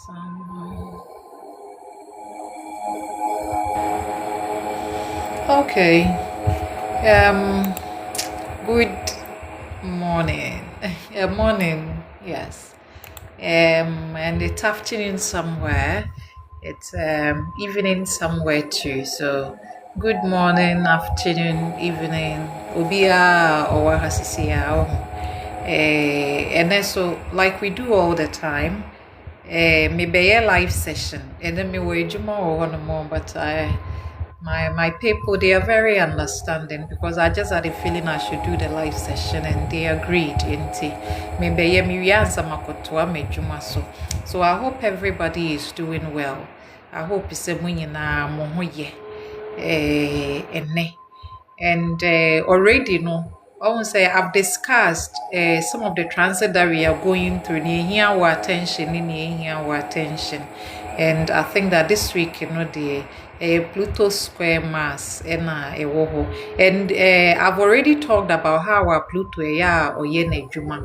Some- Okay. Um. Good morning. Morning. Yes. And it's afternoon somewhere. It's evening somewhere too. So, good morning, afternoon, evening. Obia or hasisia. And then so like we do all the time. Maybe a live session. And then me wage more or more, but I. My people, they are very understanding because I just had a feeling I should do the live session and they agreed. Maybe so I hope everybody is doing well. I hope it's a and already no I won't say I've discussed some of the transit that we are going through near here our attention near here our attention, and I think that this week the Pluto square mass and and I've already talked about how our Pluto or yene juma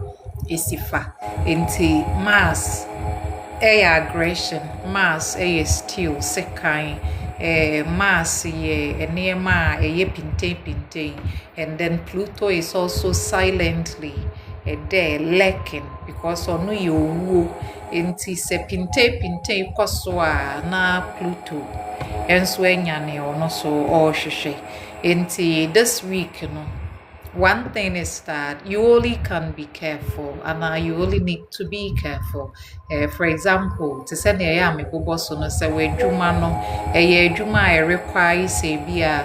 isifa into mass aggression, Mars still second, Mars near ma pintain, and then Pluto is also silently there lurking because onu ye owo enti se pintain koswa na Pluto enso anya ne ono so ohwehwe enti this week no. One thing is that you only can be careful, and you only need to be careful. For example, to send a yam, so no say we juma no, a juma require say be a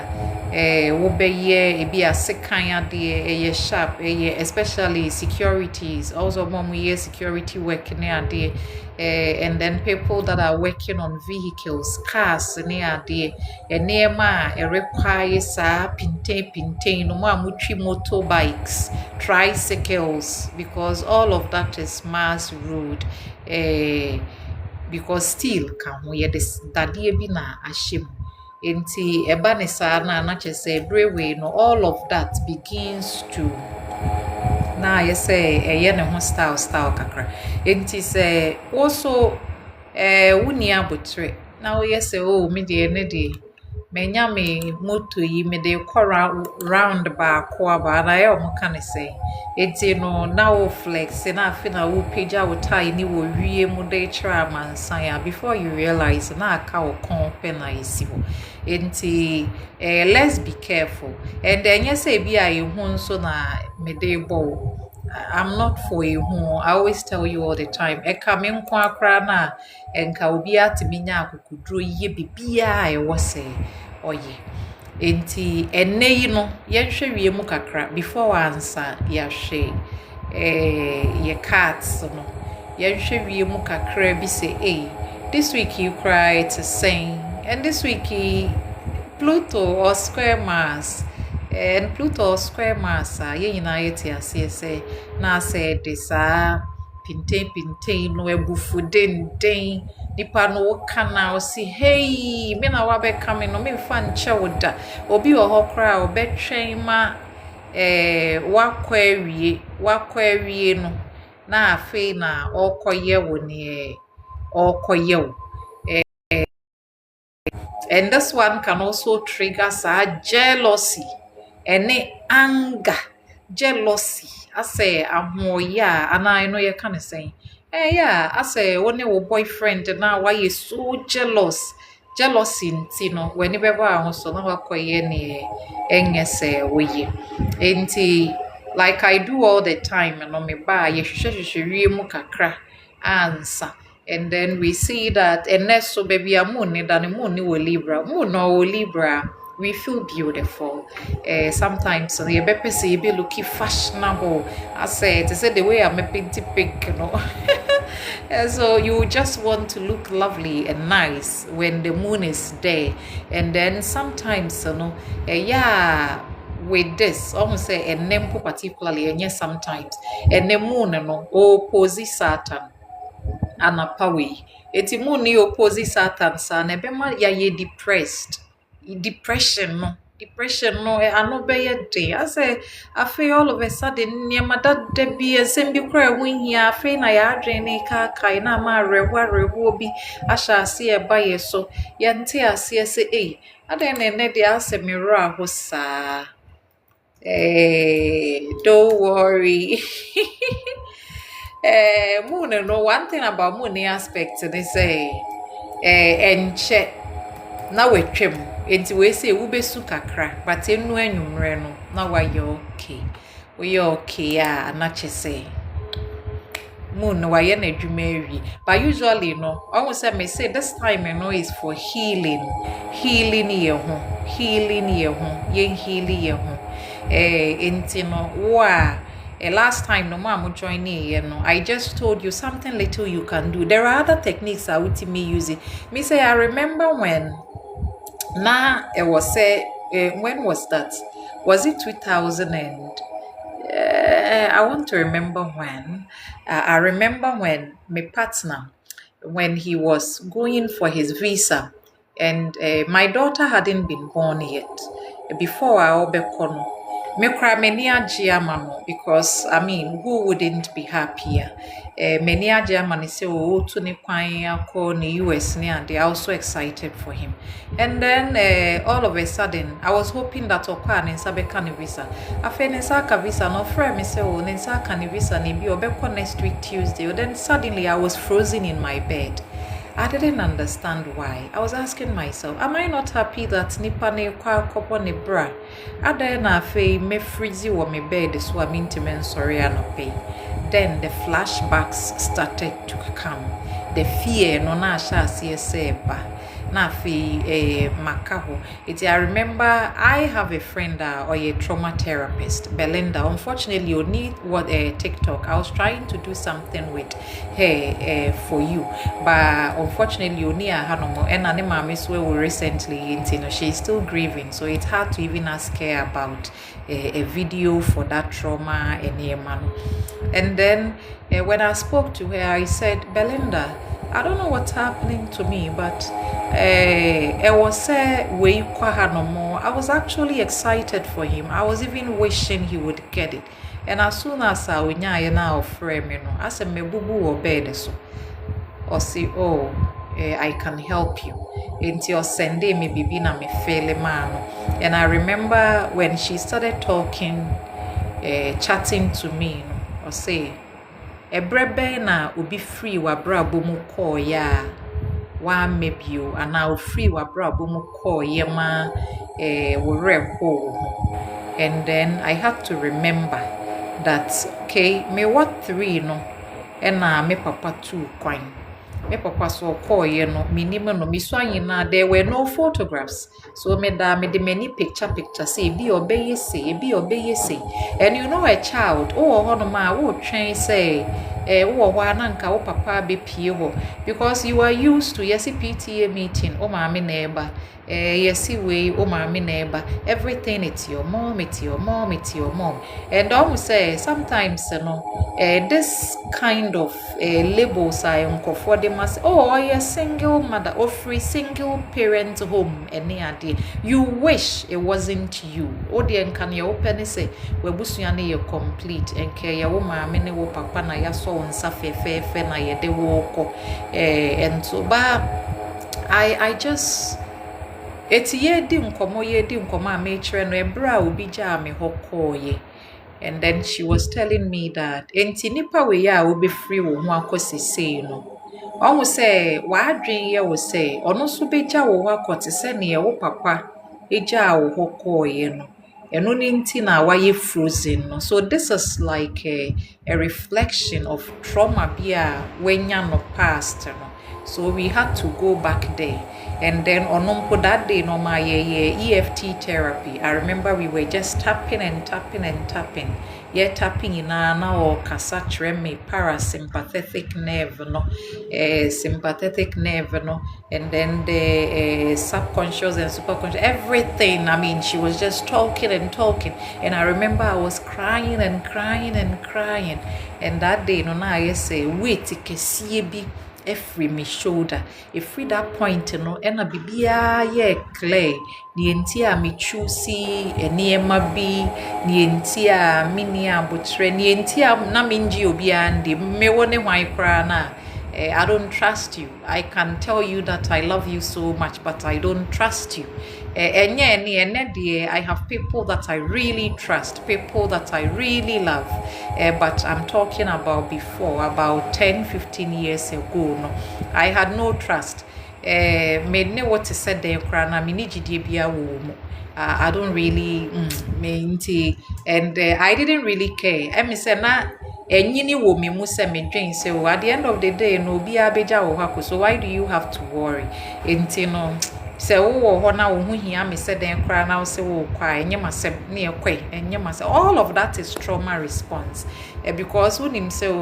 be a second de a sharp, especially securities. Also, mom we security work near the and then people that are working on vehicles, cars near the near ma require sa pintain no more motorbikes, tricycles, because all of that is mass road. Because still can we this daddy bi na ashim. Enti eba ne saa na kyerɛ sɛ brainway no all of that begins to na ayɛ sɛ ɛyɛ ne ho style kakra. Enti sɛ also woni abotire na woyɛ sɛ oh me deɛ ne deɛ menya me moto yi me de kɔ round baako aba na ɛyɛ ɔmo ka ne sɛ enti no na wo flex na afi na wo pagya wo tie ne wo wie mu de kyerɛ amansan a before you realize na aka wo kɔn pɛ na esi hɔ enti let's be careful and ɛnyɛ sɛ bi a ehu nso na me de bɔ wo. I'm not for you. I always tell you all the time. Eka me nko akra na enka obi atimi nya akukuduro ye bibia e wo se oye. Enti enne yi no yenhwe wie mu kakra before answer ya hwe ye cards no. Yenhwe wie mu kakra bi say this week you cry to sing and this week Pluto or square Mars and Pluto square mass ye nyina yeti ase se na ase de saa pintain no ebufu den nipa no woka na o si hey me na wa be come no me fa nche woda obi wo ho kra obetwen ma wakwa awie no na afi na okoye wo ne okoye wo. And this one can also trigger jealousy and anger. Jealousy. I say, yeah, and I know you kind of saying, yeah, I say, when your boyfriend now, why you so jealous? Jealousy, you know, whenever I was so now, I say, like I do all the time, and on me buy, you should kakra answer. And then we see that and next so baby a moon than a moon will Libra. Moon or Libra, we feel beautiful. Sometimes the baby say be looking fashionable. I said the way I'm a pinty pink, you know. And so you just want to look lovely and nice when the moon is there. And then sometimes yeah, with this, almost say a name particularly, and yes, sometimes and the moon opposes Saturn. Anapa wei eti mu ni opposite Saturn sa na ebema ya ye depressed depression no depression no ano bɛyɛ den asɛ afei all of a sudden nneɛma dada bi nsɛm bi koraa ɛho nhia afei na yɛadwene ne kaakae na ama awerɛhoɔ bi ahyɛ aseɛ ɛba yɛ so yɛnte aseɛ sɛ ei adɛn na ɛnɛ deɛ asɛ me werɛ aho saa don't worry moon no one thing about moon aspect they say enche na wetwem enti we say wo besu kakra but enu anwumre no na wa ye okay we okay na chese moon no waye na adwuma awi but usually no almost say me say this time is for healing ye ho yen heal ye ho enti no wa last time no mama join you know I just told you something little you can do. There are other techniques I would me using. Me say I remember when it was when was that? Was it 2000 and I want to remember when. I remember when my partner when he was going for his visa and my daughter hadn't been born yet. Before I obekono me cry many a because I mean who wouldn't be happier? Many a German say oh to ne kwan ne US ne and they are also excited for him. And then all of a sudden I was hoping that okwa ne nsabeka ne visa. Afa ne nsaka visa no friend me say oh ne nsaka ne visa ne bi obekọ next week Tuesday. Then suddenly I was frozen in my bed. I didn't understand why. I was asking myself, am I not happy that nipa ne kwa kopo ne bra? Ada na afei me freezy wo me bed so I mean to men sorry anope. Then the flashbacks started to come. The fear no na sha say ba. Na afei makaho. I remember I have a friend or a trauma therapist, Belinda. Unfortunately, you need what TikTok. I was trying to do something with her for you, but unfortunately, you need a hanomo. And Anima we recently, she's still grieving, so it's hard to even ask her about a video for that trauma and then when I spoke to her, I said, Belinda, I don't know what's happening to me, but I was actually excited for him. I was even wishing he would get it. And as soon as I would now frame, I said, me bubu or bed so. Or say, oh, I can help you. Until Sunday, me bibi na me fele man. And I remember when she started talking, chatting to me, or say, ebrebe na ubi free wa brabo mu call ya wa maybe you and now free wa brabo mu call ya ma and then I had to remember that okay me what 3 no and me papa 2 kwan me papa so call ye no minimum no mi so anyina there were no photographs so me da me de many picture say bi obeye say and you know a child hono ma wo twen say wo ho ananka wo papa be pie ho because you are used to yes PTA meeting maame na eba yes we maame na eba everything it's your mom and almost say sometimes this kind of labels are uncomfortable they must you're single mother or free single parent home any ade you wish it wasn't you the can you open say we busuane you complete and care your maame ne wo papa na ya so nsa fefe na ye de wo and so but I just it's ye di nkomo a me kire no ebra obi ja me hokoye. And then she was telling me that enti nipa we ya obi free wo ho akosese no almost say wadwen ye wo say ono so beja wo ho akotese ne ye wo papa eja wo hokoye no eno ni nti na waye frozen no so this is like a reflection of trauma bia wenya no past no so we had to go back there. And then on that day, no my EFT therapy. I remember we were just tapping. Yeah, tapping in or kasa me parasympathetic nerve, sympathetic nerve, and then the subconscious and superconscious, everything. I mean, she was just talking, and I remember I was crying. And that day, no, I say, wait, every me shoulder every that point no ena bibia ye clear ni enti a me choose enema bi ni enti a mini abotre ni enti a na menji obi ande me woni hwan kra na I don't trust you. I can tell you that I love you so much, but I don't trust you. I have people that I really trust, people that I really love. But I'm talking about before, about 10, 15 years ago. No, I had no trust. Me ne what is said there, krana, me ni jidie bia wo mo. I don't really and I didn't really care. I say na enyini wo me mu se me dwen say at the end of the day no obi abeja wo hako, so why do you have to worry? Enti no se wo ho na wo hu hia me se den kra na wo se wo kwa enye masem na ekwe enye masem. All of that is trauma response. Because unim say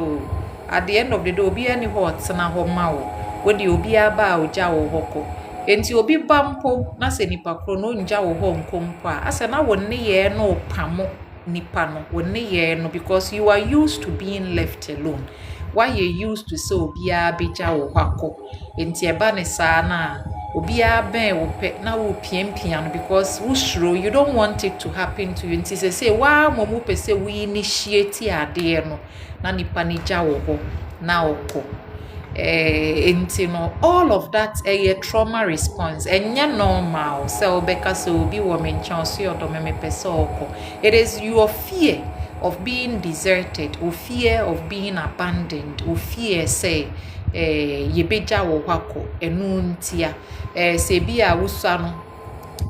at the end of the day obi ani hot na ho ma wo wodi obi aba oja wo hoko. Enti obi bampo na se nipa kro no nja wo ho nkompo a ase na wo ne ye no pamo nipa no wo ne ye no, because you are used to being left alone. Why you used to say obi abeja wo hako. Enti eba ne sa na obi aben wo pe na wo pian because wo sure you don't want it to happen to you. Enti say wa momu pe se we initiate ade no na nipa ni ja wo ho na oko. All of that a trauma response and normal so because will be woman chance or it is your fear of being deserted or fear of being abandoned or fear say yebeja wo hwako enuntia se bia wusano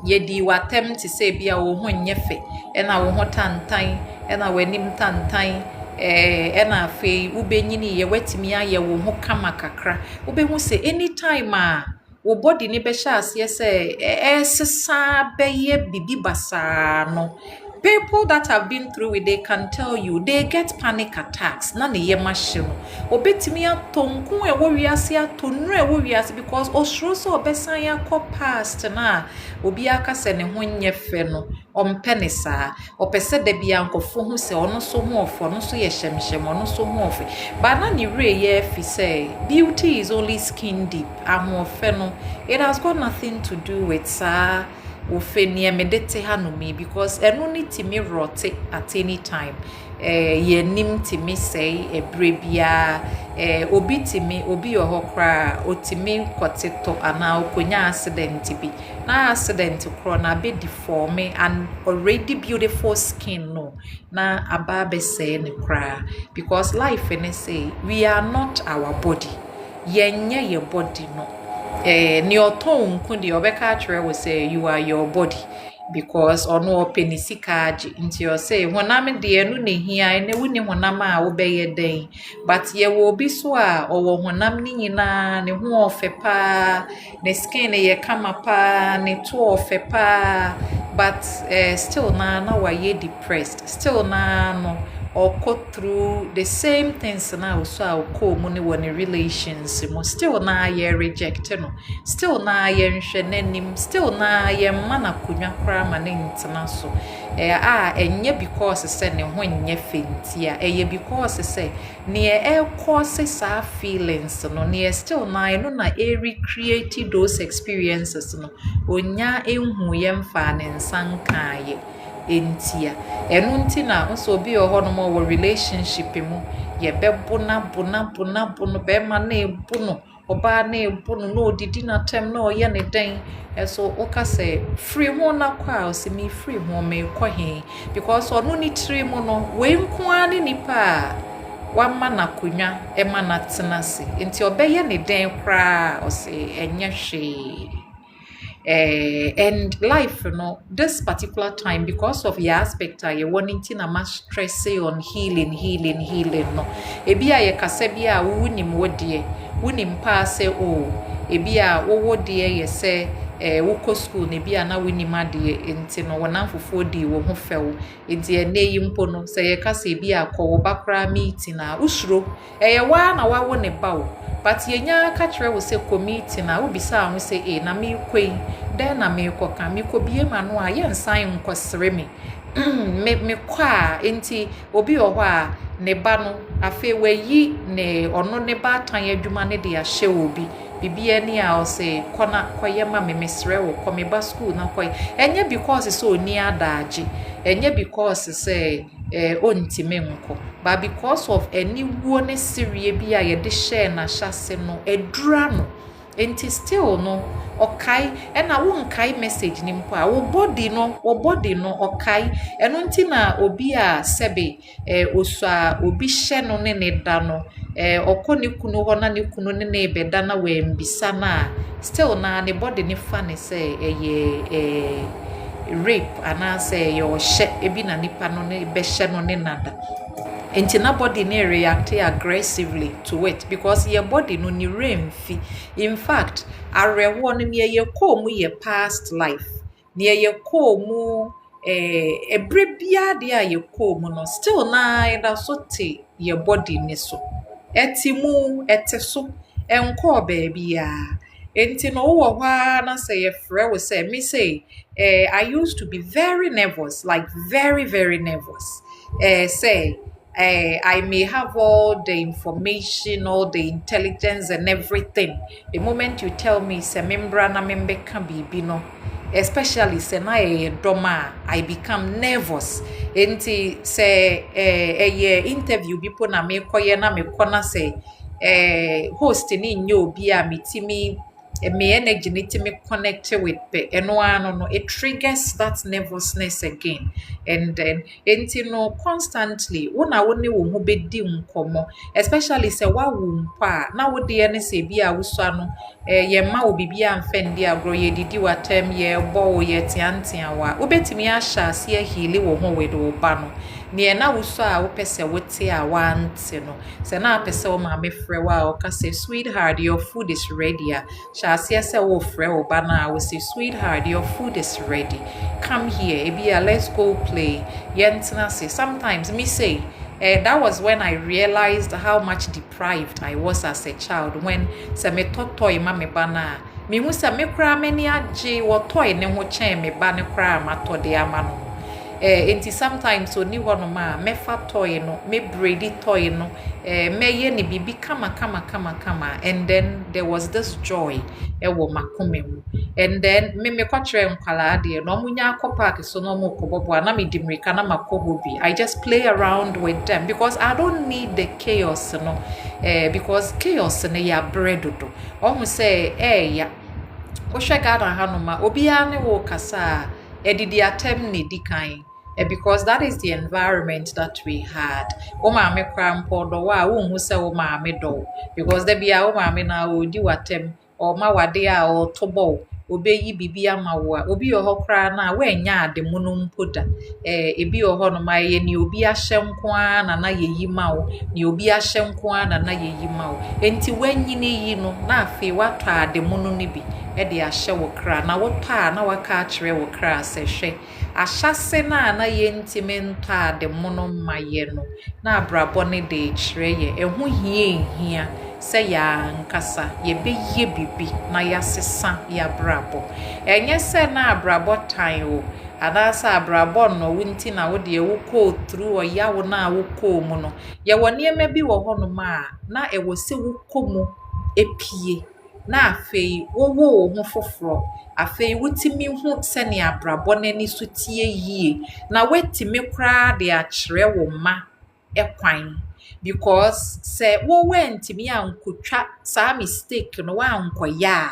yedi watem ti se bia wo ho nyefe ena wo ho tantan ena wanim tantan ena fe ubenyini ye watimi aye wo ho kama kakra ubehu se anytime wo body ni be sha ase se sesa beye bibi basa no. People that have been through it, they can tell you they get panic attacks. Na ne ye machine. Obetimi atonku e wo wiase atonu e wo wiase because osro so obesan ya ko past na obi aka se ne ho nyefe no ompe ne saa opese da bia nkofo hu se ono so hu ofo no so ye hyemhyem ono so hu ofe ba na ne re ye fi say beauty is only skin deep amofe no it has got nothing to do with saa ofeni emedete hanumi because enu ni timi rote at any time ye nim timi say ebrebia obi timi obi ohokra otimi koteto ana okonya accident bi na accident kro na be deform and already beautiful skin no na ababe say ne kra because life and say we are not our body yenye your body no ni oton kundi obeka atwere we say you are your body because ono penisika age nti o say honam de enu ne hia ene wuni honam a wo beye den but ye wo bi so a owo honam ni nyina ne ho ofepa ne skin ye kama pa ne to ofepa but still na wa ye depressed still na no or go through the same things now so I'll call money when in relations still na ye reject no still na ye nhwenenim still na ye mana kunwa kra ma ne ntina so enye because say ne ho nye fentia because say ne cause sa feelings no ne still na no na recreate those experiences no onya enhu ye mfa ne nsanka ye entia enu nti na nso obi oho no mo relationship mu ye bebuna bunu be ma na ebunu oba na ebunu no odidi na tem na oye ne den eso oka say free ho na kwa o se me free ho me kɔ he because onu ni tiri mu no we nko ani nipa wa ma na kunwa e ma na tenase enti obeye ne den kra o se enye hwe and life this particular time because of your aspect you wanting na ma stress on healing no ebi a ye kasa bi a wunim wodie wunim pa se ebi a wodie ye se woko school ne bi a na wunim ade enti no wona fofo di wo ho few enti eneyi mpo no se ye kasa ebi a kɔ wo bakra meeting na usuro ye wa na wa wo ne bawo but yenya ka kire wo se committee na wo bisa ho se na me kwei den na me koka me ko bie ma no a ye nsan nkosere me me kwa enti obi ohwa ne ba no afe wayi ne ono ne baatan adwuma ne de ahye obi bibia ni a o se kona koye ma me mesre wo komeba school na koye enye because so oni adaage enye because say ontime nko but because of any wuo ne serie bi a ye de share na hyase no edura no enti still no okai na wo nkai message ni mpo a wo body no okai eno nti na obi a sebe osua obi hye no ne da no okoni kunu ho na ne kunu ne beda na we mbisa na still na ne body ne fa ne say rape ana say yo hye ebi na nipa no ne be hye no ne nada enti na body ne react aggressively to it because your body no ni remfi in fact arewo no ne ye ko mu ye past life ne ye ko mu ebre bia de a ye ko mu no still na ida so te your body ne so etimu eteso enko baby ya enti no wo hwa na say ye frɛ wo say me say I used to be very nervous, like very very nervous. Say I may have all the information, all the intelligence and everything. The moment you tell me say membra na membe can be no, especially say na doma, I become nervous. Enti say interview bipo na me koye na me kona say host ni nyo bi a mitimi me energy need to me connect with no it triggers that nervousness again and then constantly una woni wo ho bedi nkomo especially say wa wo mpa na wo de ne say bia wo so no ye ma wo bibia amfendi agro ye didi watam ye bo ye tiantia wa obetimi a sha ase ahili wo ho we do ba no ne na wo so a wo pese wo te a wante no se na pese wo ma me frɛ wa o ka say sweetheart your food is ready a sha ase se wo frɛ wo ba na wo say sweetheart your food is ready come here ebia let's go play yentina say sometimes me say that was when I realized how much deprived I was as a child when se me totoy ma me ba na me hu se me kra mani age wo toy ne ho chen me ba ne kra ma to de ama no enti sometimes oni hono ma me fa toy no me brady toy no me ye ni bibi kama and then there was this joy wo makome mu and then me kwatre nkwala de no munya akọ park so no mo kobobo na me dimrika na makobobi I just play around with them because I don't need the chaos no because chaos ne ya bredodo omo say ya wo hwega na hanoma obi a ne wo kasa edidi atem ne dikan because that is the environment that we had. O maame krampo do wa wo hu se o maame do because there be a o maame na o di watem o ma wade a o tobo obeyi bibi ama wo a obi ho kra na we nya ade munum poda ebi ho no ma ye ni obi ahye nko na yeyi ma wo ni obi ahye nko na yeyi ma wo enti wanyini yi no na afi wato ade munum ni bi e de ahye wo kra na wo pa na waka akire wo kra se hwe ahyase na yentime nto ade munum ma ye no na abrabo ne de kire ye ehu hia se ya nkasa ye beye bibi na ya sesa ya brabo enye se na abrabo tan o adasa abrabo no wunti na wo de wo ko through o ya wo na wo ko mu no ye woni ema bi wo ho no ma na e wo se wo ko mu epie na afei wo ho foforo afei wutimi hu se ne abrabo na ni so tie yie na wetimi kra de a kire wo ma ekwan because say wo went me ankotwa sa mistake no wa ankoya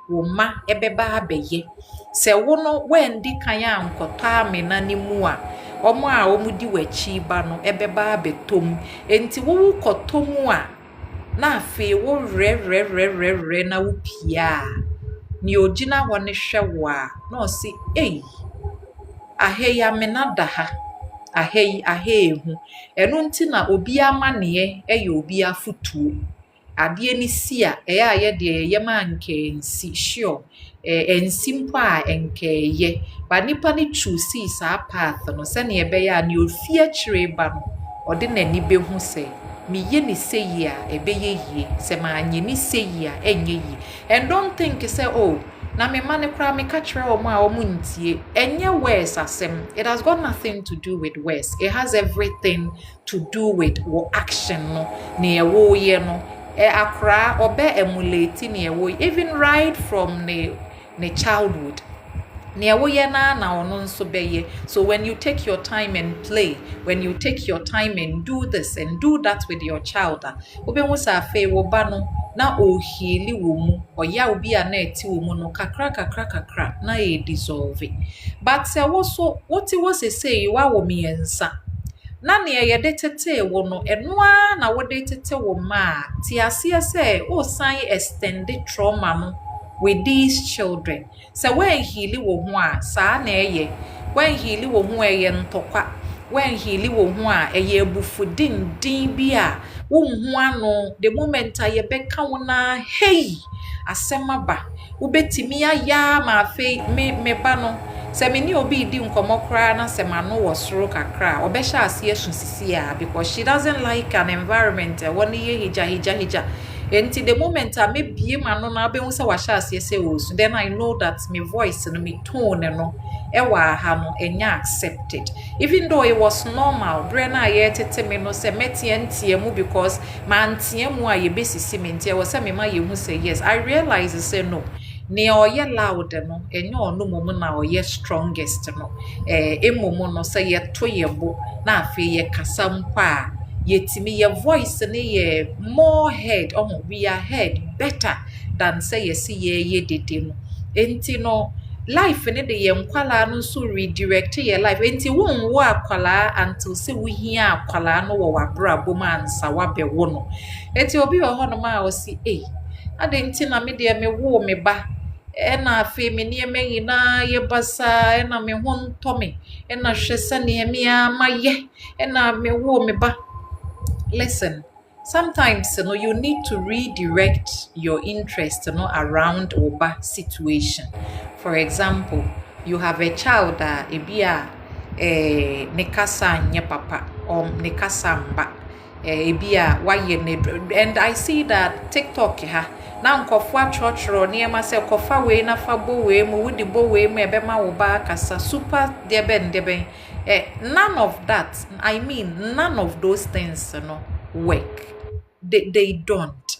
wo ma ebeba abeye say wo no when di kan ankota amena ni mu a omo a omudi wachi ba no ebeba abetom enti wo kotomu a na afi wo re na wo pia ni ogina ho ne hwe wo a na o si aheya mena daha ahehu enu nti na obi amane ye obi afutuo ade ni si a ye de ye ma nke nsi sure ensi mpo a nke ye ba nipa ni choose sa path no se ne ebe ya ni ofie kire ba no ode nani behu se mi ye ni seyi a ebe ye yie se ma anye ni seyi a enye yi and don't think say oh na me ma ne kra me ka kire omo a omo ntie enye words asem. It has got nothing to do with words. It has everything to do with what action no ne ewo ye no akra obe emulate ne ewo even right from ne childhood. So when you take your time and play, when you take your time and do this and do that with your child, na ohili wo mu oya obi a na eti wo mu no kakra na e dissolve. But what it was say wa wo miensa na ne ye de tete wo no eno a na wo de tete wo ma ti ase say o san extended trauma no with these children. So when heali wo ho a saa na eye, when heali wo ho eye ntokwa, when heali wo ho a eye bufudin din bi a wo ho ano the moment a ye beka wo na hey asema ba wo betimi aya ma fe me ba no se me ni obi di nkomo kra na se ma no wo soro kakra obehya ase asusisi a because she doesn't like an environment woni ye hija. Enti the moment I may be man no na be hu se wa sha ase se wo so then I know that my voice and my tone no ewa ha no enya accepted even though it was normal bre na ye tete me no se metie ntie mu because man tie mu a ye besisi me ntie wo se me ma ye hu se yes I realize say no ne oye loud no enye onu mom na oye strongest no emom no se ye to ye bo na afi ye kasa mpa yetimi your voice ne ye more heard we are heard better than say yes ye dede no enti no life ne de ye nkwala no so redirect your life enti won wo akwala until say we hia akwala no wo wabra bom ansa wabe wo no enti obi ho no ma o si ade enti na me de me wo me ba na afi me ne me nyina ye basa na me ho ntome na hwese ne me amaye na me wo me ba. Listen, sometimes you need to redirect your interest around oba situation. For example, you have a child that ebia nekasa nye papa or nekasa mba ebia waye ne and I see that TikTok na nkofo achrochro niema se kofa we na fa bo we mu wudi bo we mu ebe ma wo ba kasa super deben none of that, I mean none of those things work. They don't.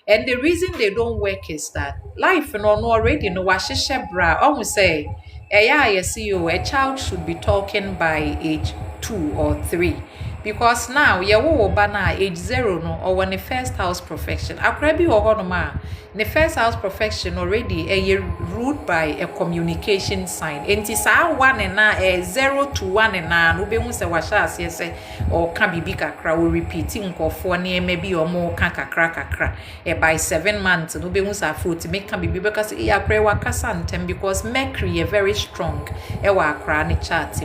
And the reason they don't work is that life no already no washishe bra almost say a child should be talking by age 2 or 3 because now wo bana age 0 no or when the first house perfection akrabi ma the first house perfection already ruled by a communication sign enti sa 1 na 0 to 1 na no be hu se washa ase se or ka bibi kakra o repeat nkofo na maybe o mo ka kakra by 7 months no be hu sa foot make ka bibi because akra wa kasa ntem because mercury is very strong wa akra ne chart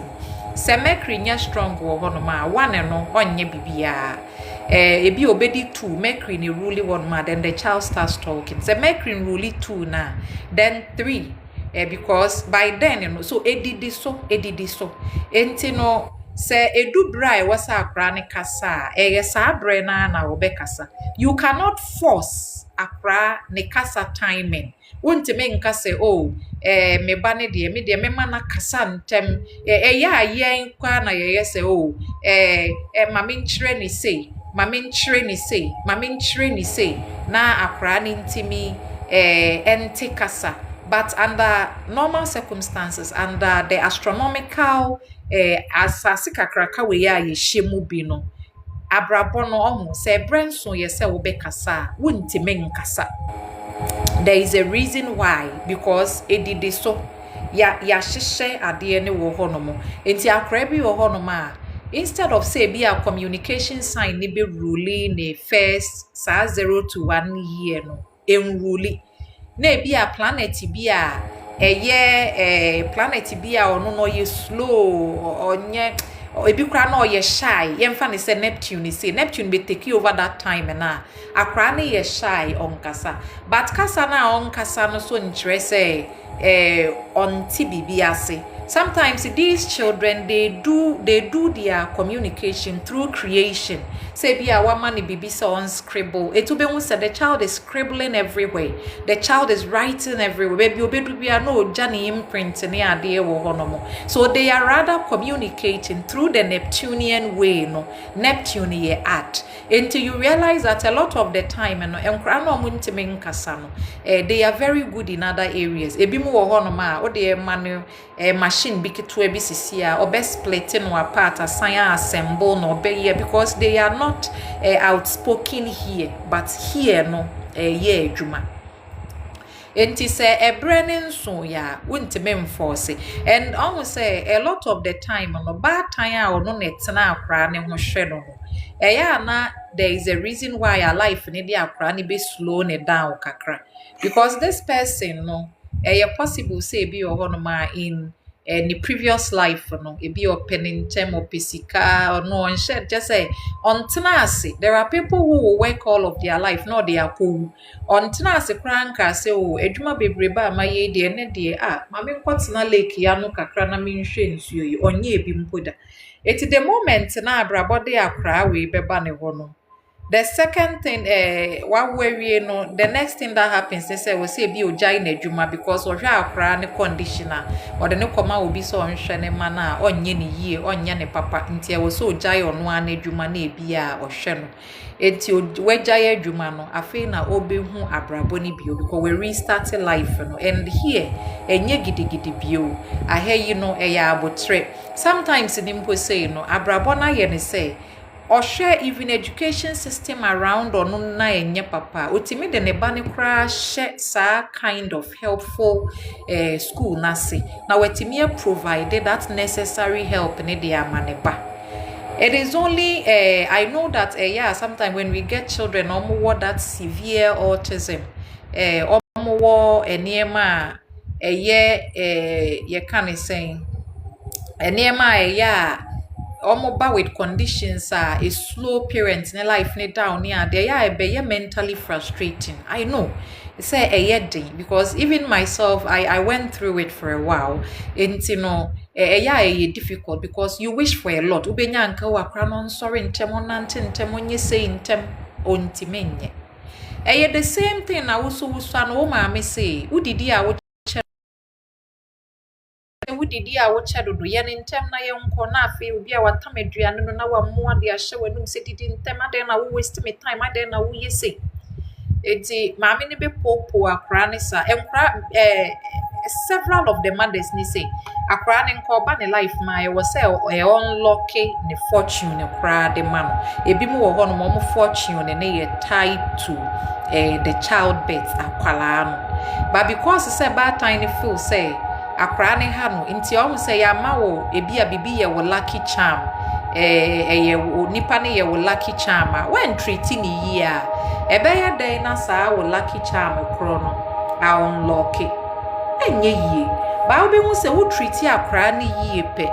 se mercury nya strong wo ho no ma 1 no onye bibia ebi obedi 2 mercury ni rule 1 ma then the child starts talking se mercury rule 2 na then 3 because by then so edidi so enti no se edu bra wasa akra ne kasa sa bre na obekasa you cannot force akra ne kasa timing won't nka say me ba ne de me de me ma na kasa ntem ya yen kwa na ye say mame nkyire ni say na akra ne ntimi ente kasa but under normal circumstances under the astronomical asase kakraka we ya ye shemu bi no abrabo no ohu say brenso ye say wo be kasa wontimi nkasa. There is a reason why because edidi so ya hihye ade ne wo honomo enti akra bi wo honomo instead of say be a communication sign ni be rule ne first 0 to 1 year no enrule na be a planet bi a planet bi a ono no ye slow onye ebi kra na oye shy yemfa ne say Neptune be take over that time na akra ne ye shy onkasa but kasa na onkasa no so nkyerɛ sɛ onti bibi ase. Sometimes these children they do their communication through creation. Say be a woman bibi so on scribble. Etubehu said the child is scribbling everywhere. The child is writing everywhere. Baby obedu bia no jani imprint ne ade wo honomo. So they are rather communicating through the Neptunian way, no. Neptune ye art. Until you realize that a lot of the time no enkra no muntime nkasa no they are very good in other areas. Ebi mu wo honoma o de manu machine bi keto ebi sisi a obe split no apart asan assemble no obe here because they are not outspoken here but here no ye adwuma. Enti say ebre ne nso ya wontime enforce and almost say a lot of the time no bad time a ono na tena akra ne ho hwe no na there is a reason why our life ne dey akra ne be slow ne down kakra because this person no possible say be ohonoma in the previous life no e be opening term or pesika or no on shed just say on tenase there are people who will work all of their life no they are cool on tenase kranka say oh edwuma bebreba ma ye de ne de ma me kwatena lake ya no kakra na me nhwe nsuo yi onye ebi mpoda it the moment na abrabode akra we beba ne ho no. The second thing, what we know, the next thing that happens, they say, we say be ojai na juma because or akra ne conditioner or the no koma will be so on shane mana on yeni ye on yane papa until was so jai on one juma ne bia or sheno. Eti we jai juma no afi na obe hu abraboni bio because we restarted life no and here enye gidi bio I hear you know abotre sometimes in impo say no abrabona ye ne say or share even education system around or no na enye papa otimi de ne ba ne kra share sa kind of helpful school na se na wetimi provided that necessary help ne de amaneba. It is only I know that sometimes when we get children what that severe autism what enema you can say enema omoba with conditions a slow parent in life ne down near there be mentally frustrating. I know say day because even myself I went through it for a while and you know difficult because you wish for a lot ubenya nka wakra no sorry ntem onante ntem onye say ntem ontimenye the same thing na wo no ma me say udidi a wudidi a wo chedodo ye ne ntem na ye nko na afi obi a watam aduane no na wa mo ade ahye wanum se didi ntem ade na wo waste me time ade na wo yese eti maami ne be popo akra ne sa enkra several of the mothers ni say akra ne nko ba ne life ma ye was say unlock ne fortune ne kra de man ebi mu wo ho no mo fortune ne ye tied to the childbirth akwala no but because say bad time feel say akra ne ha no nti o say ya ma wo ebi a bibi ye wo lucky charm nipa ne ye wo lucky charm a when treating ni ye a ebe ye den na sa wo lucky charm kro no a unlock enye yie ba obi hu say wo treat akra ne yie pe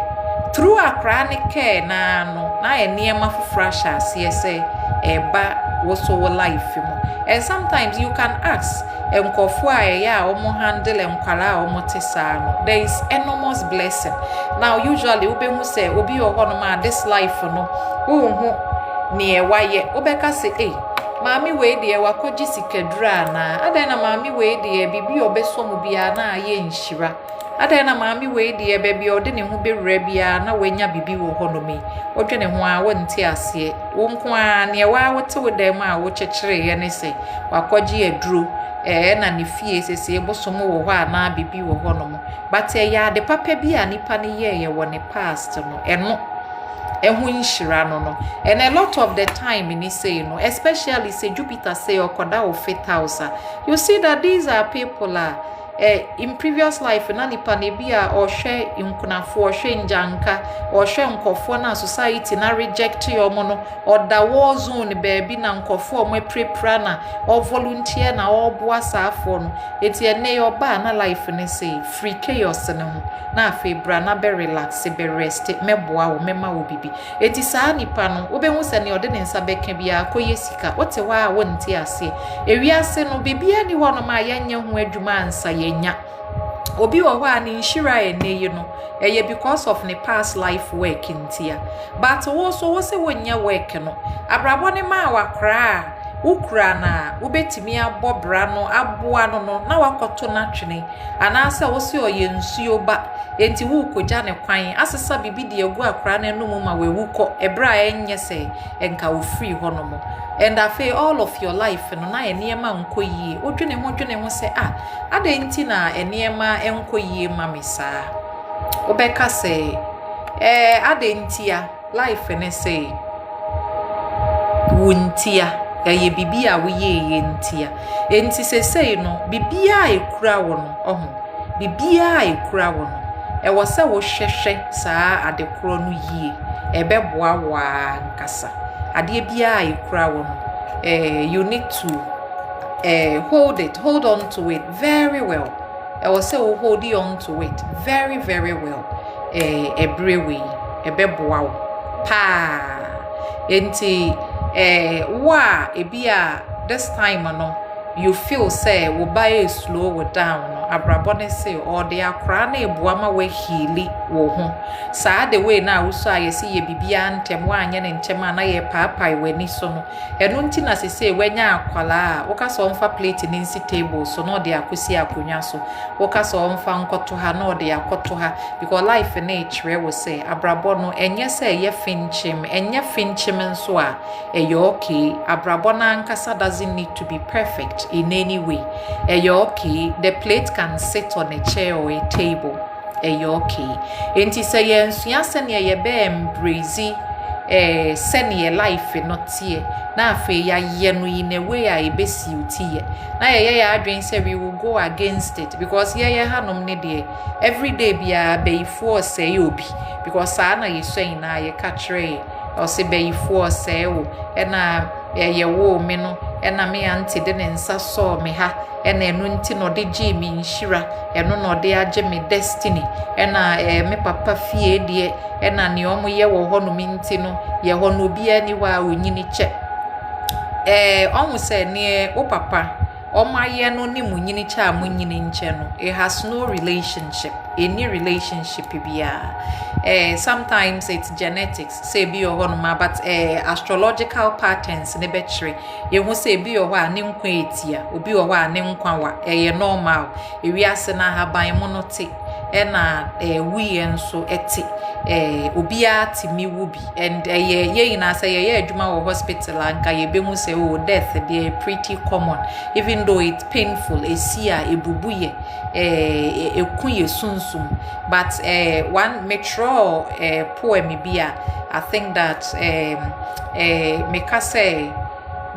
through akra ne care na no na enema fufura sha se say eba wo so wo life mu and sometimes you can ask enkofu a omo handle enkwala omo tesa no there is enormous blessing now usually obi hu say obi oho ma this life no wo hu ne ewaye obeka say maami we de wakoji sikadura na adan na maami we de bibi obesom bia na aye nhira adan na maami we de baby ode ne ho bewura bia na wanya bibi wo honomi odwene ho a wonte ase wo nko a ne wa wote wo dem a wo kyekere ye ne se wakoji aduro na ne fie sese bosom wo ho a na bibi wo honom but ya de papa bia nipa ne ye wo ne past no eno ehu nhira no and a lot of the time in say especially say Jupiter say okoda of 5000 you see that these are people in previous life na nipa ne bia or share inkunafo or share njanka or share nkofo na society na reject your mono or da war zone baby na nkofo mo prepra na or volunteer na or boa saafo no eti ene your ba na life ne say free chaos ne ho na afi bra na be relax be rest meboa wo mema wo bibi eti saa nipa no wo be hu se ne ode ne nsa beka bia koye sika wote wa wo nti ase ewiase no bibia ni ho no ma yanye ho adwuma ansa yenya obi wo ho ani nhira ene no eye because of ne past life work ntia but wo so wo se wonya work no abrabo ne ma wakra ukura na ubetimi abobra no aboa no na wakoto na twene anasa wo se oye nsuo ba enti wo koja ne kwan asesa bibi de egu akra na no mu ma wewuko ebra enye se enka wo free honomo and afi all of your life no na enema nkoyie odwene ho se adenti na enema enkoyie mamisa obeka se adentia life ne se wuntia ye bibia wo ye ntia enti sesei no bibia ekura wo no ohun bibia ekura wo no e wo se wo hwehwe saa adekoro no yie ebeboa wa nkasa ade bia ekura wo no you need to hold on to it very well e wo se wo hold on to it very very well ebrewe ebeboa wo pa enti wa ebia this time no you feel say wo buy slow wo down no abrabone say or the akra na ebua ma we heali wo ho saa the way na wo so ayesi ye bibia ntem wa anye ne ntem na ye paapai wani so no eno nti na sese wanya akwala wo ka so mfa plate ni nsi table so no de akosi akonwa so wo ka so mfa nkoto ha no de akoto ha because life na echre wo say abrabo no enye say ye finchim enye finchim nso a eyo okay abrabo na nkasa doesn't need to be perfect in any way eyo okay the plate can sit on a chair or a table okay enti say yensua sene ye be embrace sene life no tie na afi ya ye no in a way a ebesi utie na ye adwen say we will go against it because ye hanom ne de every day bia beifo say obi because na ye so ina ye katre o se beifo say o na ye wo me no na me anti de ne nsa so me ha na enu nti no de gi mi nhira enu no de age me destiny na me papa fie de na ne omo ye wo ho no mi nti no ye ho no bia ni wa onyini che omo se ne o papa omaye no ni munyini che amunyini nche no it has no relationship any relationship bia sometimes it's genetics say bi o no ma but astrological patterns ne betri ye hu say bi o ho a ne nkwa etia obi o ho a ne nkwa wa ye normal ewi ase na haban mo no te na we enso ete obi a timi wo bi and ye ina say ye adwuma wo hospital anka ye be hu say oh death dey pretty common even though it's painful esia ebubuye ekuye sunsum but one metro poem bia I think that make us say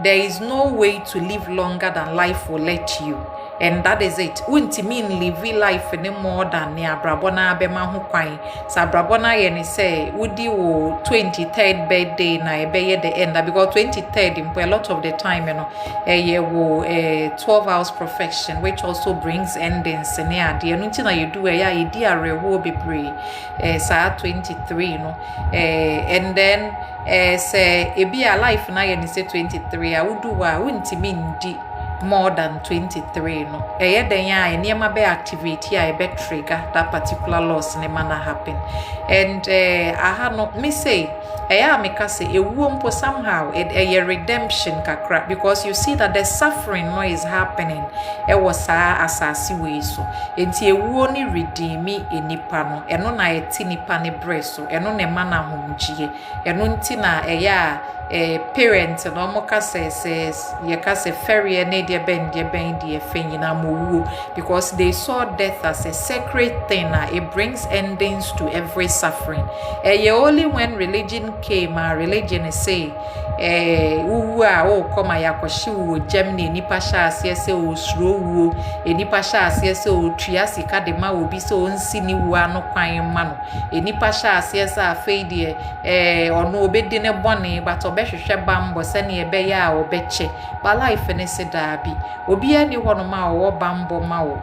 there is no way to live longer than life will let you and that is it won't mean live life any more than ne abrabona be ma ho kwan sa abrabona ye ne say wudi wo 23rd birthday na e be ye the end because 23rd in a lot of the time you know ye wo 12 hours perfection which also brings endings ne ade no ntina you do ya e di arewo bebre sa 23 you know and then say e be a life na ye ne say 23 a wudu wa won't mean di more than 23 no den ya enema be activate ya be trigger that particular loss ne mana happen and aha no me say make us say ewu mpo somehow a redemption kakra because you see that the suffering no is happening was asasi we so enti ewu ni redeem enipa no eno na eti nipa ne breso eno ne mana homgie eno nti na parent no moka says ye ka say ferry ne de ben de fenyina mowu because they saw death as a sacred thing it brings endings to every suffering only when religion religion came, religion say uwu a o come yakwashi wo Germany nipa sha ase se o suro wuo enipa sha ase se o tua sika de ma obi se o nsi ni wu ano kwan ma no enipa sha ase se afei de ono obedi ne bone but obehwehwe bambo se ne ebe ya obeche ba life ne se da bi obi ani ho no ma wo bambo ma wo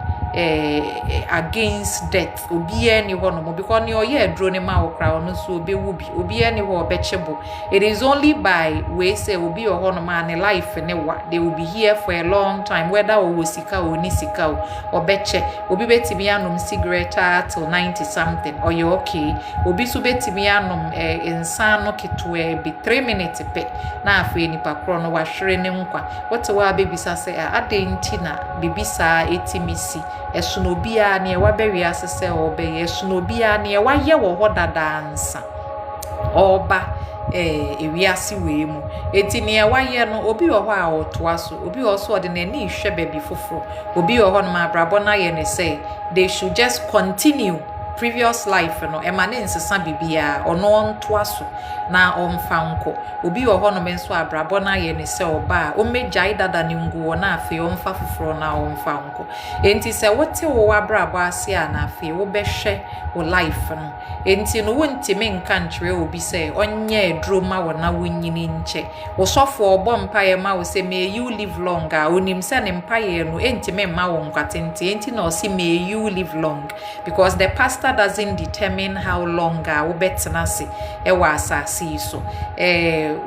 against death obi ani ho no mo because ne oye adro ne ma wo kra ono so obi wu bi obi ani ho obechebo. It is only by we say obi ho no ma ne life ne wa they will be here for a long time whether o sika o ni sika o obeche obi betimi anom cigarette till 90 something or you okay obi so betimi anom insan no ketwe be 3 minutes pe na afi nipa kro no wahwere ne nkwa wote wa bebisa say adenti na bibisa etimisi esuno bia ne wa bewi asese obe esuno bia ne wa ye wo hodada ansa oba ewiase we mu eti ne waye no obi wo ho a otoa so obi wo so de na ni hwe baby foforo obi wo ho no ma brabo na ye ne say they should just continue previous life no emane nsesa bibia ono ontoa so na omfa nko obi wo ho no menso abrabo na ye ne say oba o mejai dada ni nguo na afi omfa foforo na omfa nko enti se wote wo abrabo ase a na afi wo behwe wo life no enti no wontime nka nkyere obi say onye edro ma wo na wonyini nche wo sofo obo mpaye ma wo say may you live longer onim se ne mpaye no entime ma wo nkwatente enti na o say may you live long because the pastor doesn't determine how long we betena se ewa asase so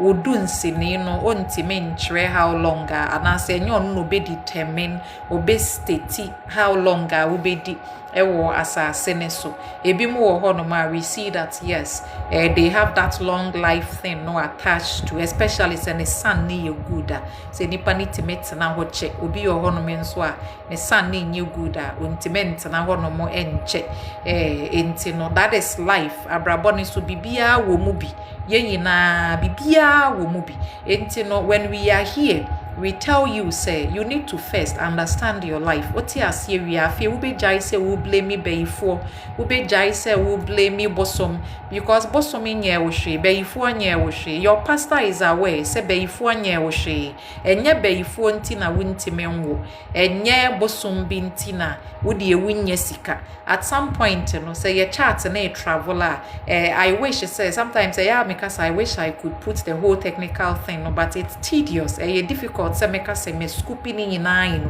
wodunsi ni no ontime nkyere how long anase enye ono no be determine obe state how long we be di ewo asase ne so ebi mu wo ho no ma we see that yes they have that long life thing no attached to especially say ne son ne good say nipa ni timete na ho che obi wo ho no me nso a ne son ne nye good ontiment na ho no mo enche enti no that is life abrabo ne so bibia wo mu bi ye nyina bibia wo mu bi enti no when we are here we tell you say you need to first understand your life oti ase we afie wo be jai say wo blame me beifo wo be jai say wo blame me bosom because bosom nye wo hwe beifo nye wo hwe your pastor is aware say beifo nye wo hwe enye beifo nti na wo ntime nwo enye bosom bi nti na wo de ewunye sika at some point no say your chart na e traveler I wish say sometimes yeah because I wish I could put the whole technical thing no but it's tedious difficult say make us say me scooping in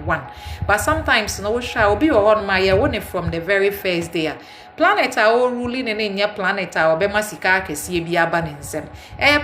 one but sometimes no sha obi o on my one from the very first day planet are ruling in your planet or be masika kesi bi aba ne nsem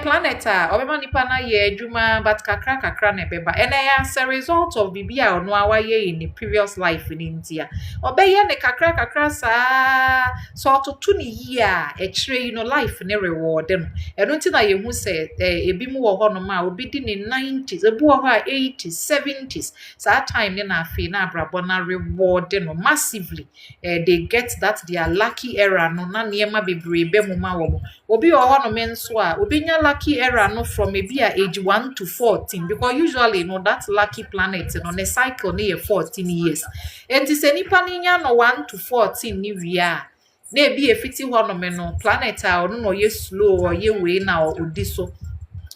planet obema nipa na ye adwuma but kakra ne beba as a result of bibia ono awaye in the previous life in India obeye ne kakra sa so to tuni here kire life ne reward no eno nti na ye hu say ebi mu wo ho no ma obi di ne 90s ebu wo ha 80s 70s sa time ne na afi na abrabo na reward no massively they get that their lucky era no na niema bebrebe mu ma wo obi o ho no menso a obi nya lucky era no from maybe age 1 to 14 because usually no that lucky planet no ne cycle ne 14 years enti se nipa ni nya no 1 to 14 ni wia na ebi efiti ho no me no planet a no ye slow or ye we na odi so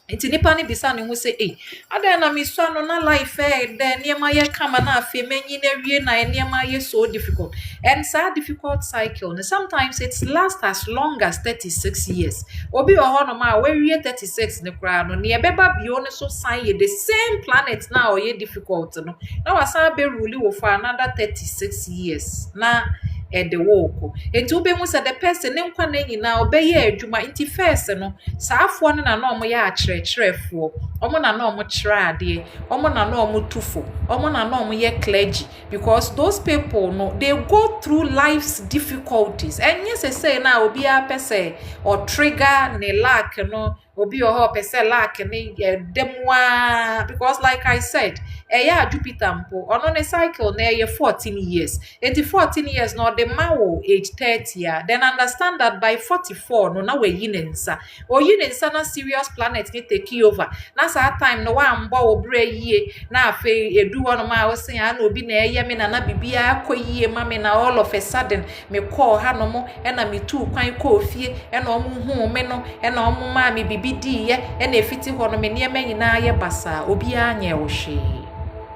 enti nipa ni bisa ne hu say ada na miso no na life de niema ye kama na afi menyi na wie na niema ye so difficult and so difficult cycle and sometimes it lasts as long as 36 years obi o ho no ma we wie 36 ne kra no ne beba bio ne so sign ye the same planet na o ye difficult no na wasa be rule wo for another 36 years na the walk enti ube mu say the person ne nkwa na nyina obeye adwuma enti first no saafo ne na no mo ya akyerɛkyerɛfo omo na no mo kyerɛ ade omo na no mo tufo omo na no mo ye clergy because those people no they go through life's difficulties and yes say na obi a pese or trigger ne lack no obi o ho pese lack ne demwa because like I said eya Jupiter mpo ono ne cycle na ye 14 years. Enti 14 years no the mawo age 30 ya. Then understand that by 44 no na we yinensa. O yinensa na serious planet ni take over. Na sa time no wa mbo obre yie na afi edu wono ma wo sen ya na obi na eye me na bibia akoyie ma me na all of a sudden me call ha no mo e na me tu kwan ko ofie e na omu hu me no e na omu ma me bibi di ye e na efiti ho no me ne ma nyina ye basa obi anye wo hwe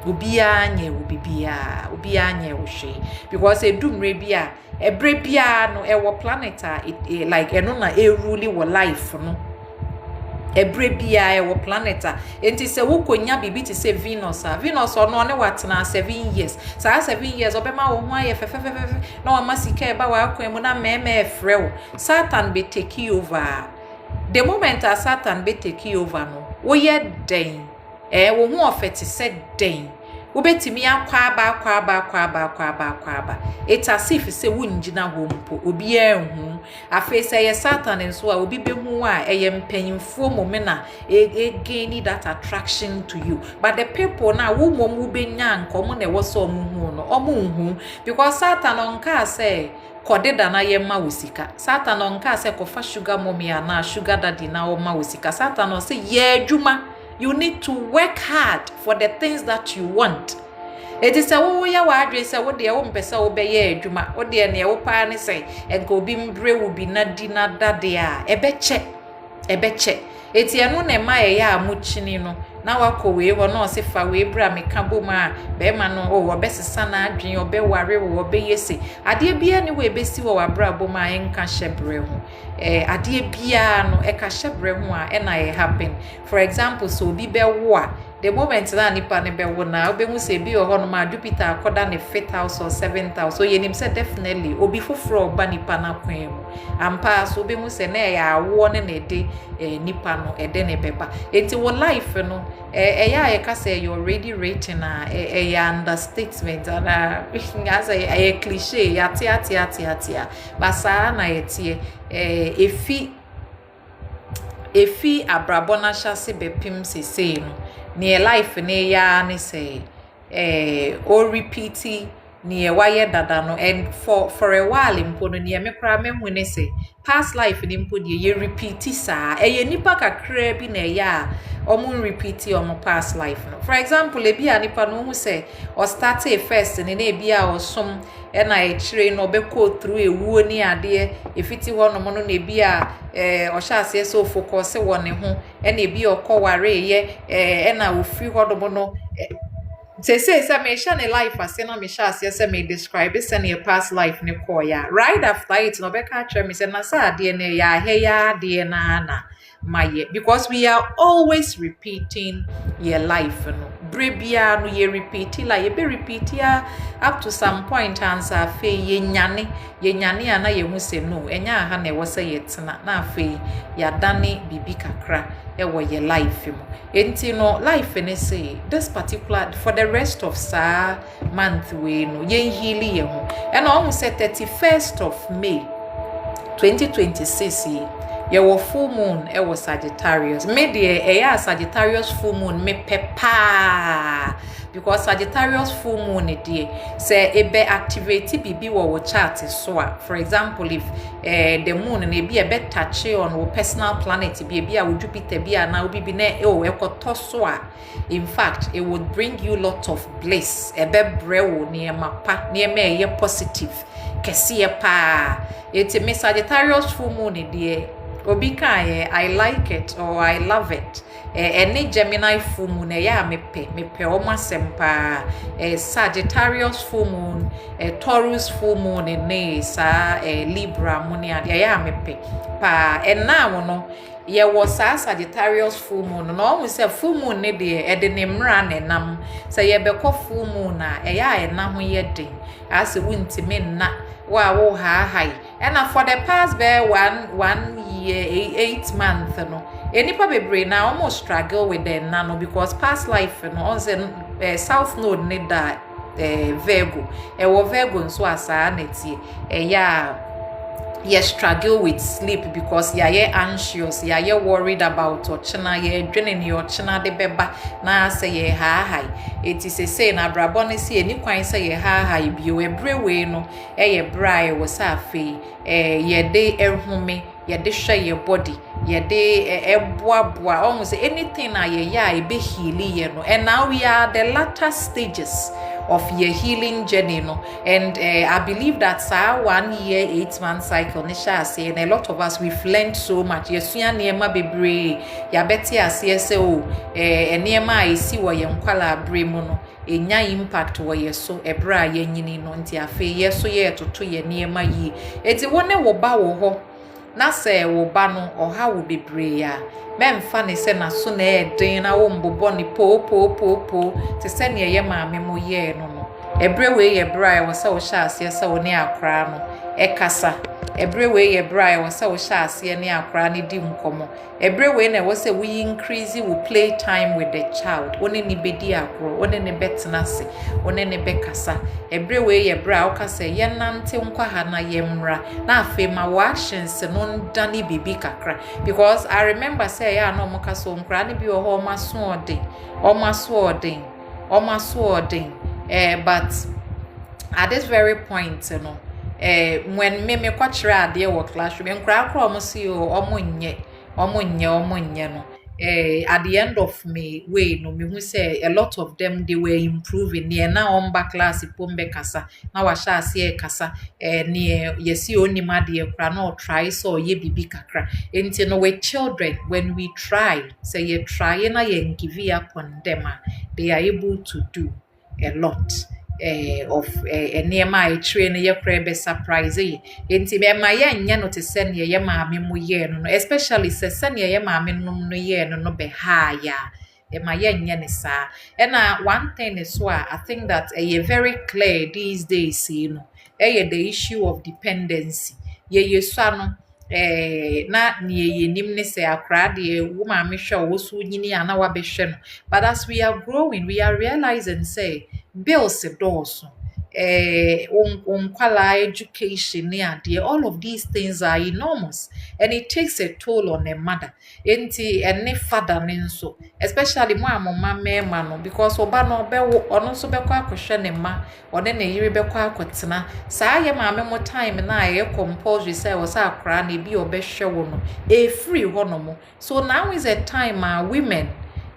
obi anye wo bibia obi anye wo hwe because edumre bia ebre bia no e wo planet like eno na e rule wo life no ebre bia e wo planet enti se wo konya bibi ti se Venus ono ne watena 7 years sa 7 years obema wo ho aye fefefefe na wa masika e ba wa akwan na meme efre wo Saturn be take over the moment Saturn be take over no wo ye den wo ho ofeti se den wo betimi akwa it's as if se wunjina ho mpo obi anhu afi se ye Saturn nso a obi behu a eye mpanyimfo momena gain that attraction to you but the people na wo mom wo benya nkomo na wo so omuhu no omuhu because Saturn onka say kodeda na ye ma wosika Saturn onka say kofa sugar mommy na sugar daddy na o ma wosika Saturn o say ye adwuma. You need to work hard for the things that you want. It is a wo ya wa adwese wo de wo mpesa wo be ye adwuma wo de ne wo pa ne say enka obi mbre wo bi na di na dade a ebeche eti eno ne ma ye ya amuchini no na wako we wo no se fa we bra me ka bom a be ma no wo besesa na adwen obe ware wo be yese ade bia ne we besi wo wabra bom a enka hyebre ho ade bia no e ka hyebre ho a e na e happen for example so obi be wo a the moment na nipa ne be wo na obe hu se bi ho no ma Jupiter akoda ne 5th house or 7th house so yenim se definitely obi foforo ba nipa na kwan mu ampa so obe hu se na ya awo ne na de nipa no ede ne beba enti wo life no ya ka say you already rating na understatement na ngaza e cliche ya tia basa na yetie efi abrabona chase bepim sese no ne life ne ya ne say o repeat ne waye dada no and for a while impo no ne me kra me hu ne say past life ni impo de ye repeat sa nipa kakra bi na ya omun repeat omo past life no for example e bia nipa no hu say o start first ne na e bia o som e na e kire no be go through ewuo ni ade e fiti ho no mo no na e bia o sha ase so focus wo ne ho e na e bia o koware ye e na o free ho do no say me share life as na me share say me describe it say past life ne call ya right after it no be ka tell me say na sa ade ne ya he ya ade na my because we are always repeating your life no brebia no ye repeat like ye be repeat ya up to some point answer fe ye nyane ana ye hu say no enya ha na wo say yetena na fe ya dane bibi kakra e wo ye life mo enti no life ne say this particular for the rest of sa month we no ye heal ye ho e na o say 31st of May 2026 your full moon was Sagittarius. Maybe Sagittarius full moon me pepa because Sagittarius full moon say e be activate bibi wo chart so for example if the moon e be a bit touchy on your personal planet be a Jupiter be na obi bi na ekoto so in fact it would bring you lot of bliss e be brewo near mapa near me positive kesiye pa it me Sagittarius full moon obi kai I like it or I love it any Gemini full moon ya mepe o masempa Sagittarius full moon Taurus full moon ne sa Libra moon ya mepe pa na no ye was Sagittarius full moon no we say full moon ne de ne mra ne nam say ye beko full moon na ya na ho ye den as wuntimi na wa wo ha and for the past 1 year 8 months no enipa bebre na almost struggle with the nano because past life no on south node ne Virgo wo Virgo nso asa na tie ya you struggle with sleep because you're anxious, you're worried about ochina, you're dreaming your china de beba, na say ye ha high. It is a say na brabon see any quine say ye ha high, be you every way no, ye bri was a fee, ye day home, ye de share your body, ye day boa, almost anything na ye ya be healy, no. And now we are the latter stages of your healing journey, no. And I believe that 1 year 8 month cycle ni sha say, and a lot of us we've learned so much. Yesua niema bebre ya beti ase say o niema esi wo ye nkwala abre mu no enya impact wo ye so ebra ye nyini no nti afe ye so ye toto ye niema yi eti wone wo ba wo ho na se wo ba no oha wo bebre ya memfa ne se na so na eden na wo mbobo ni po te se ne ye maame mo ye no no ebre we ye bra wo se wo sha ase se wo ne akra no ekasa ebre we ye bra wo se wo sha ase ne akra ne di nkomo ebre we na wo se we increase we play time with the child one ni bedi akro one ne betena se one ne bekasa ebre we ye bra wo kasa ye nante nkwa ha na ye mra na afi ma wa actions no ndani bibi kakra because I remember say ya no mo kaso nkra ne bi wo ho maso odin but at this very point, you know, when me kwachira ade wo classroom, nkra akra omo si o omo nye no. At the end of me way no me hu say a lot of them they were improving near na omba class pombe kasa na wa sha ase kasa near yesi oni ma de kra na try so ye bibi kakra enti no with children when we try say you try na ye give upon them they are able to do a lot of niema train ye kra be surprise ye enti be ma ye nya no te se ne ye maame mo ye no especially se ne ye maame no ye no be ha ya ma ye nya ne sa na one thing is why I think that very clear these days you know the issue of dependency ye yesua no na ye nim ne se akra de wo maame hwe wo so nyini ana wa be hwe no but as we are growing we are realizing say bills doors kwala education all of these things are enormous and it takes a toll on a mother enti ene father nso especially mo amoma mema no because oba no be ono so be kwa akohwe ne ma one na yiri be kwa akotena saa ye maame mo time na ye compulsory say was akra na bi obehwe wo no free honomo so now is a time women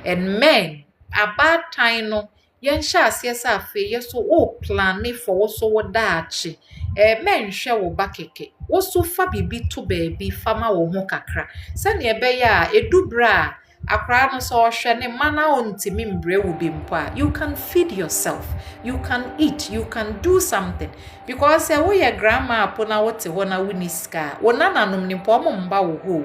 and men a bad time no yen sha asiesa afe yeso o plan for wo so wodaachi men hwe wo bakeke wo so fa bibi to baby fama wo ho kakra se ne ebe ya edubra akra no so hwe ne mana ontimi mbre wo bimpo a you can feed yourself you can eat you can do something because wo ye grandma apona wote ho na winiska wo nananom ni po mo mba wo ho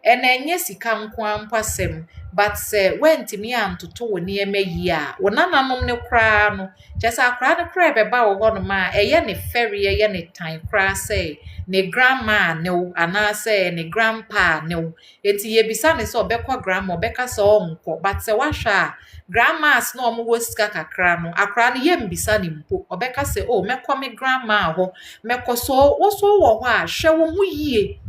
enye sika nko ampasem but say wentimi antoto wo ne emayi a wo nananom ne kra no just akra ne kra beba wo ho no ma eye ne ferry eye ne tan kra say ne grandma ne ana say ne grandpa ne enti ye bisa ne so obekwa grandma obeka so onko but say wahwa grandmas no omo wo sika kakra no akra ne ye mbisa ne mpo obeka say oh mekọ me grandma ho mekọ so wo so wo ho a hwe wo hu yie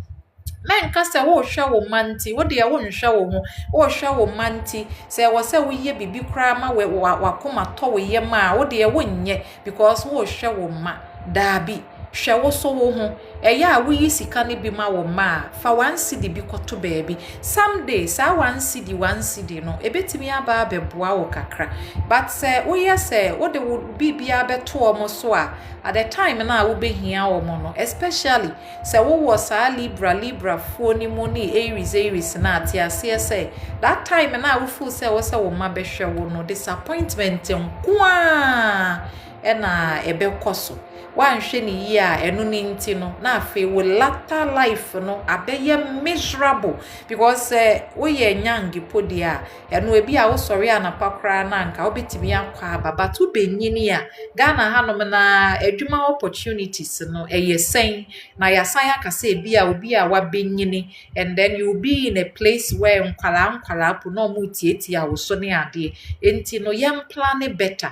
men ka se wo hwe wo manti wo de wo nhwe wo ho wo hwe wo manti se wo se wo ye bibi kra ma we wakoma to wo ye ma wo de wo nye because wo hwe wo ma dabi hwe wo so wo ho eya wo yi sika ne bi ma wo ma fa wan cedi bi koto baabi someday sa wan cedi no ebetimi aba abeboa wo kakra but se wo ye se wo de wo bibia beto omo so a at the time na wo behia omo no especially se wo wo sa libra phone money Aries na atiase se that time na wo feel se wo ma behwe wo no disappointment nko ena ebekoso wanhwe ne yi a eno ne nti no na afi wo latter life no abeye miserable because wo ye nyangi podi a eno ebi a wo sori anapakra na nka obetimi akwa baba to benyini a Ghana hanom na adwuma opportunities no sen na yasan akasa ebi a obi a wa benyini and then you be in a place where nkwala po no mu tietia wo so ne ade enti no yem plan better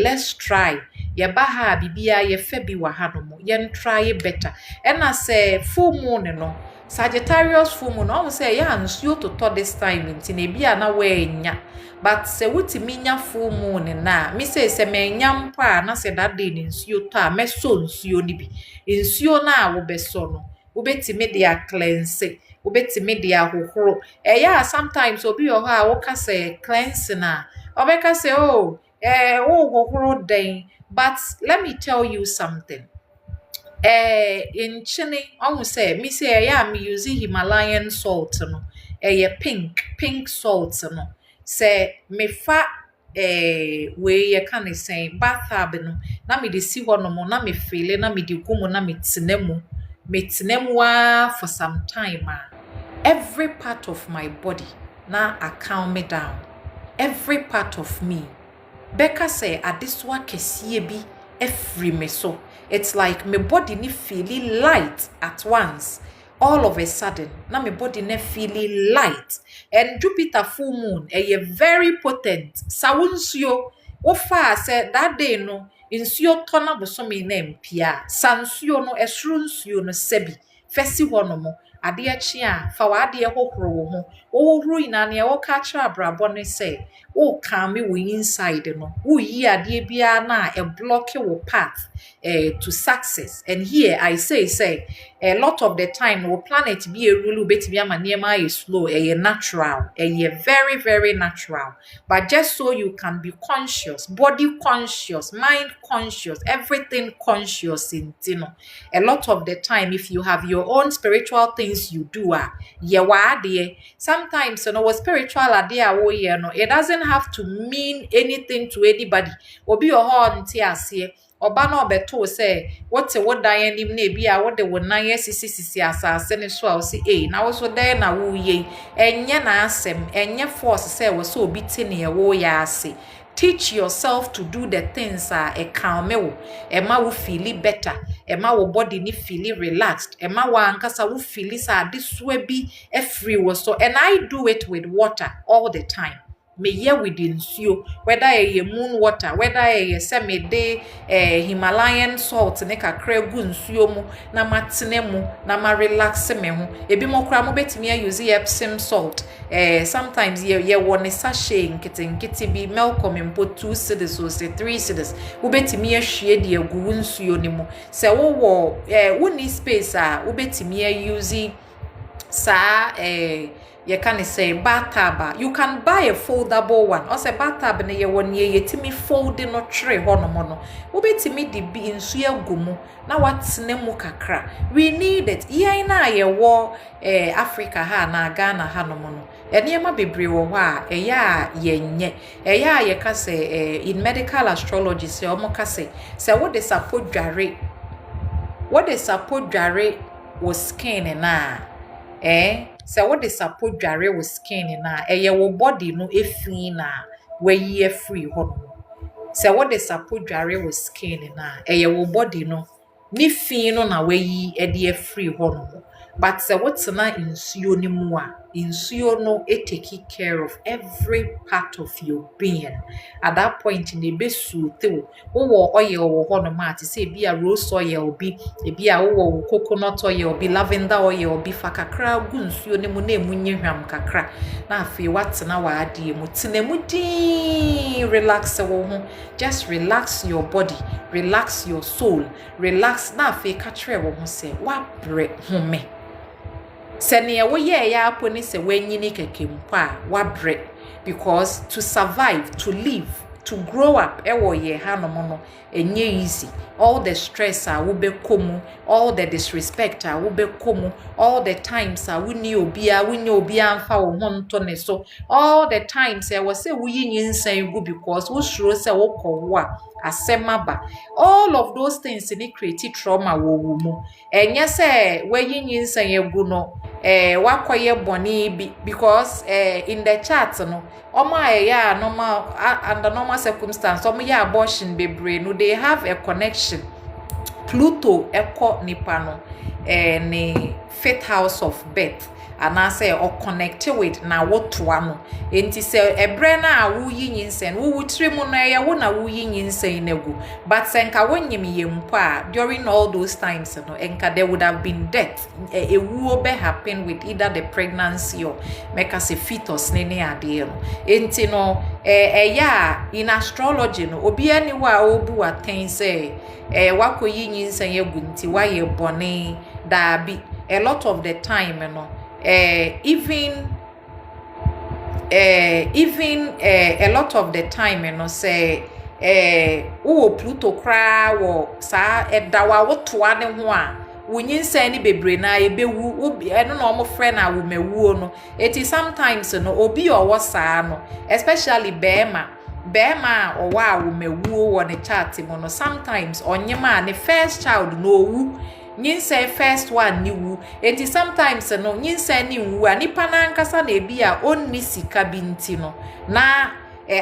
let's try yɛba ha bibia yɛfa bi wɔ ha no mo yɛn try better ɛna sɛ full moon no Sagittarius full moon almost say ya nsuo totɔ this time nti na bia na wanya but sɛ wotimi nya full moon na me say sɛ menya mpa na sɛ that day nsuo tɔ a mɛso nsuo ni bi nsuo na wo bɛso no wobɛtimi de a cleanse wobɛtimi de ahohoro ɛyɛ sometimes obi wɔ hɔ a woka sɛ cleanse na obɛka sɛ oh wo hohoro den but let me tell you something in chini almost say me say yeah me using Himalayan salt no pink salt no say me fa we ye can say bathtub no na me de si ho no mo na me feel na me de gumu na me tinemu for some time every part of my body na calm me down every part of me Becca say adiswa kesie bi every me so it's like my body ni feeling light at once all of a sudden na my body ne feeling light and Jupiter full moon very potent sawunsuo ofa say that day no nsuo tona bosomi na mpia sansuo no esru nsuo no sebi fesi ho no mo ade achi a fa wa ade hohoro wo ho wo huru ina ne wo ka kira brabo ne say wo ka me wo inside no wo yi ade bia na e block wo path to success and here I say a lot of the time wo planet be a rule betimi ama niema is slow natural very very natural but just so you can be conscious body conscious mind conscious everything conscious in a lot of the time if you have your own spiritual things you do sometimes what spiritual it doesn't have to mean anything to anybody obi ohon ti ase oba na obeto say what dan anim na bia what the wonan sisi asase ne so a say na wo so dan na wo ye enye na asem enye force say wo so obi ti ne wo ya ase teach yourself to do the things calm wo ma wo feel better ma wo body ni feel relaxed ma wo ankasa wo feel sa this way be free wo so and I do it with water all the time me ye with nsuo whether a moon water whether a se me de Himalayan salt ne kakra gu nsuo mu na matene mu na ma relax me ho ebi mo kra mo betimi use Epsom salt sometimes ye won sachet nkete bi Melcom impo 2 cedis or 3 cedis wo betimi ahwie de agu nsuo ni mu se wo ni space wo betimi use sa you can say bathtub. You can buy a foldable one. Or say bathtub ne ye won ye yetimi fold no tray hono mono. Obetimi di bi nsuya gumu na watne mu kakra. We need it. Ye na ye wo Africa ha na Ghana ha no mono. Enema bebre wo ho a eya ye nye. Eya ye ka say in medical astrology say omo ka say what the support dware. What the support dware was skin na so what the support dware with skin na your body no free na where ye free ho so what the support dware with skin na your body no ni fi no na where ye e free ho but so what's na nsuo ni mu a nsuo no take care of every part of your being at that point in the besu te wo oil wo ho no ma te say bi a rose oil bi e bi a wo coconut oil bi lavender oil bi fa kakra gu nsuo ni mu na emunye hwam kakra na afi watena wa ade mu tena mu di relax wo ho just relax your body relax your soul relax na afi ka kire wo ho say wa bre home sene wo ye ya aponi se wanyini kekempo a wabre because to survive to live to grow up ewo ye hanom no enye easy all the stress a wo be komu all the disrespect a wo be komu all the times a wuni obi amfa wo ho nto ne so all the times e wo se wo yinsan gu because wo suro se wo kowo a asemaba all of those things ni create trauma wo mu enye se wo yinsan egu no wakoye boni because in the chat no oma ya normal under normal circumstance omo ya abortion bebre no they have a connection Pluto eko nipa no ne fifth house of birth anase or connect with na wotoa no enti se ebre na wo yi nyinsen wo wutire mu no ye wo na wo yi nyinsen nagu but senka wonyim yempo a during all those times no enka there would have been death ewu be happen with either the pregnancy or make us a fetus ne ade no enti no ya in astrology no obi ani wa obu aten se wakoyi nyinsen yagu nti wa ye bone da bi a lot of the time no even a lot of the time say Pluto kra wo sa edawa wotoa ne ho a wonyinsa ni bebre na ebewu eno na omo friend na wo mewuo no eti sometimes no obi owo saa no especially bema owa a wo mewuo wo ne chart mo no sometimes onyema ne first child no owu nyinsa first one ni wu enti sometimes no nyinsa ni wu anipa na nkasa na ebi a onni sika binti no na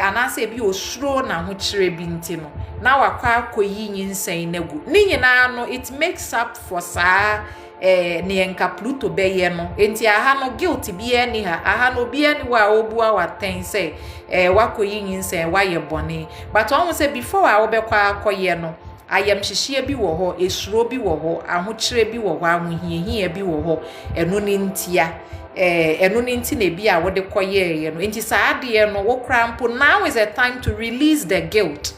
anase bi osuro na ho kire binti no na wakwa akoyi nyinsa inagu ni nyina no it makes up for saa ne enka Pluto beye no enti aha no guilt bi ani ha aha no bi ani wa obua waten say wakoyi nyinsa wa ye bone but won say before a obekwa akoye no ayam hihie bi wo ho esuro bi wo ho ahokire bi wo ho ahohiehie bi wo ho eno ni ntia eno ni nti na bi a wo de koye no enti saade no wo krampo now is a time to release the guilt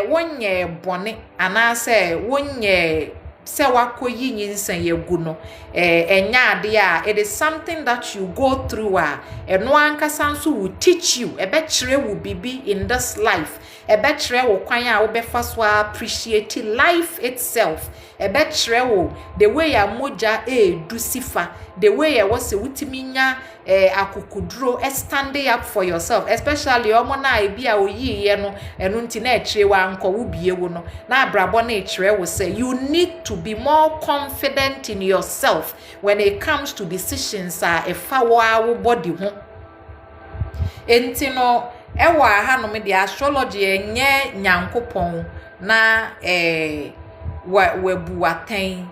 wonye bone anase wonye se wakoyi nyinsan yagu no enya ade a it is something that you go through eno ankasa nso will teach you kire wo bibi in this life kire wo kwan a wo befa so appreciate life itself kire wo the way ya moja du sifa the way ya wose wutiminya akukuduro standing up for yourself especially omo na ebi a oyiye no eno nti na kire wa anko wo bie wo no na abrabo na kire wo say you need to be more confident in yourself when it comes to decisions efa wo body ho enti no ewa ha no me the astrology enye nyankopon na webu aten.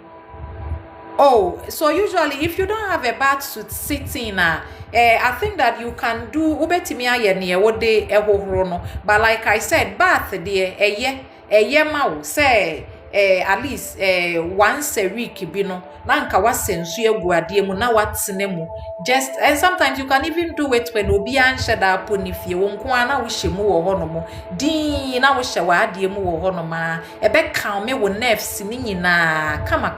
Oh, so usually if you don't have a bath suit sitting I think that you can do ubetimi aye ne wode ehohoro no but like I said bath de eye ma wo say at least once a week bi no na nka wasensu egu ade mu na watene mu just and sometimes you can even do it when obi anhye da ponifie wo nko ana wo hyemu wo ho no mo din na wo hye wa ade mu wo ho no ma ebe kan me wo nerves ni nyina kama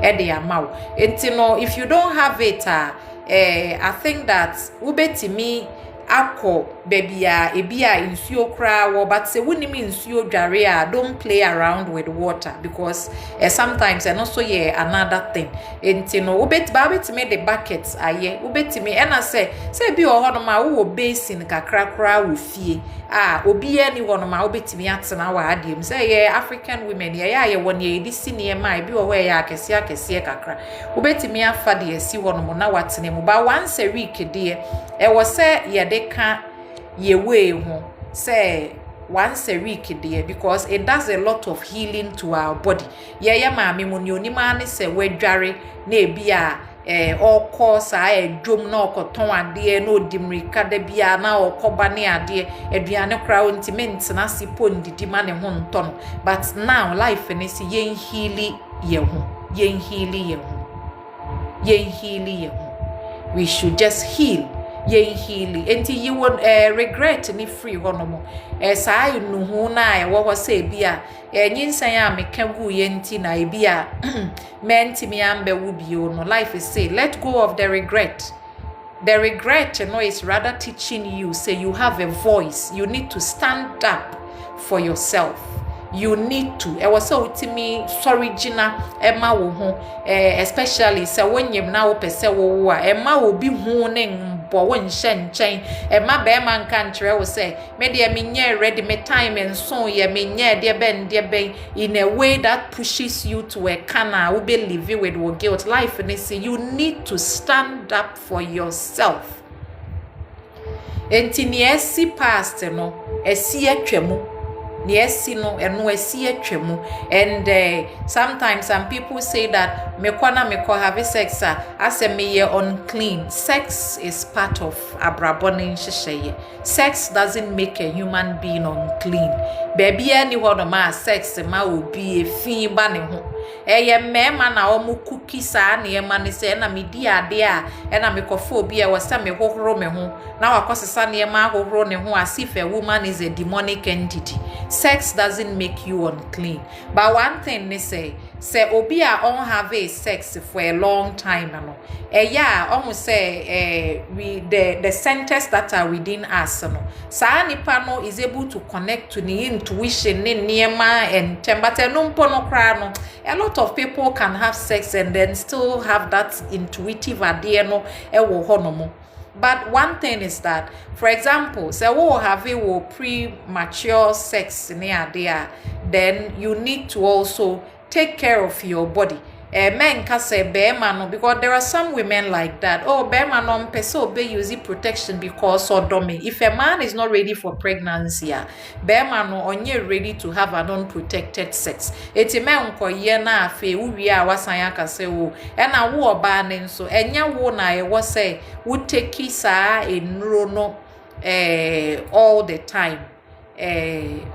de amawo enti no if you don't have it I think that ubetimi akọ baby ebia insuo kra wo but say wunimi insuo dware don't play around with water because sometimes and also another thing enti no ubetime the buckets aye ubetime ena say bi o hono ma wo basin kakra kra wo fie obi ani hono ma ubetime atena wa adiem say African women ye won ye di sine ma bi o ho ye akese kakra ubetime afa de asi hono mo na watene mu ba once a week de was say ye ka ye way ho say once a week there because it does a lot of healing to our body ye maami mu ni onima ne se wadware na ebia okọ sa edwom na okoton ade na odimrika da bia na okoba ne ade aduane kra ontimenti na sipo ndidi ma ne ho nton but now life ne se yen healing ye ho we should just heal healing enti you would regret ni free honomo saa nuhu na wo say bia nyinsan a meka gu ye nti na bia menti mi ambe wo bio no life is say let go of the regret is rather teaching you say you have a voice you need to stand up for yourself you need to was so ultimi sorigina ema wo ho especially say wonyem na wo pese wo ema obi hu ne bo won hyenchen ema be man kan kire wo say me de me nye ready me time and so ye me nye de ben in a way that pushes you to a kana wo be live with wo guilt life and say you need to stand up for yourself enti ni esi past no esi atwamu Niesi no eno esi atwemu. And sometimes some people say that me have sex as a me unclean. Sex is part of abrabone nhyehyeye. Sex doesn't make a human being unclean. Baby any ho ma sex ma obi efi ba ne ho. Eye mema na omu cookie saa na ema ne se na me di ade a na me kofo obi e wasa me hohoro me ho na wakosesa na ema hohoro ne ho as if a woman is a demonic entity. Sex doesn't make you unclean. But one thing they say obi a on have a sex for a long time no. Yeah, almost say we the centers that are within us no. Saa nipa no is able to connect to the intuition ne niema and but no mpo no kra no. A lot of people can have sex and then still have that intuitive idea no ewo ho no mo. But one thing is that, for example, say we have a premature sex near there, then you need to also take care of your body. Men can say no, because there are some women like that. Oh, no peso be using protection because sodomy. If a man is not ready for pregnancy, no only ready to have an unprotected sex. It's a man ko ye na afe uwi a wasan ka say wo. E na wo oba ne nso enya wo na e wo say wo take saa enuro no all the time.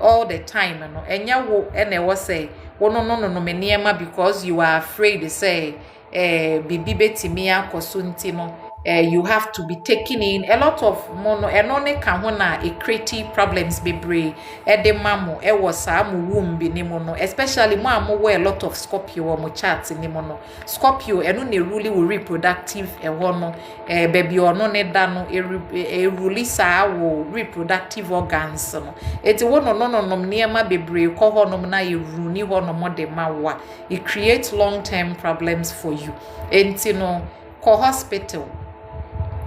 All the time no enya wo e na wo say no meniema because you are afraid to say bibi betimi akoso nti no you have to be taking in a lot of mono enone ka ho na creative problems bebre de mamo e was am womb bi ni mono especially mo am a lot of Scorpio or mo chart ni mono Scorpio eno ne really will reproductive ho no baby ono ne da no e release wo reproductive organs no eti wo no niema bebre ko ho no na e runi ho no mo de mawa it creates long term problems for you enti no ko hospital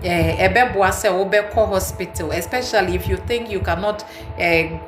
ebeboa se obeko hospital, especially if you think you cannot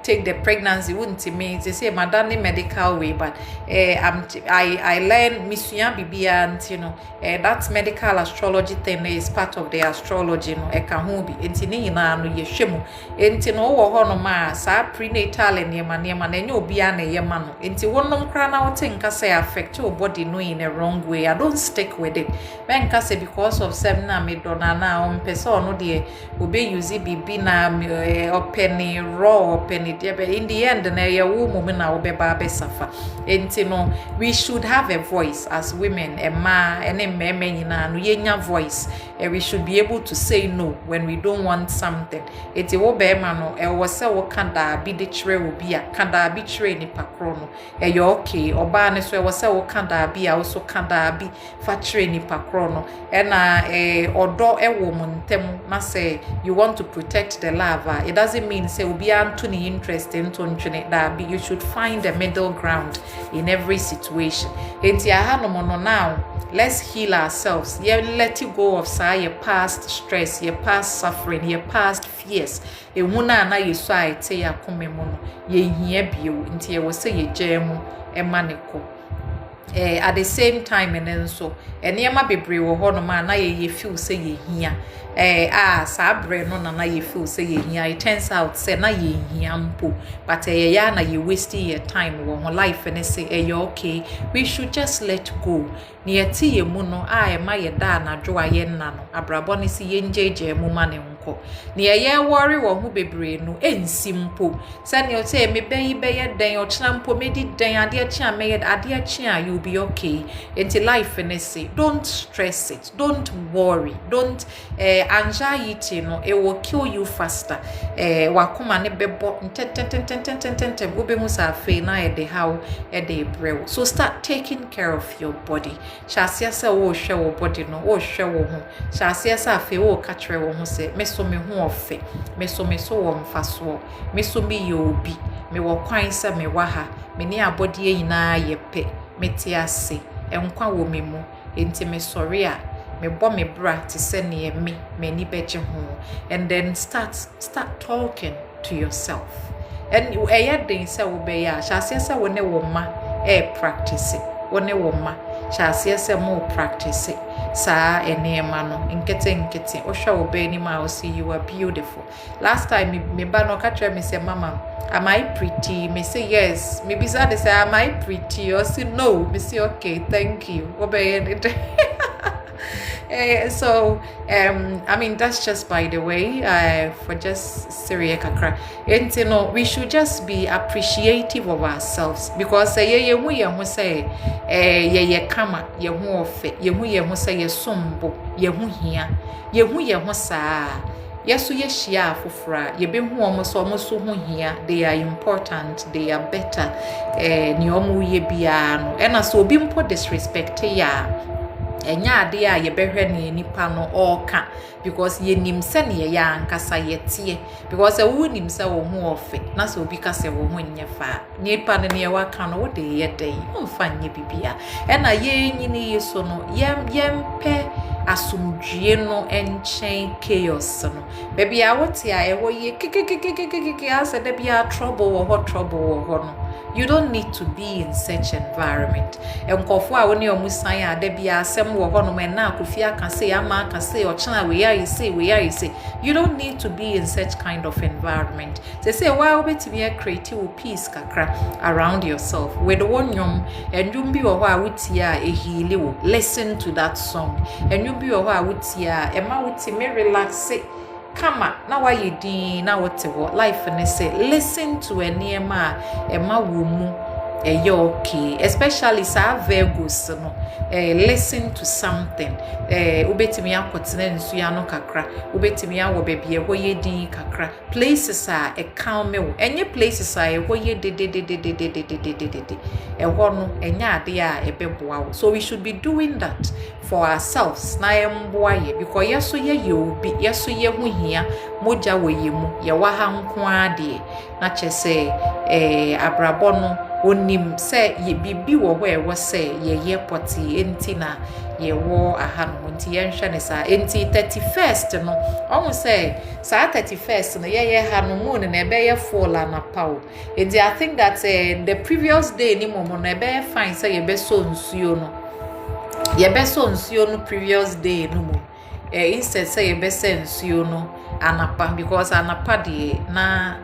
take the pregnancy. Wouldn't mean they say madani medical way, but I learned misua bibia and you know that medical astrology thing is part of the astrology no e ka ho bi entini ina no yehwemu enti no wo ho no ma sa prenatal eniema na enye obi a na yema no enti wonom kra na wote nka say affect your body no in a wrong way. I don't stick with it men ka say because of seven na me dona na person no de obe use bibi na openi raw openi de in the end na ye wo mum na obeba be safa enti no we should have a voice as women ma ene mmemme nyina no yenya voice we should be able to say no when we don't want something enti wo be ma no wo se wo kanda bi de kire obi a kanda bi kire ni pakro no ye okay oba ne so wo se wo kanda bi a wo so kanda bi fa kire ni pakro no na odo wo montem na say you want to protect the lava. It doesn't mean say obi anto ni interest into ntwene that you should find a middle ground in every situation. Enti aha no mono now let's heal ourselves. Let it go of your past stress, your past suffering, your past fears. Ehuna na yeso a ete ya komemo no ye hia bio nti ye wo say ye jemu emaneko. At the same time and so enema bebre wo ho no ma na ye feel say ye hia sabre no na ye feel say ye hia. It turns out say na ye hia mpo but ya na ye wasting your time wo life and say you okay, we should just let go. Ni eti ye mu no ma ye da na dwo aye nna no abrabo ne si ye njeje mu ma ne nko ni ye worry wo ho bebre no ensi mpo se ni o say me be den o china mpo me di den ade a chia me ade a chia you be okay. Into life and say don't stress it, don't worry, don't anxiety no it will kill you faster. Wakoma ne bebo ntentententententente wo be hu sa fe na e de how e de brew. So start taking care of your body. Shasia se wo hwe wo body no wo hwe wo ho. Shasia se afe wo ka kire wo ho se me so me ho ofe, me so wo mfaso, me so me yobi, me wo kwan se me wa ha, me ni abodi nyina ye pe, me ti ase, enkwa wo me mu, enti me sorry a me bo me bra ti se ne me ni beje ho. And then start talking to yourself. And den se wo be ya shasia se wo ne wo ma practice one woma chase ese mo practice sa enema no nkete ohwa obe ni ma o see you are beautiful. Last time me ba no ka try me say mama am I pretty? Me say yes. Me bisa they say am I pretty? Or say no. Me say okay, thank you. So I mean that's just by the way for just Syria kakra. And you know we should just be appreciative of ourselves because ye hu say ye kama ye hu ofe ye hu say ye sombo ye hu hia ye hu saa yesu ye shia afofra ye be hu omo so hu hia they are important they are better ni omo ye bia no e na so obi mpo disrespect ya enya ade a ye behwe ne nipa no oka because ye nim se ne ye ankasa ye tie because wo nim se wo hu ofe na so obi ka se wo hu nye fa nipa ne ye waka no wo de ye dey mfa nye bibia e na ye nyini yeso no yempe asumdwie no enchen chaos no baby a wote a ewo ye kikikikikiki ase de bia trouble wo no. You don't need to be in such environment. Enkofo a woni omusan a de bia asem wo ho no men na akofia ka say ama ka say ochana we are you say you don't need to be in such kind of environment. They say why obetimi a creative peace kakra around yourself with one yom endum bi wo ho a wutia e heale wo listen to that song endum bi wo ho a wutia e ma wutimi relax kama na wa yedin na wote wo life ne say listen to eniema ema wo mu okay especially sa Virgos no listen to something ubetimi akotena nsu ya no kakra ubetimi awo bebie ho yedin kakra places a calm me wo enye places a ho yede de ho no enye ade a ebeboa wo so we should be doing that for ourselves na emboa ye because yeso ye obi yeso ye hu hia moja wo yemu ye wa ha nko ade na chese abrabo no onim se ye bibi wo ho e wo se ye poti enti na ye wo aha no nti ye nhwe ne sa enti 31st no omo se sa 31st no ye ha no moon na ebe ye fall na paw enti I think that the previous day ni momo na ebe fine say ye be so nsuo no ye be so nsuo no previous day no mo instead say ye be se nsuo no anapa because anapa de na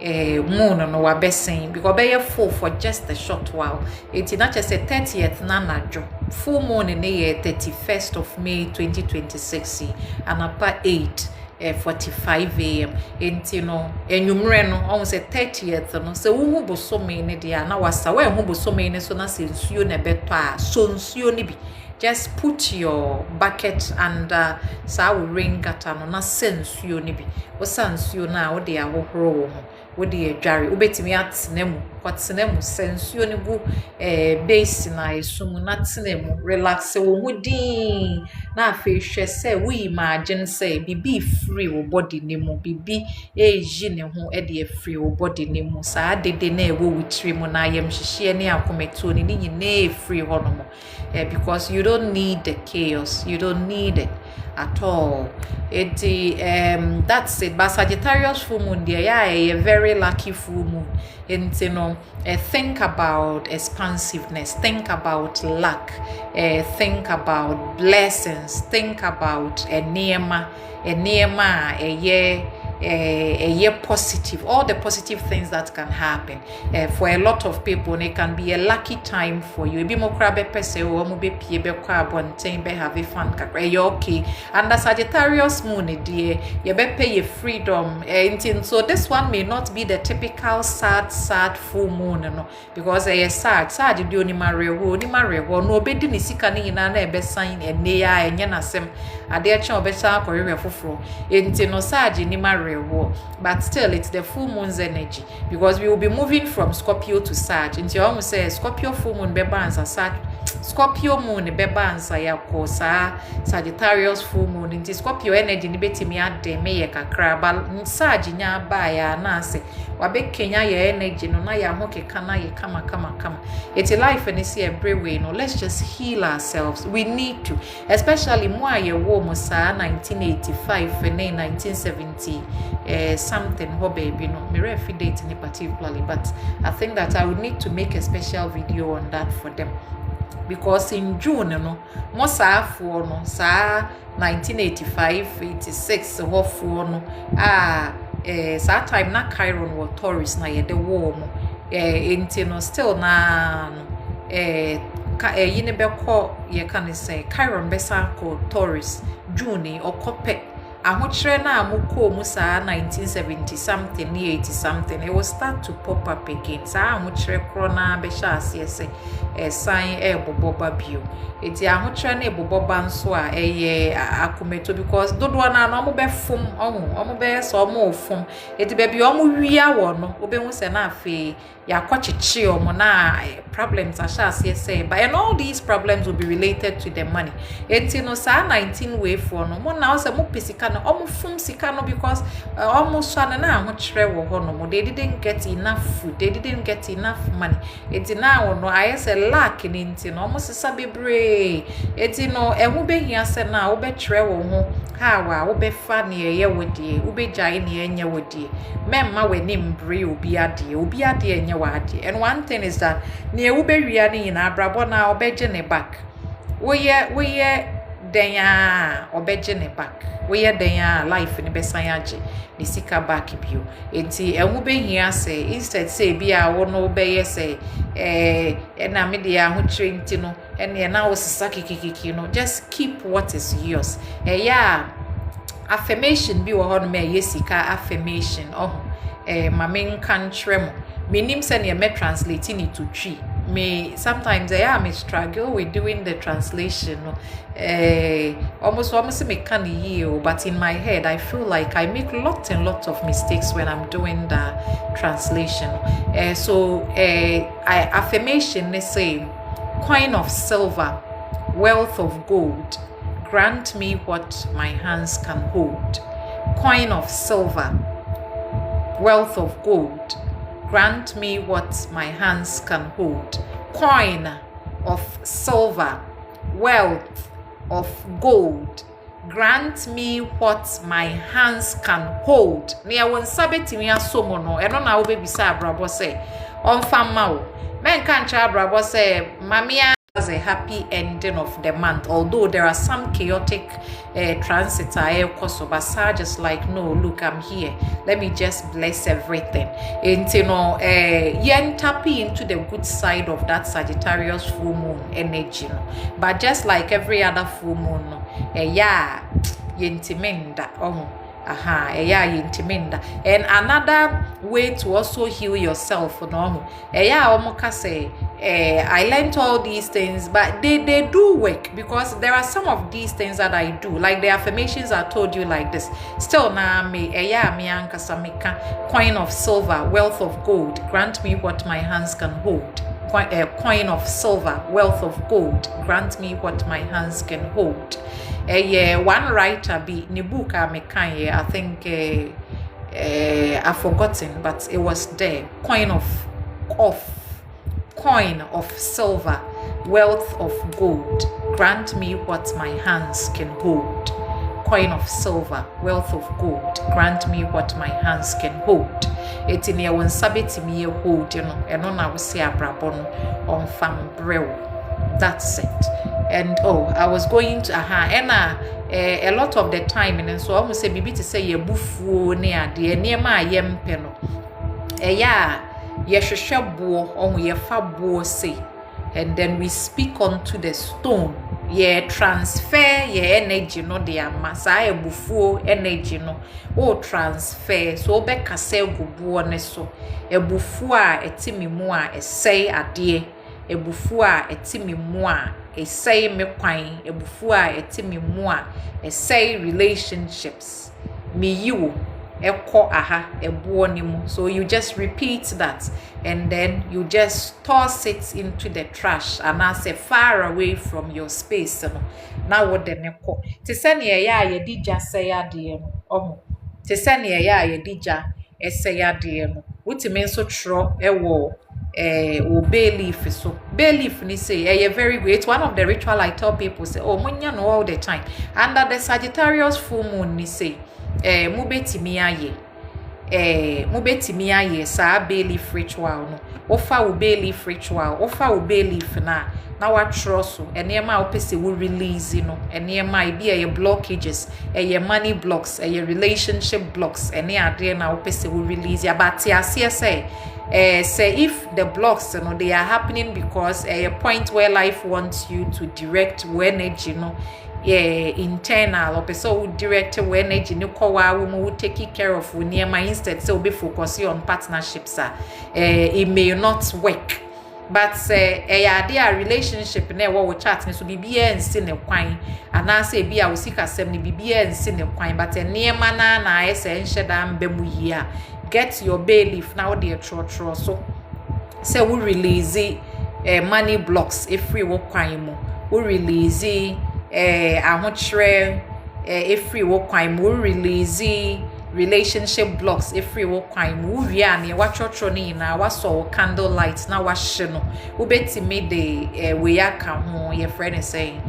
moon no wa besen because be ye full for just a short while it not just a 30th na najo full moon in the 31st of May 2026 anapa 8:45 a.m. enti no enwumre no on say 30th no se wo bosome ne dia na wasa we hu bosome ne so na se nsuo na beto a so nsuo ne bi just put your bucket under sa rain gutter no na se nsuo ne bi wo sa nsuo na wo de ahohoro wo ho wo de adware obetimi atenemu kwatenemu sensuo ne gu base na esum na tenemu relax wo ho din na afi hwe se we imagine say bibi free wo body nemu bibi eji ne ho e de free wo body nemu sa dede na ewo witri mu na yem hihie ne akometo ne nyine free honomo because you don't need the chaos you don't need it at all. That's it. But Sagittarius full moon, a very lucky full moon. And you know, think about expansiveness, think about luck, think about blessings, think about a year positive, all the positive things that can happen for a lot of people. It can be a lucky time for you. Be more crab pese o mo be pie be kwa bonten be have fun kakra you okay. And the Sagittarius moon dear you be pay your freedom so this one may not be the typical sad full moon no because sad do ni marry ho no be di ni sika ni na na e be sign ene ya enye na sem ade e che obecha akorwe foforo enti no sad ni marry. But still it's the full moon's energy because we will be moving from Scorpio to Sag. Into almost say Scorpio full moon beba and Sag Scorpio moon beba and Sayako Sagittarius full moon into Scorpio energy ni betimi ade me ye kakra ba Sag nya ba ya na se wabe Kenya ye energy no na ya ho keka na ye kama it's a life and it's a brave way no let's just heal ourselves we need to especially mo aye wo mo sa 1985 and 1970 something ho baby no me refi date in particularly but I think that I would need to make a special video on that for them because in June no mo saafo no saa 1985 86 hofo no saa time na Chiron were Taurus na ye de wo mo enti no still na no yine be ko ye kan say Chiron be sa ko Taurus June okope ahokyere na amukọ mu saa 1970 something 80 something it will start to pop up again saa ahokyere kro na be sha ase sign boboba bio eti ahokyere na boboba nso a akometo because dodo na no mo be fom omo be so mo fom eti be bi omo wia wo no obehu se na afi yakwachichi omo na problems a sha ase but and all these problems will be related to the money eti no saa 19 way for no mo na o se mo pesika no omo fom sika no because almost na ahokyere wo ho no they didn't get enough food they didn't get enough money eti na wo no ayese lack ni nti no omo sesa bebre eti no ehu behia se na wo bekyere wo ho ha wa wo befa ne ye wodie wo begyae ne enye wodie memma weni mbre obi ade enye wade and one thing is that ne wo bewia ne nyina abrabo na obegye ne back wo ye denya obegye ne back wo ye denya life ne besan age ne sika back bio enti ehu behia se instead say bia wo no beye se na me dia ho trenti no ene na wo sisa kikikiki no just keep what is yours affirmation bi wo ho no me yesika affirmation mamen kan trem menim se ne me translate it to tree me sometimes me struggle with doing the translation almost me can hear but in my head I feel like I make lots and lots of mistakes when I'm doing the translation so affirmation they say coin of silver wealth of gold grant me what my hands can hold coin of silver wealth of gold grant me what my hands can hold. Coin of silver, wealth of gold. Grant me what my hands can hold. Nia won sabeti mi asomo no. Eno na wo be bisa abrabo se. Onfama wo. Men kan cha abrabo se mamia was a happy ending of the month, although there are some chaotic transits just like no look I'm here, let me just bless everything and yen tapping into the good side of that Sagittarius full moon energy but just like every other full moon yentimenda yintimenda and another way to also heal yourself I learned all these things but they do work because there are some of these things that I do like the affirmations I told you like this still na me coin of silver wealth of gold grant me what my hands can hold coin of silver wealth of gold grant me what my hands can hold one writer be in the book I think I've forgotten but it was there coin of silver wealth of gold grant me what my hands can hold coin of silver wealth of gold grant me what my hands can hold it in your sabiti me hold and on I will say abrabon on fam brew that's it and I was going to a lot of the time and so almost say bibi to say ye bufuo ne ade niema ayempe no ye hwehwebo on ye fabo say and then we speak onto the stone ye transfer ye energy no de amasa e bufuo energy no o transfer so be kase gubuo ne so e bufuo a etimi mu a esei ade ebufu a etimi mu a esei me kwan ebufu a etimi mu a esei relationships me you eko ebuo ni mu so you just repeat that and then you just toss it into the trash and as far away from your space no na wo de ne ko te se ne ye dija sei ade no te se ne ye dija esei ade no wutimi nso tro ewo bay leaf so bay leaf ni say very great one of the ritual I tell people say munya no all the time under the Sagittarius full moon ni say mu betimi aye mo betimi aye saa bay leaf ritual no ofa wo bay leaf ritual ofa wo bay leaf na wa so enema a opese wo release no enema e bia ye blockages ye money blocks ye relationship blocks ene ade na opese wo release abate ase say if the blocks you know they are happening because a point where life wants you to direct your energy internal or person direct your energy no kwa wo take care of niema instead so be focusing on partnerships it may not work. But a relationship na wo chat so bibia nsi ne kwan ana say bia wo sika sem ne bibia nsi ne kwan but niema na ese nheda mbemu yi a get your bay leaf now dey trotro so say we release money blocks free wo kwan mu we release ahochre free wo kwan mu we release relationship blocks free wo kwan mu wi an wa trotro ni na wa so candle light na wa hye no wo betimi de we aka ho your friend is saying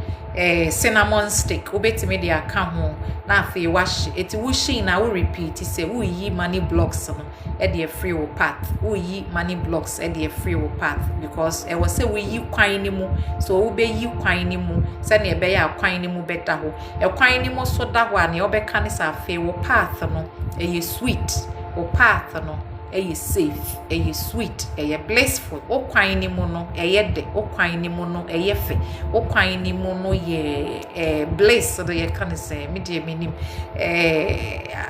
cinnamon stick obetimi de aka ho na afi wash eti wo shin na wo repeat say wo yi money blocks no e de free wo path wo yi money blocks e de free wo path because e was say wo yi kwan ni mu so wo be yi kwan ni mu say na e be ya kwan ni mu beta ho e kwan ni mu so da ho an e obeka ni sa afi wo path no e ye sweet wo path no eye safe eye sweet eye blissful o kwan ni mu no eye de o kwan ni mu no eye fe o kwan ni mu no ye bliss so ye can say me de menim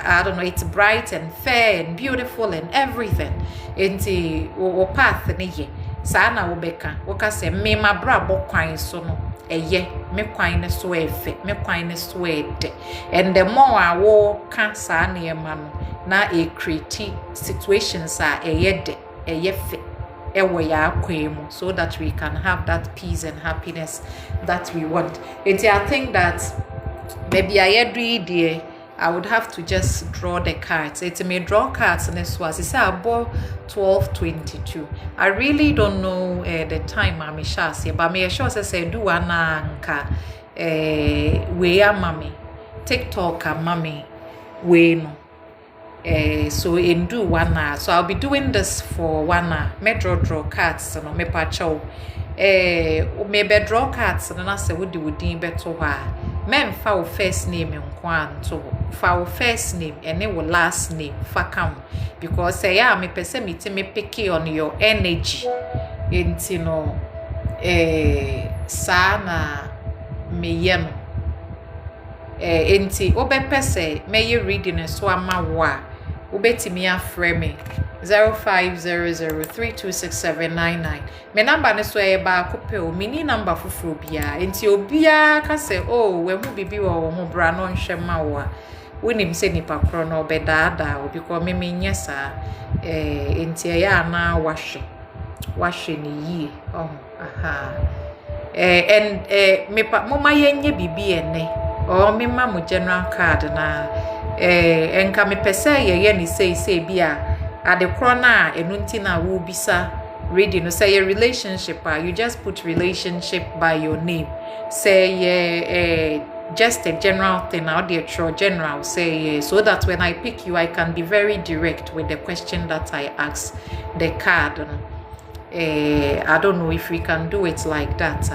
I don't know, it's bright and fair and beautiful and everything enti o path ni ye sa na wo beka wo ka say me ma bra bo kwan so no eye me kwan ne so efe me kwan ne so ede and the more a wo ka sa na ye ma no na e create situations de fe ewo ya akwemu so that we can have that peace and happiness that we want. And I think that maybe I would have to just draw the cards. It may draw cards and this was it's about 12:22. I really don't know the time I'm sure but me sure say do ananka we are mommy TikTok mommy we no so in do 1 hour. So I'll be doing this for 1 hour. Me draw cards no me pacho. Me be draw cards no na say wo di wodin beto ha. Me mfa wo first name nko anto. Fa wo first name ene wo last name fa kam because say ya me pese me pick on your energy. Enti no sa na me ye no. Enti obepese me ye reading so ama wo a ubetimi afre me 0500326799 me number ne so e ba kope o mini number fufuro bia enti obia ka se oh we hu bibi wo ho bra no nhwe ma wo a wonim se nipa kro no obedada o because me nyesa enti e ya na wahwe ni yi oh aha and me pa moma yenye bibi ene o me ma mo general card na enka me pese ye ni say bia ade kro na enunti na wo bisa ready no say your relationship you just put relationship by your name say just a general thing out there general say so that when I pick you I can be very direct with the question that I ask the card. I don't know if we can do it like that.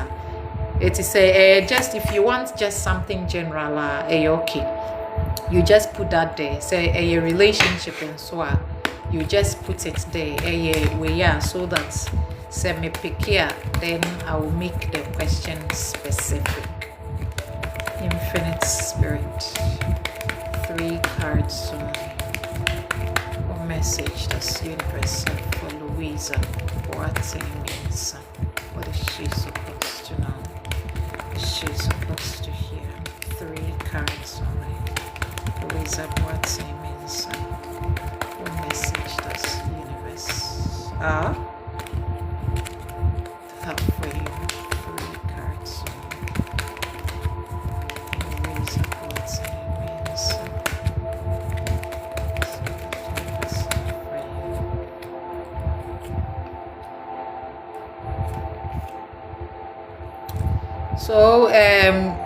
It is just if you want just something general okay, you just put that there. Say a relationship and so on, you just put it there so that say me pick here, then I will make the question specific. Infinite Spirit, 3 cards only. What message does universe have for Louisa? What it means? What is she supposed to know? She's supposed to hear? 3 cards only. Louisa, what it means? What message does universe have for you? 3 cards only. Louisa, what it means? So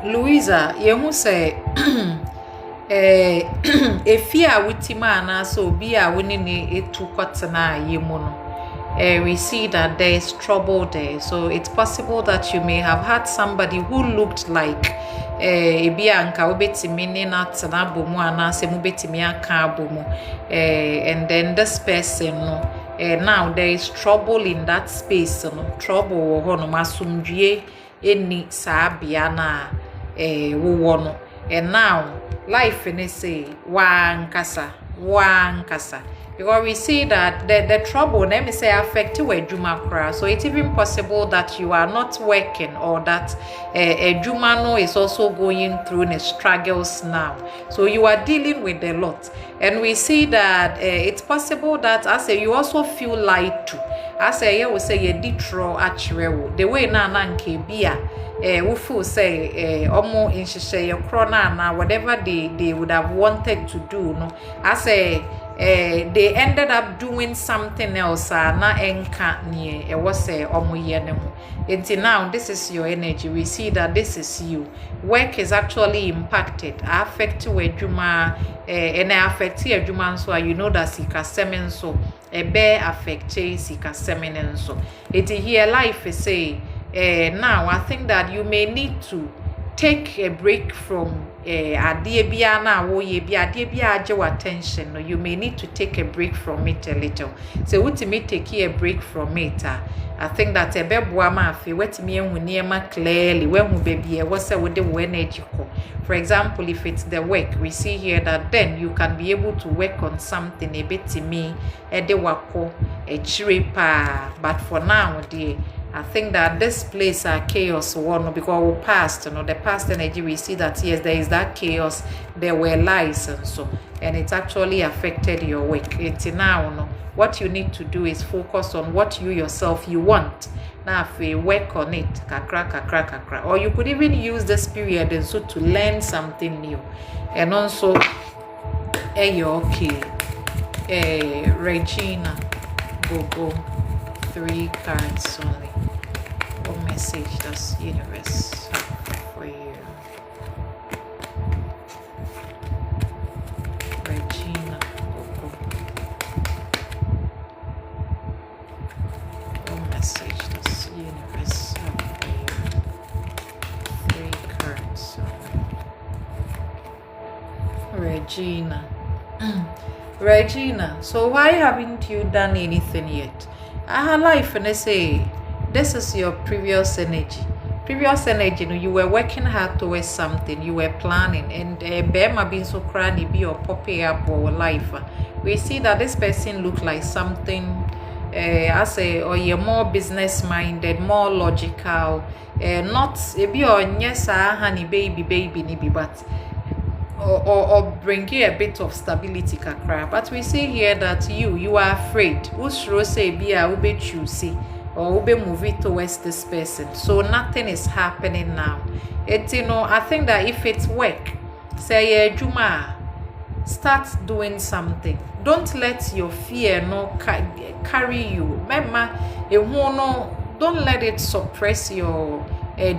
Louisa, you say efi a wutima na so obi a woni ne etu kwatena yemu no we see that there is trouble there. So it's possible that you may have had somebody who looked like ebi anka obetimi ne na tena bomu ana se mu betimi aka bomu and then this person no now there is trouble in that space no trouble wo ho no masumdue eni saa bia na wo no. And now life in say one kasa because we see that the trouble let me say affect Ejuma kra. So it's even possible that you are not working or that Ejuma no is also going through the struggles now. So you are dealing with a lot, and we see that it's possible that as you also feel lied to. As you will say you ditro actually the way na nke bia we feel say omo inhyehyɛ your krona na whatever they would have wanted to do no as they ended up doing something else na enka nie was say omo ye ne ho. Until now this is your energy. We see that this is you. Work is actually impacted, affect adwuma and affect adwuma so you know that sikasem so ebe affect sikasem nso. It here life is say now I think that you may need to take a break from adie bia na wo ye bia adie bia age your attention. No, you may need to take a break from it a little. So what me take a break from it I think that ebeboa ma afi wetimi ehunu niema clearly when hu baby e was say with the energy ko. For example, if it's the work, we see here that then you can be able to work on something a bit to me e de wako e chire pa. But for now dear, I think that this place are chaos one because we passed, the past energy we see that yes, there is that chaos, there were lies and so, and it actually affected your work. It's now what you need to do is focus on what you yourself you want. Now if you work on it, kakra, or you could even use this period and so to learn something new. And also, you're okay. Regina, go 3 cards only. What message does universe have for you? Regina, go. What message does universe have for you? 3 cards only. Regina. Regina, so why haven't you done anything yet? Life and I say this is your previous energy. You were working hard towards something, you were planning, and Bema being so cranny be or popping up or life. We see that this person look like something I say or you're more business minded, more logical, not be on yes honey baby nibi but or bring you a bit of stability kakra. But we see here that you are afraid. Usro say be a ube choosy or ube move it towards this person. So nothing is happening now. I think that if it's work, say Juma, start doing something. Don't let your fear carry you. Remember, don't let it suppress your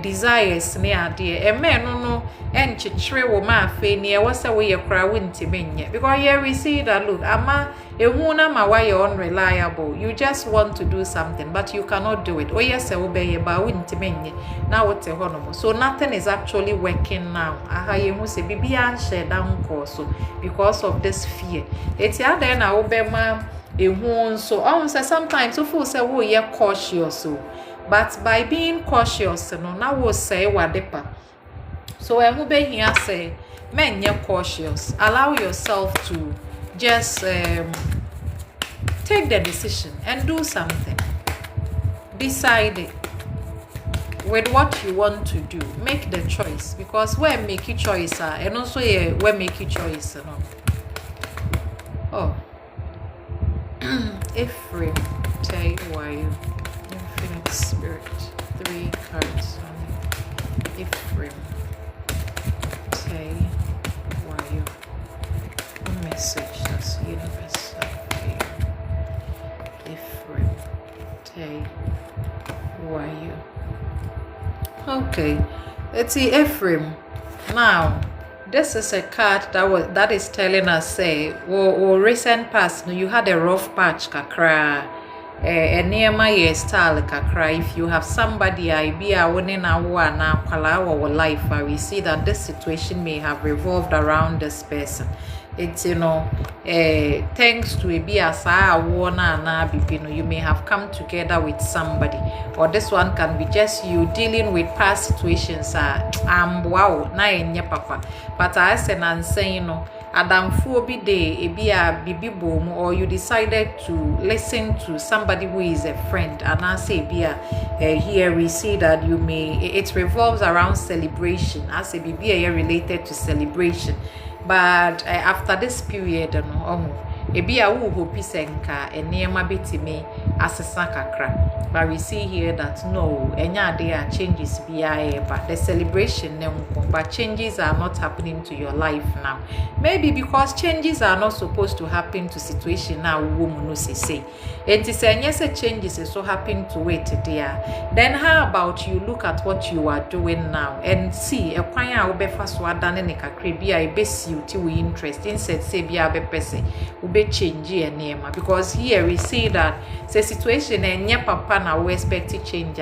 desires near dear. A man no and chichre wo ma fe near was a way you cry wintiminya. Because here we see that look, ama a woman ma why you're unreliable. You just want to do something, but you cannot do it. Oh yes, I obey about wintiminya. Now what's a honorable? So nothing is actually working now. Aha you must say bibi and share down course because of this fear. It's ya then I obey ma so almost sometimes you feel say oh you're cautious but by being cautious now will say wadepa. So who be here say men you're cautious, allow yourself to just take the decision and do something. Decide it with what you want to do. Make the choice because when make your choice and also when make your choice oh Ephraim, tell you why you infinite spirit 3 cards on Ephraim, tell you why you a message that's universe for you. Ephraim, tell you why you okay. Let's see Ephraim now. this is a card that is telling us say or recent past you had a rough patch kakra near my style kakra. If you have somebody I be a winning a war now our life, we see that this situation may have revolved around this person. It's thanks to a be as you may have come together with somebody, or this one can be just you dealing with past situations. Wow, na papa, but I said and saying Adam Fobi Day, a bibi boom, or you decided to listen to somebody who is a friend, and I say, here we see that you may, it revolves around celebration. I say, be related to celebration, but after this period, ebi a wo hopi senka enema betimi asesa kakra, but we see here that no enya ade a changes biya but the celebration but changes are not happening to your life now, maybe because changes are not supposed to happen to situation now woman no say it is say changes is so happen to wait there. Then how about you look at what you are doing now and see a kwan a obefa so adane ne kakra bia e besi uti we interest instead say bia be pese change name, because here we see that the situation and papa now we expect change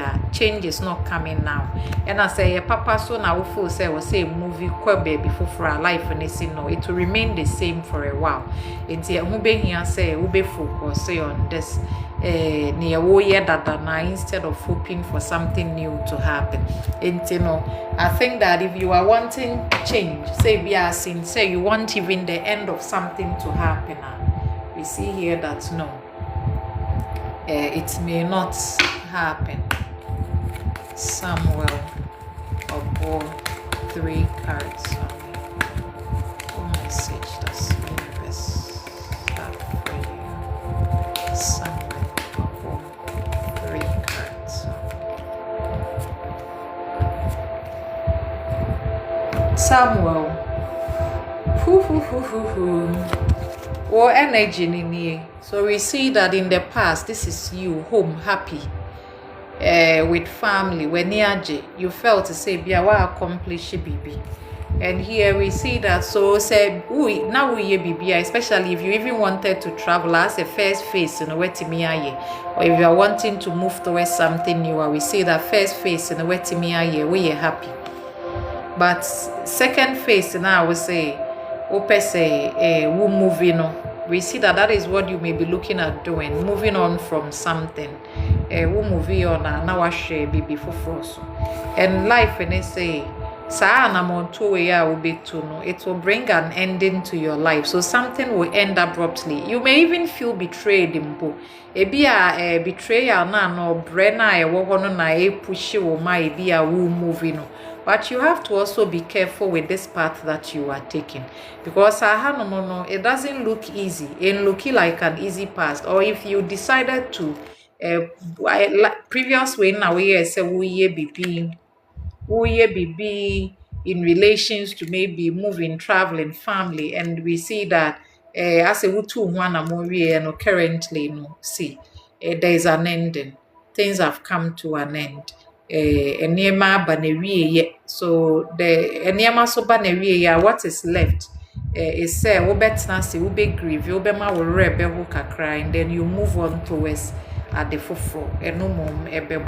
is not coming now, and I say papa so now we feel say movie baby for our life and it will remain the same for a while. It's here here say we focus on this near that instead of hoping for something new to happen. And I think that if you are wanting change, say we are seeing say you want even the end of something to happen, we see here that no, it may not happen. Samuel or 3 cards on me. What message does universe have for you? Samuel or 3 cards. Samuel. Or energy in here. So we see that in the past, this is you home happy with family. When you felt to say be our accomplish baby. And here we see that so say now we baby, especially if you even wanted to travel as a first phase in a wetimiaye, or if you are wanting to move towards something new, we see that first phase in a wetimiaye we are happy. But second phase now we say we moving on. We see that is what you may be looking at doing, moving on from something. We moving on now share baby for frost. And life and they say it will bring an ending to your life. So something will end abruptly. You may even feel betrayed in bo. Ebi a betrayal na no brena e wo hono na e push wo ma ebi a wo moving no. But you have to also be careful with this path that you are taking, because it doesn't look easy. It looks like an easy path. Or if you decided to previous way now we say we be in relations to maybe moving, traveling, family, and we see that as a wutu one and currently no see there is an ending. Things have come to an end. Enema banewie so the enema so banewie what is left is say we betna say we be grieve we be ma we rebe ho kakra, and then you move on towards at the foforo eno mom ebebo.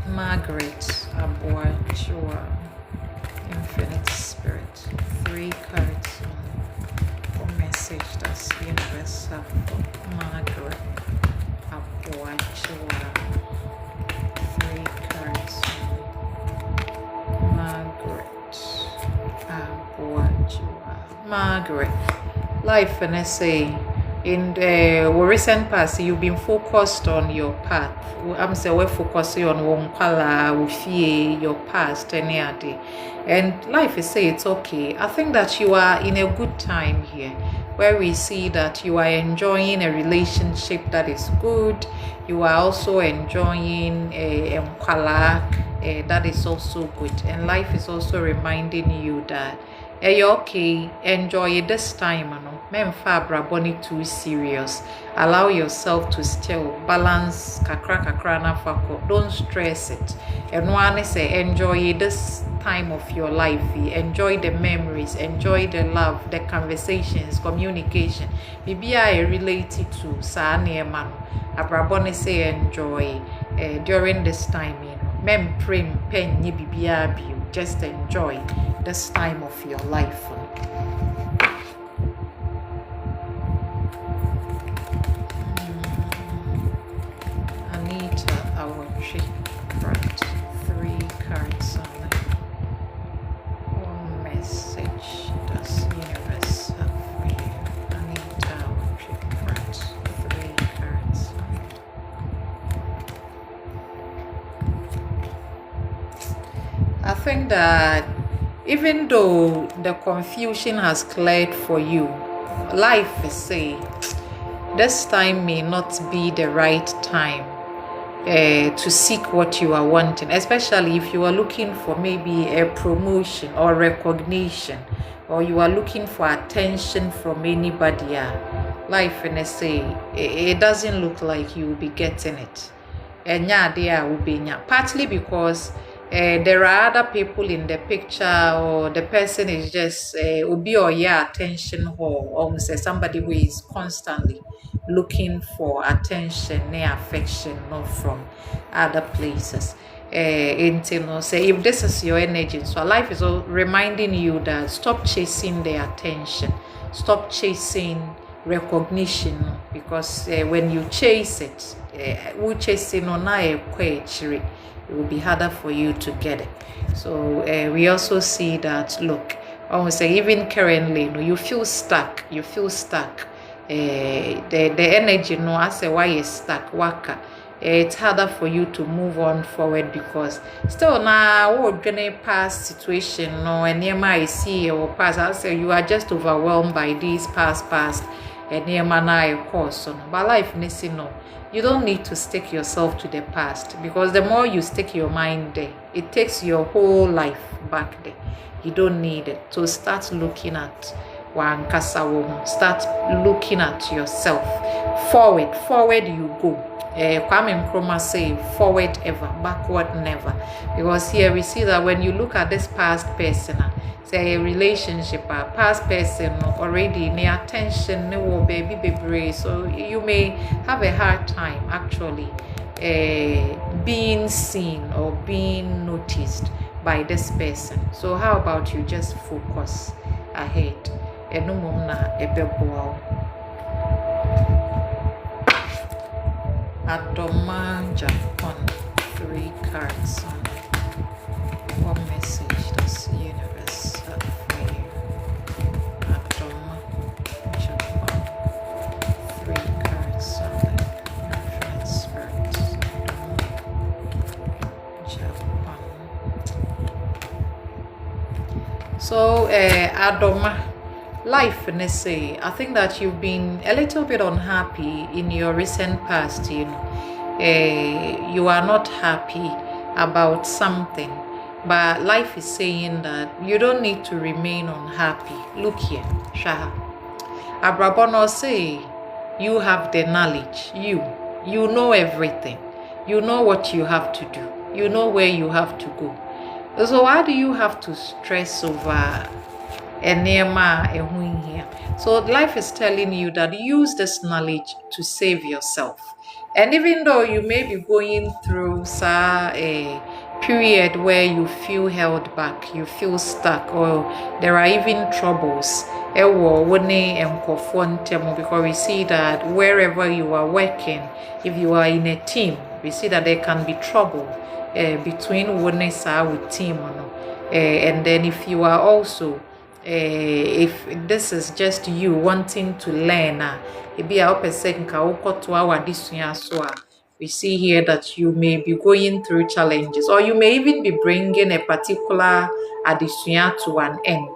Margaret Aboachua, Infinite Spirit, 3 cards. What message does universe have for Margaret Aboachua? Margaret, life and essay. In the recent past, you've been focused on your path. I'm saying we're focusing on your past, and life is say it's okay. I think that you are in a good time here, where we see that you are enjoying a relationship that is good. You are also enjoying that is also good, and life is also reminding you that okay, enjoy it this time, no. Memfa abraboni too serious. Allow yourself to still balance kakra kakra na fako. Don't stress it. And one say enjoy this time of your life. Enjoy the memories, enjoy the love, the conversations, communication. Bibia related to sa man. Abraboni say enjoy during this time, Mem prim pen ye bibia. Just enjoy this time of your life. Anita Awachi, right? 3 cards on it. One message does universe have for you? Anita Awachi, right? 3 cards on it. I think that even though the confusion has cleared for you, life is saying this time may not be the right time to seek what you are wanting, especially if you are looking for maybe a promotion or recognition, or you are looking for attention from anybody. Life in a say it doesn't look like you will be getting it. And yeah, there will be partly because there are other people in the picture, or the person is just obi or yeah attention, or say somebody who is constantly looking for attention and affection, not from other places. Say if this is your energy, so life is all reminding you that stop chasing the attention, stop chasing recognition, because when you chase it, we chasing on it will be harder for you to get it. So we also see that, look, I would say even currently, you feel stuck. The energy, I say why you're stuck, waka. It's harder for you to move on forward, because still now we're gonna past situation, and near my see or past. I'll say you are just overwhelmed by these past and near my course. But life, you don't need to stick yourself to the past, because the more you stick your mind there, it takes your whole life back there. You don't need it. So start looking at start looking at yourself. Forward you go. Kwame Nkrumah say forward ever, backward never. Because here we see that when you look at this past person, say a relationship, a past person already near attention, no baby, so you may have a hard time actually being seen or being noticed by this person. So how about you just focus ahead? Adoma Japan, 3 cards on it. What message does the universe have for you? Adoma Japan, 3 cards on it. Transference. Japan. So Adoma, life, say, I think that you've been a little bit unhappy in your recent past. You are not happy about something, but life is saying that you don't need to remain unhappy. Look here, Shaha. Abrabono say you have the knowledge. You know everything. You know what you have to do. You know where you have to go. So why do you have to stress over here? So life is telling you that use this knowledge to save yourself. And even though you may be going through a period where you feel held back, you feel stuck, or there are even troubles, because we see that wherever you are working, if you are in a team, we see that there can be trouble between with team, and then if you are also if this is just you wanting to learn, we see here that you may be going through challenges, or you may even be bringing a particular addition to an end,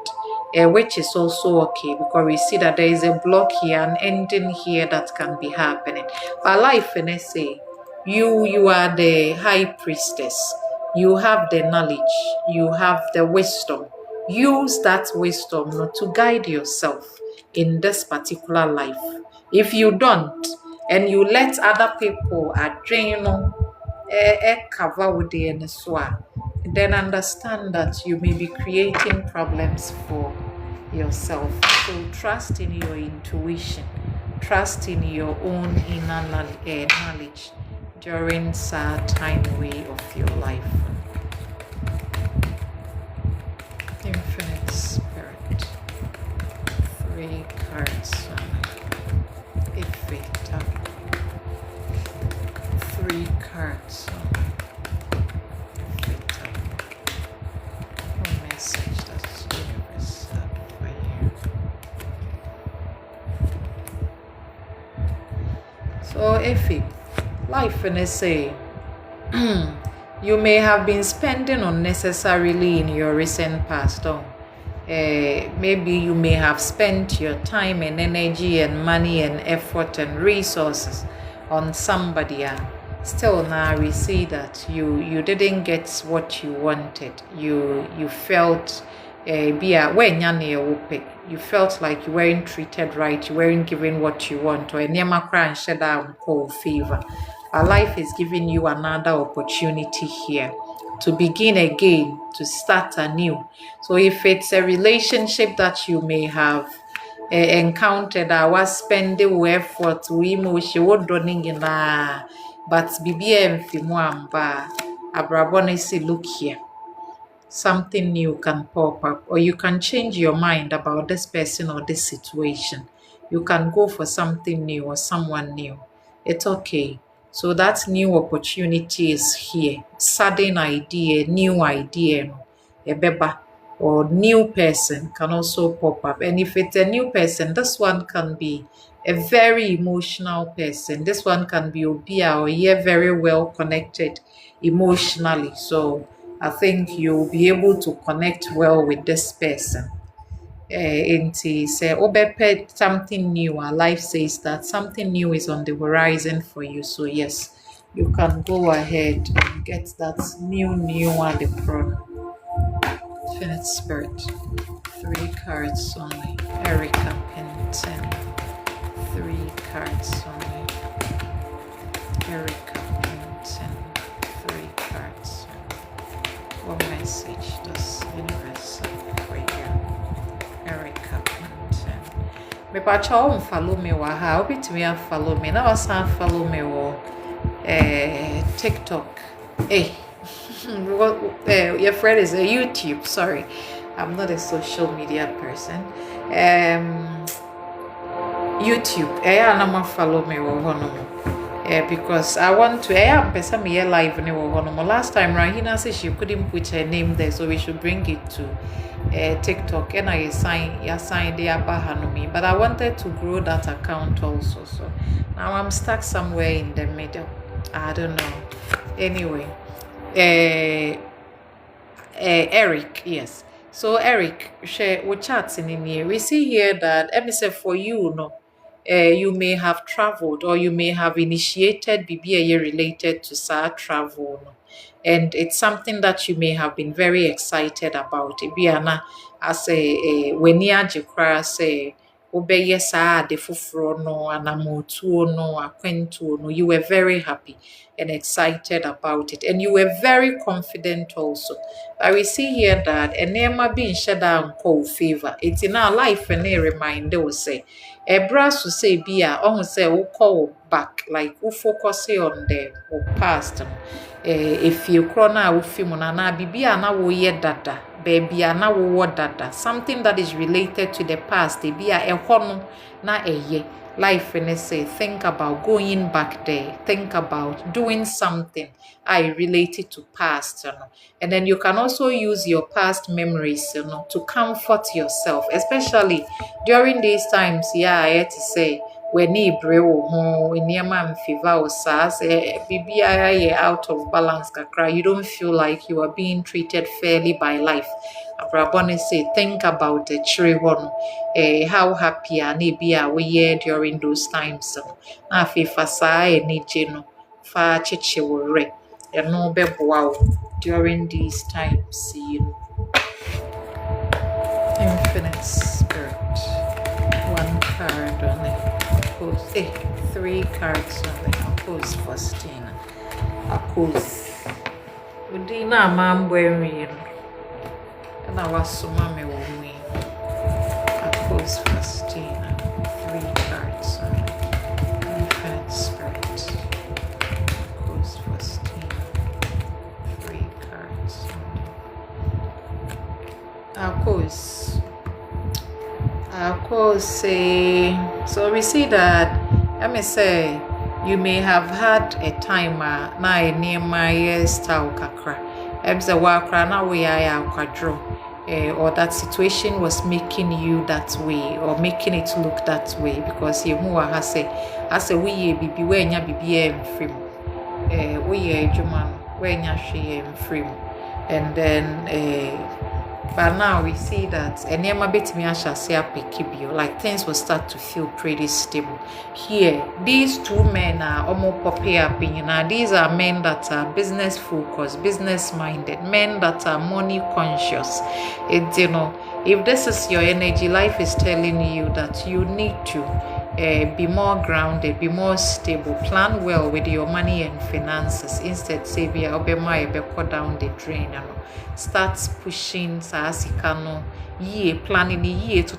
which is also okay, because we see that there is a block here, an ending here that can be happening. But life, say, you are the high priestess. You have the knowledge, you have the wisdom, use that wisdom to guide yourself in this particular life. If you don't, and you let other people cover with the NSWA, then understand that you may be creating problems for yourself. So trust in your intuition, trust in your own inner knowledge during sad time way of your life. Infinite Spirit, 3 cards on Ifita, 3 cards on Ifita. What message does the universe have for you? So Ifi, life in a say, you may have been spending unnecessarily in your recent past. Maybe you may have spent your time and energy and money and effort and resources on somebody. Still now we see that you didn't get what you wanted. You felt you felt like you weren't treated right, you weren't given what you want, or favor. Our life is giving you another opportunity here to begin again, to start anew. So if it's a relationship that you may have encountered, I was spending effort, we emotion, what doing in but BBM Fimuamba, Abrabonesi, look here. Something new can pop up, or you can change your mind about this person or this situation. You can go for something new or someone new. It's okay. So that new opportunity is here. Sudden idea, new idea, a beba, or new person can also pop up. And if it's a new person, this one can be a very emotional person. This one can be Obia or very well connected emotionally. So I think you'll be able to connect well with this person. Say obepe something new. Our life says that something new is on the horizon for you. So yes, you can go ahead and get that new one. The pro Infinite Spirit, 3 cards only. Erica Penton, 3 cards only. Erica Penton, 3 cards only. What message does universe have for you? Erica Penton. Me pacha follow me wa ha. Obit me follow me. Now wasan follow me wo TikTok. Hey. Your friend is a YouTube. Sorry, I'm not a social media person. YouTube. I'm follow me because I want to. Person me live ni last time Rahina said she couldn't put her name there, so we should bring it to TikTok. And I signed the Abahanomi, but I wanted to grow that account also. So now I'm stuck somewhere in the middle. I don't know. Anyway. Eric, yes. So Eric, we chat in here. We see here that episode for you, you may have traveled or you may have initiated BBA related to SAR travel, and it's something that you may have been very excited about. Ibiana, as when you say. Obeye saa de fufuro no anamotuo no akwentuo no, you were very happy and excited about it, and you were very confident also. But we see here that enema being shut down call favor. It's in our life and a reminder will say a brass will say be a say we call back, like we focus on the past. If you crona with Fimonana Bibia na wo ye dada. Baby, na wo dada. Something that is related to the past. They be a hono na ye. Life and say, think about going back there. Think about doing something related to past, And then you can also use your past memories, to comfort yourself, especially during these times. Yeah, I had to say when fever or out of balance, you don't feel like you are being treated fairly by life. Abrabone say, think about the children, how happy we during those times. Na fifa sa ni jeno fa cheche wore no beboa during these times, Infinite Spirit. One card on the oppose. 3 cards on the oppose Faustina. Oppose. Udina mambo emi. And I was so mommy with me. Oppose Faustina. 3 cards on the Infinite Spirit. Oppose Faustina. 3 cards on Of course, so we see that, let me say, you may have had a time na near my years style kakra. Ebza wakra na we ya kwadro. Or that situation was making you that way or making it look that way because you mu ha say as a we bibi we nya bibi mfrim. We ye adwuma we nya hwe mfrim. And then but now we see that like things will start to feel pretty stable. Here, these 2 men are almost popular. These are men that are business focused, business minded, men that are money conscious. If this is your energy, life is telling you that you need to be more grounded, be more stable, plan well with your money and finances. Instead, say be down the drain. Start pushing sasikano ye planning ye to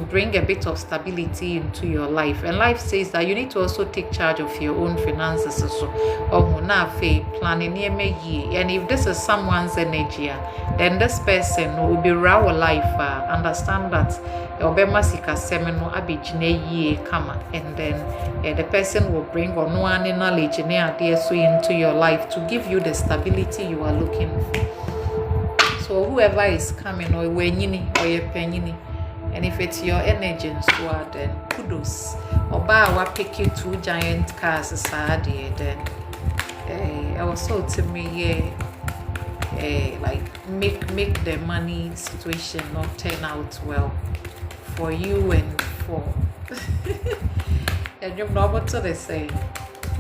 bring a bit of stability into your life. And life says that you need to also take charge of your own finances. So planning ye. And if this is someone's energy, then this person will be raw life. Understand that and then the person will bring knowledge into your life to give you the stability you are looking for. So whoever is coming, or wenyini or your penini, and if it's your energy squad, then kudos. Or buy pick you 2 giant cars then also to me like make the money situation not turn out well for you and for and you're not to the say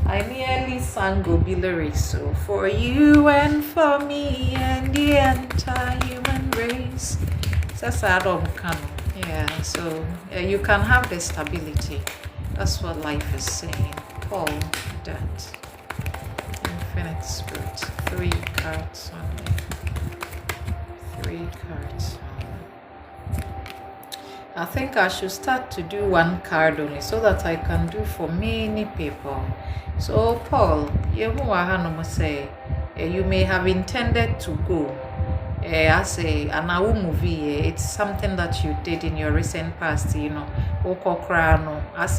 I nearly sang Gobi lyrics, so for you and for me and the entire human race. That's Adam can. Yeah, so you can have the stability. That's what life is saying. Paul, that Infinite Spirit. 3 cards on me. 3 cards on me. I think I should start to do 1 card only so that I can do for many people. So Paul, you may have intended to go as an AU movie. It's something that you did in your recent past, as a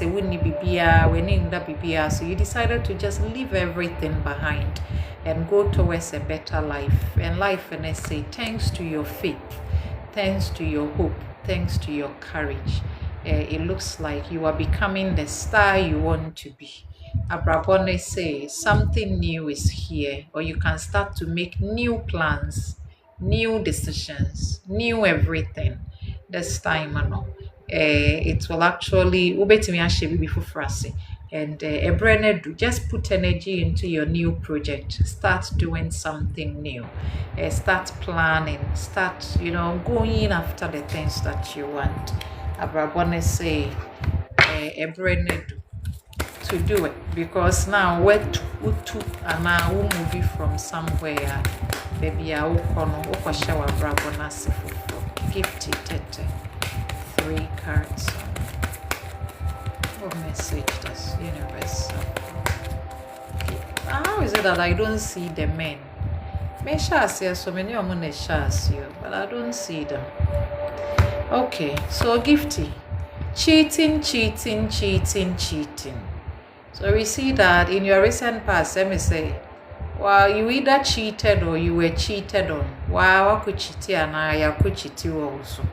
winnie bibia, winning the bibia. So you decided to just leave everything behind and go towards a better life. And life, and I say, thanks to your faith, thanks to your hope, thanks to your courage, it looks like you are becoming the star you want to be. Abrabone say something new is here, or you can start to make new plans, new decisions, new everything. This time, it will actually and just put energy into your new project. Start doing something new. Start planning. Start, going after the things that you want. Abrabone say to do it, because now we're to and now movie from somewhere. Baby, I will shower Brabonasi for gifty tete. 3 cards. What message does universe? How is it that I don't see the men? Me shall so many of them shall you, but I don't see them. Okay, so gifty. Cheating. So we see that in your recent past, let me say, well, you either cheated or you were cheated on. Wow, I could cheat and I could cheat you also.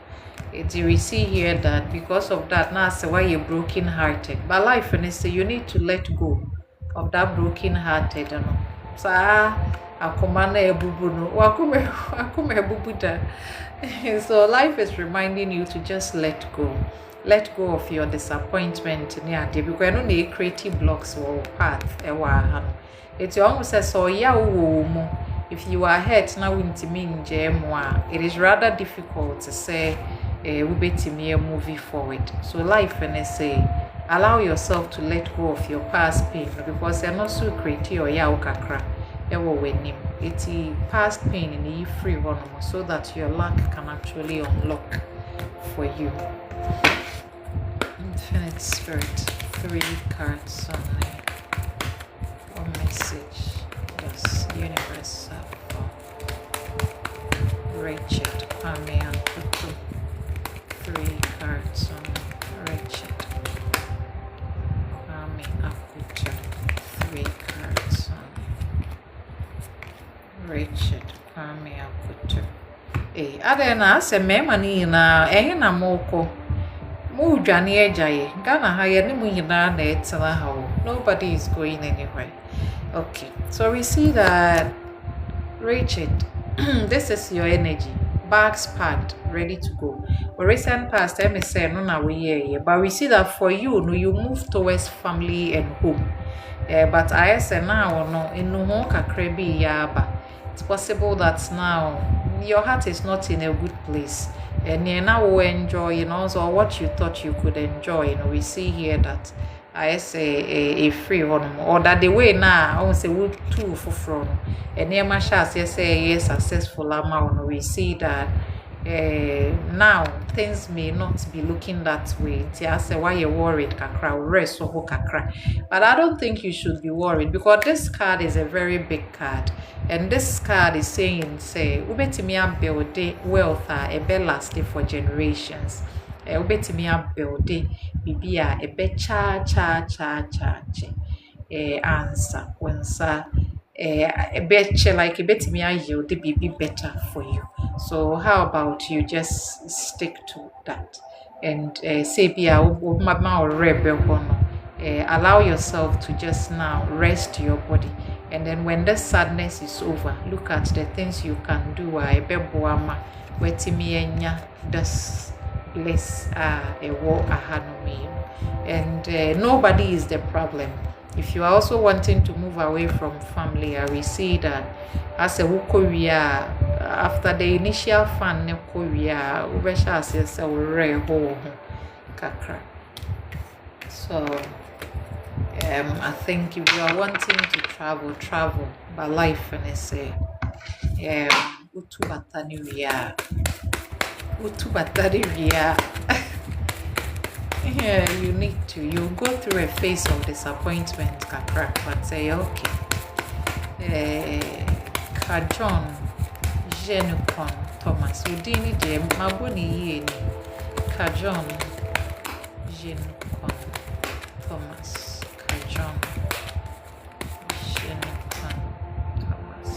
We see here that because of that, now say why you're broken hearted. But life, and say you need to let go of that broken hearted. So so life is reminding you to just let go. Let go of your disappointment because you know the creative blocks or path. It's almost as so if you are hurt now in Jemwa, it is rather difficult to say we bet me a movie forward. So life and I say allow yourself to let go of your past pain because you're not so creative or kakra. It's past pain in the free one so that your luck can actually unlock for you. Infinite Spirit, 3 cards only. One message. Yes, universe for Richard, Kwame, and Kutu. 3 cards on Richard, Kwame, Akutu. 3 cards on Richard, Kwame, Akutu. Eh, adena se mema ni na na moko. Mu dwane ejaye. Ghana ha ye ni mu nyina na etena ha. Nobody is going anywhere. Okay, so we see that Richard, this is your energy. Bags packed, ready to go. But recent past, I may say no na we here. But we see that for you, no, you move towards family and home. But I say now no, in no more kakrebi yaba. It's possible that now your heart is not in a good place. And you now enjoy, you know, so what you thought you could enjoy. You know, we see here that I say a free one or that the way now I won't say we too for from and near my shots say successful amount. We see that now things may not be looking that way. I say why you're worried, kakra, rest or kakra. But I don't think you should be worried because this card is a very big card. And this card is saying, say, Ubetimia build wealth a be lasting for generations. Ubetimi build bibia a be cha answer when sa a betcha like a betimi yield the be better for you. So how about you just stick to that and say bia mama or rebel allow yourself to just now rest your body. And then when the sadness is over, look at the things you can do. I beboama wetimi enya das bless a war and nobody is the problem. If you are also wanting to move away from family, I will see that as a Korea after the initial fun Korea ubesha as a home kakra. So I think if you are wanting to travel by life and I say yeah, you need to. You go through a phase of disappointment, kakra, but say okay. Kajon, Jenukon, Thomas, Udini Jem, Mabuni Yeni, Kajon, Jenukon, Thomas, Kajon, Jenukon, Thomas.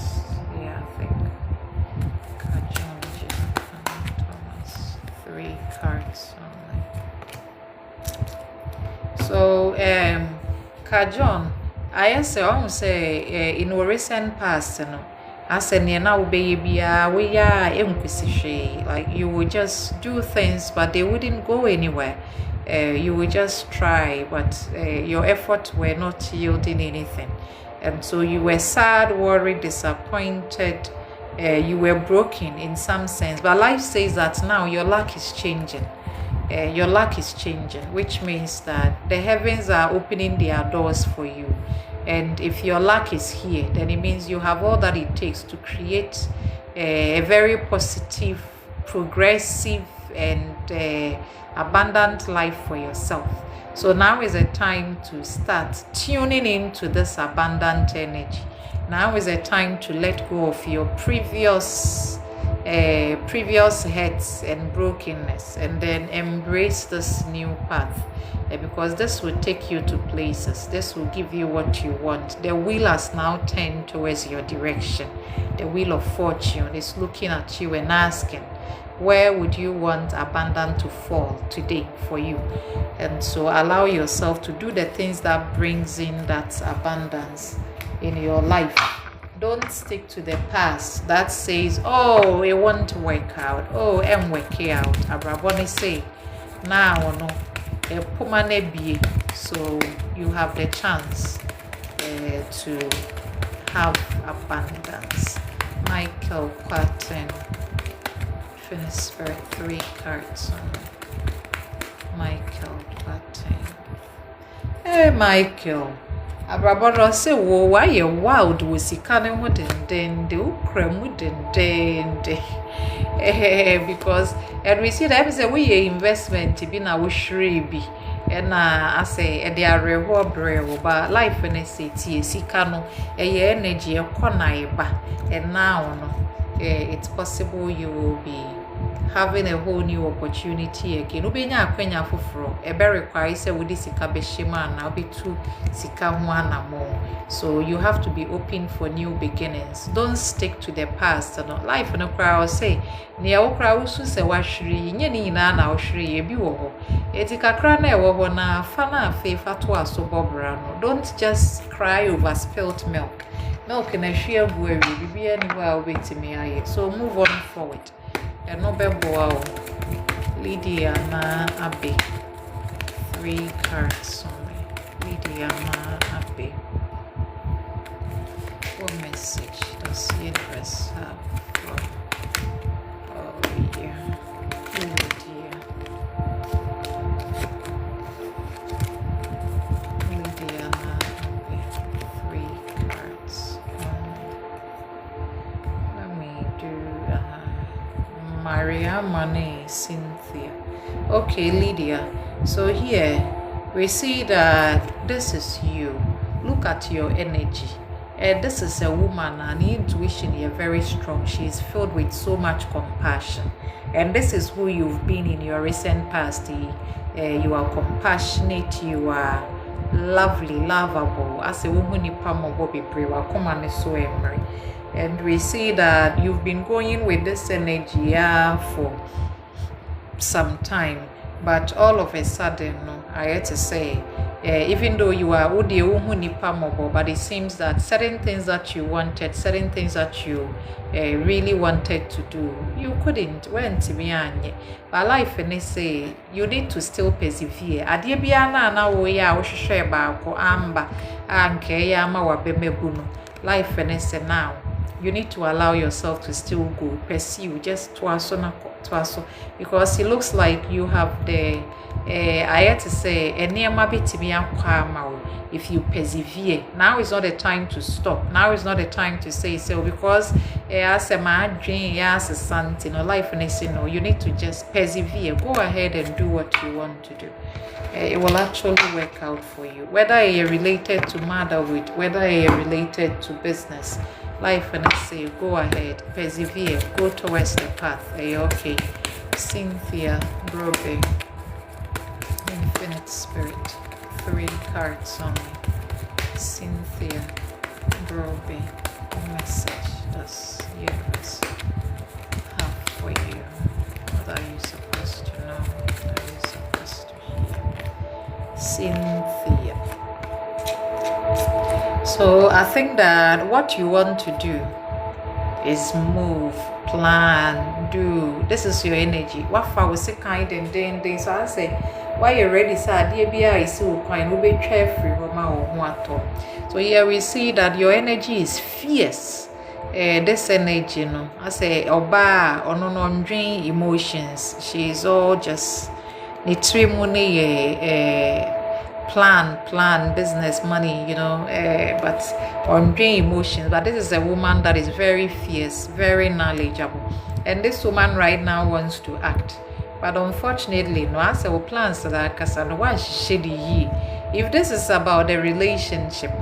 Yeah, I think Kajon, Jenukon, Thomas. 3 cards only. So, Kajon, I say, in our recent past, you know, I said, now baby, we are like you would just do things, but they wouldn't go anywhere. You would just try, but your efforts were not yielding anything. And so you were sad, worried, disappointed, you were broken in some sense. But life says that now your luck is changing. Your luck is changing, which means that the heavens are opening their doors for you. And if your luck is here, then it means you have all that it takes to create a very positive, progressive, and abundant life for yourself. So now is a time to start tuning into this abundant energy. Now is a time to let go of your previous hurts and brokenness and then embrace this new path, because this will take you to places. This will give you what you want. The wheel has now turned towards your direction. The wheel of fortune is looking at you and asking, where would you want abundance to fall today for you? And so allow yourself to do the things that brings in that abundance in your life. Don't stick to the past that says, oh, it won't work out. Oh, I'm working out. Abraboni say, now no, so you have the chance to have abundance. Michael Quatin. Infinite Spirit, 3 cards on me. Michael Quatin. Hey, Michael. Abrabado say, "Wo, why you wild with sika ne ho dendende, ukra mu dendende." Because and we see that say we investment bi na wo hwere bi. Na I say e dey areho brewo ba life ne say tie sika no eye energy e kona eba. And now no it's possible you will be having a whole new opportunity again. Ubenya akwenya foforo e be require say we sika be shema na obi tu sika ho anamo. So you have to be open for new beginnings. Don't stick to the past. No life no cry or say near okra usu se wahwiri nye ni na na ohwiri e bi wo ho. Eti kakra na e wo ho na fa na afi fa to aso bobra no. Don't just cry over spilt milk. Milk na hwe agu awi bibia ni wa obetimi aye. So move on forward. And no bebo Lydia na Abe. 3 cards on me. Lydia na Abe. What message does Universe have for Lydia? Lydia na Abe. 3 cards. Let me do Maria Mane Cynthia. Okay, Lydia. So here we see that this is you. Look at your energy. This is a woman and intuition is very strong. She is filled with so much compassion. And this is who you've been in your recent past. You are compassionate, you are lovely, lovable. As a woman, you come on so emery. And we see that you've been going with this energy for some time, but all of a sudden, I had to say, even though you are but it seems that certain things that you wanted, certain things that you really wanted to do, you couldn't. But life and they say you need to still persevere. Life and they say now. You need to allow yourself to still go, pursue, just twice, because it looks like you have the, I had to say, if you persevere. Now is not the time to stop. Now is not the time to say so, because as a man dream, as a something, life and say no, you need to just persevere. Go ahead and do what you want to do. It will actually work out for you. Whether you're related to motherhood, whether you're related to business, life and I say go ahead, persevere, go towards the path. Okay. Cynthia Brobe, Infinite Spirit, 3 cards on me. Cynthia Brobe, message does Universe have for you? What are you supposed to know? What are you supposed to hear? Cynthia. So I think that what you want to do is move, plan, do. This is your energy. What for was it kind and then so I say why you ready sir dear be I so kind will be free so here we see that your energy is fierce. This energy, you know, I say oba on dream emotions. She is all just plan, business, money, you know, but on dream emotions. But this is a woman that is very fierce, very knowledgeable. And this woman right now wants to act. But unfortunately, no, as our plans that if this is about the relationship,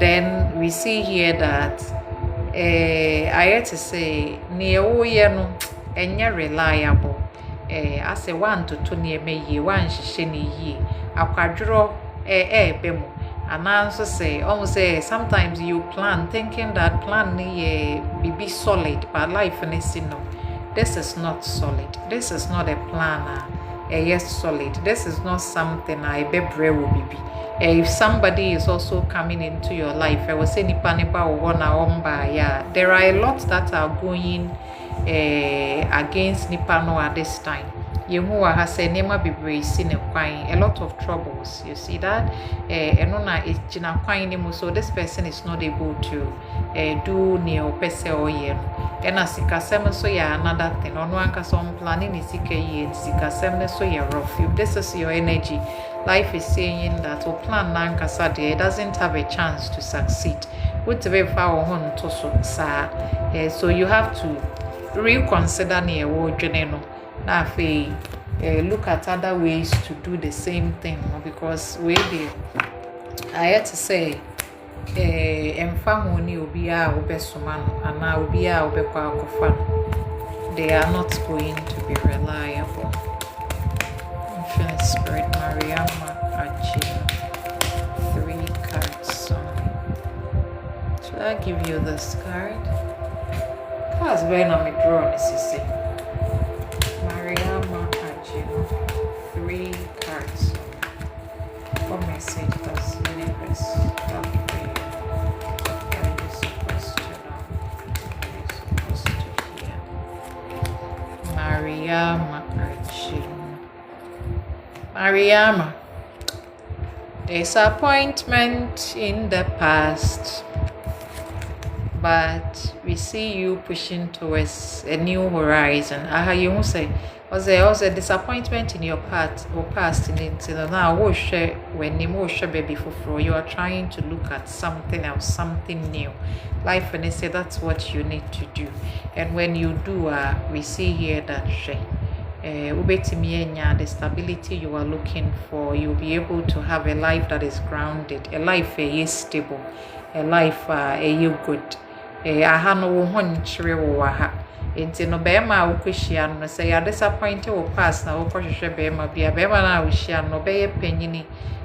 then we see here that I had to say, reliable. I say 1 to 2 near me, 1 ye. Akwadro bemu and also say almost say sometimes you plan thinking that plan be solid, but life and no, this is not solid. This is not a plan yes solid. This is not something I be brave will be. If somebody is also coming into your life, I will say nipa or one yeah, there are a lot that are going against Nipano at this time. yehu wa ha say nema bebre si ne kwan, a lot of troubles. You see that? Eno na ejina kwan ni mu, so this person is not able to do ne opese oye no. Ena sikasem so ya another thing. Ono anka so planning ni sika ye sikasem ne so ya rough. If this is your energy, life is saying that o plan na anka sa de, it doesn't have a chance to succeed. Whatever fa ho to so sa. So you have to reconsider ne wo dwene no. Na fe look at other ways to do the same thing, because we dey I had to say emfa ho ni obi a obesoma no ana obi a obekwa akofa no, they are not going to be reliable. Infinite Spirit Mariama Ajina, 3 cards. Should I give you this card? Cards when I'm drawing this is it. Mariama Ajina, 3 cards. What message does universe have for you? What are you supposed to know? What are you supposed to hear? Mariama Ajina. Mariama, disappointment in the past, but we see you pushing towards a new horizon. Aha, you won't say, was a disappointment in your past in it. Now, when you baby for you are trying to look at something else, something new. Life, and they say that's what you need to do. And when you do, we see here that the stability you are looking for, you'll be able to have a life that is grounded, a life is stable, a life you good. Aha no wo honchire wo ha. Enti no bema wo kwehia no say ya disappointed wo pass na wo kohwehwe bema bia bema na wo hia no be panyini.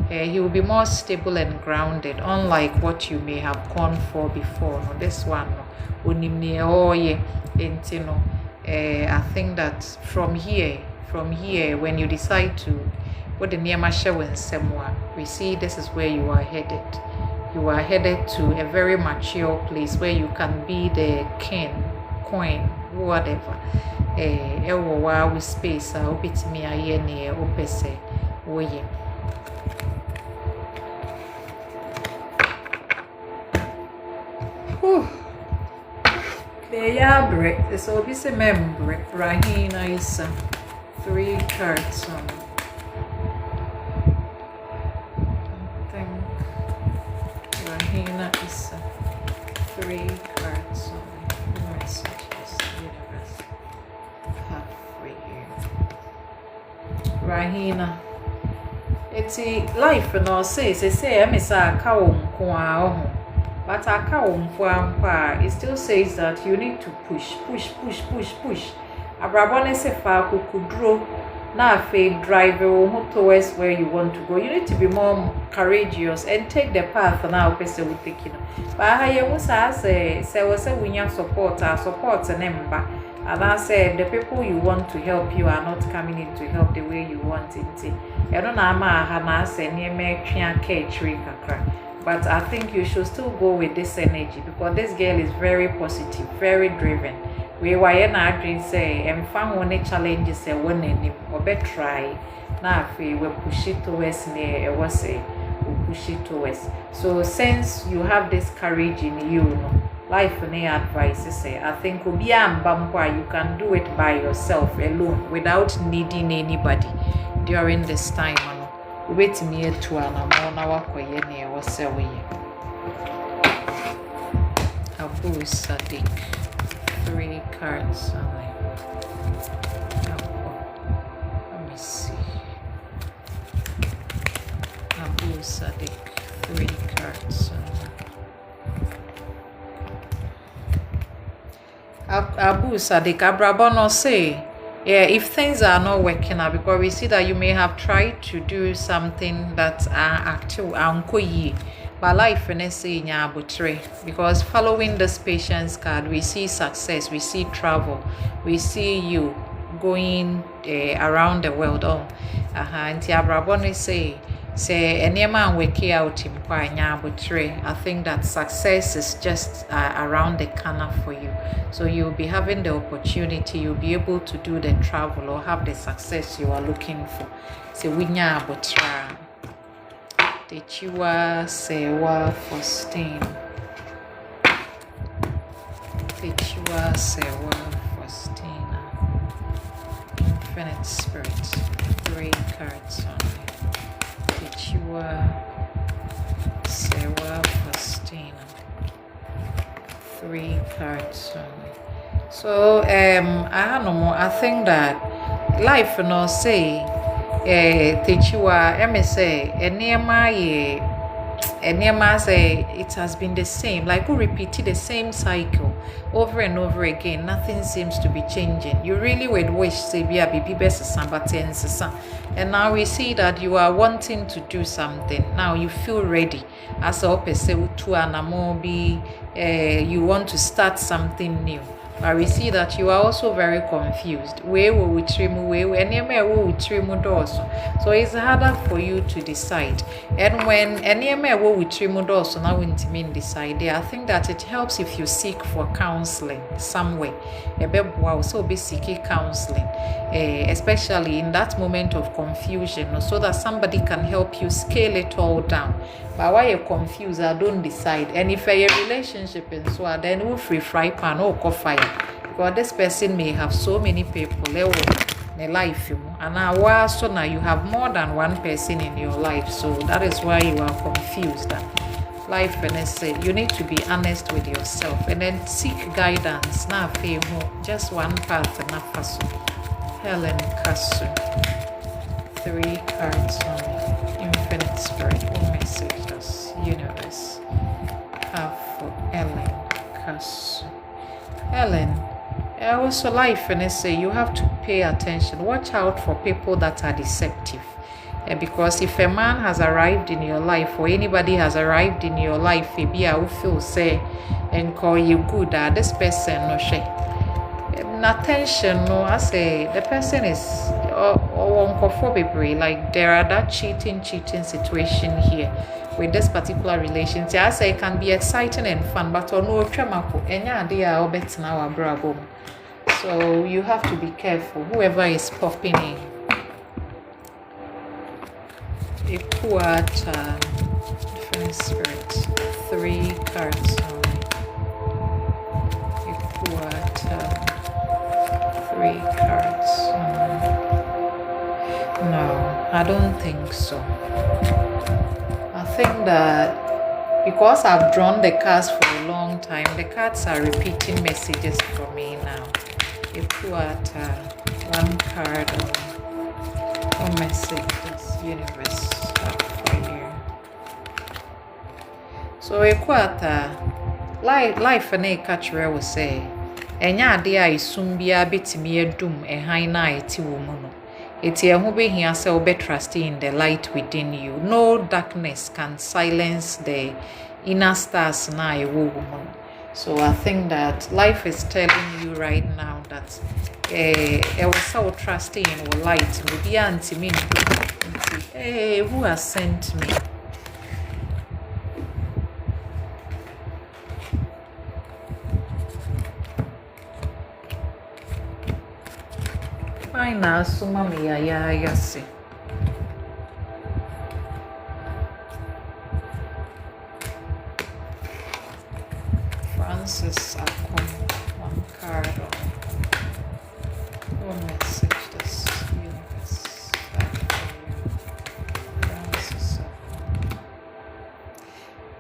He will be more stable and grounded, unlike what you may have gone for before. No, this one no onimni oye. Enti no I think that from here when you decide to what the near we see this is where you are headed. You are headed to a very mature place where you can be the king, queen, whatever. With space, bit me a year near opese, woye. Yeah, break. So this is member. Rahina is 3 cards on. I think Rahina is 3 cards on. Messages universe have for you. Rahina. It's life and all say I'm a cow. But it still says that you need to push. Abrabone se fa kukudro na fe drive towards where you want to go. You need to be more courageous and take the path now person will take you. But I was say we need support number. And I said the people you want to help you are not coming in to help the way you want it. I don't know say near me kakra. But I think you should still go with this energy because this girl is very positive, very driven. We were not dream say and found one challenges say one name or better try. Now if we push it towards me, I was say we push it towards. So since you have this courage in you, life ne advice say I think you can do it by yourself alone without needing anybody during this time. Wait me to an amount of Koyene or Sawi. Abu Sadiq, 3 cards. Let me see. Abu Sadiq, 3 cards. Abu Sadiq, Abrabono say. Yeah, if things are not working out, because we see that you may have tried to do something that actual but life because following this patience card, we see success, we see travel, we see you going around the world. And Tiabraboni say Say any man work out in Panya, I think that success is just around the corner for you. So you'll be having the opportunity, you'll be able to do the travel or have the success you are looking for. Say winya abotra. Techiwa sewa Faustina. Techiwa sewa Faustina. Infinite Spirit. 3 cards on it. Techiwa sewa Faustina. 3 cards on it. So I think that life say Techiwa say Enema say it has been the same, like we repeated the same cycle over and over again. Nothing seems to be changing. You really would wish say be a baby best and now we see that you are wanting to do something. Now you feel ready as a you want to start something new. But we see that you are also very confused. Where will we trim? So it's harder for you to decide. And when we trim now we decide, I think that it helps if you seek for counseling somewhere. So be seeking counseling, especially in that moment of confusion, so that somebody can help you scale it all down. But why you're confused, I don't decide. And if a relationship and so on, then we'll free fry pan or fire. Because this person may have so many people in their life. And now so now you have more than one person in your life. So that is why you are confused. Life and say you need to be honest with yourself and then seek guidance. Now just one path and not pass. Helen Kasu. 3 cards on Infinite Spirit. What message does universe have for Ellen Kasu? Ellen, also life and say you have to pay attention. Watch out for people that are deceptive. Because if a man has arrived in your life or anybody has arrived in your life, maybe I will feel say and call you good this person no shame. Attention, no, I say the person is like there are that cheating situation here with this particular relationship. I say it can be exciting and fun, but no tremako enya idea or bet now our bravo. So you have to be careful whoever is popping in. Equata, different spirit, 3 cards on Equata. 3 cards. No, I don't think so. I think that because I've drawn the cards for a long time, the cards are repeating messages for me now. You put 1 card on messages, universe for you. So life and a catcher will say. Enya ade a isum bia betimi adum ehan na eti wo mu no eti eho behia se obe trust in the light within you. No darkness can silence the inner stars na ewo wo mu. So I think that life is telling you right now that was so trusting in the light maybe antimi who has sent me. Fine, so mommy, yeah, see. Francis, I come 1 card on message this universe. Francis.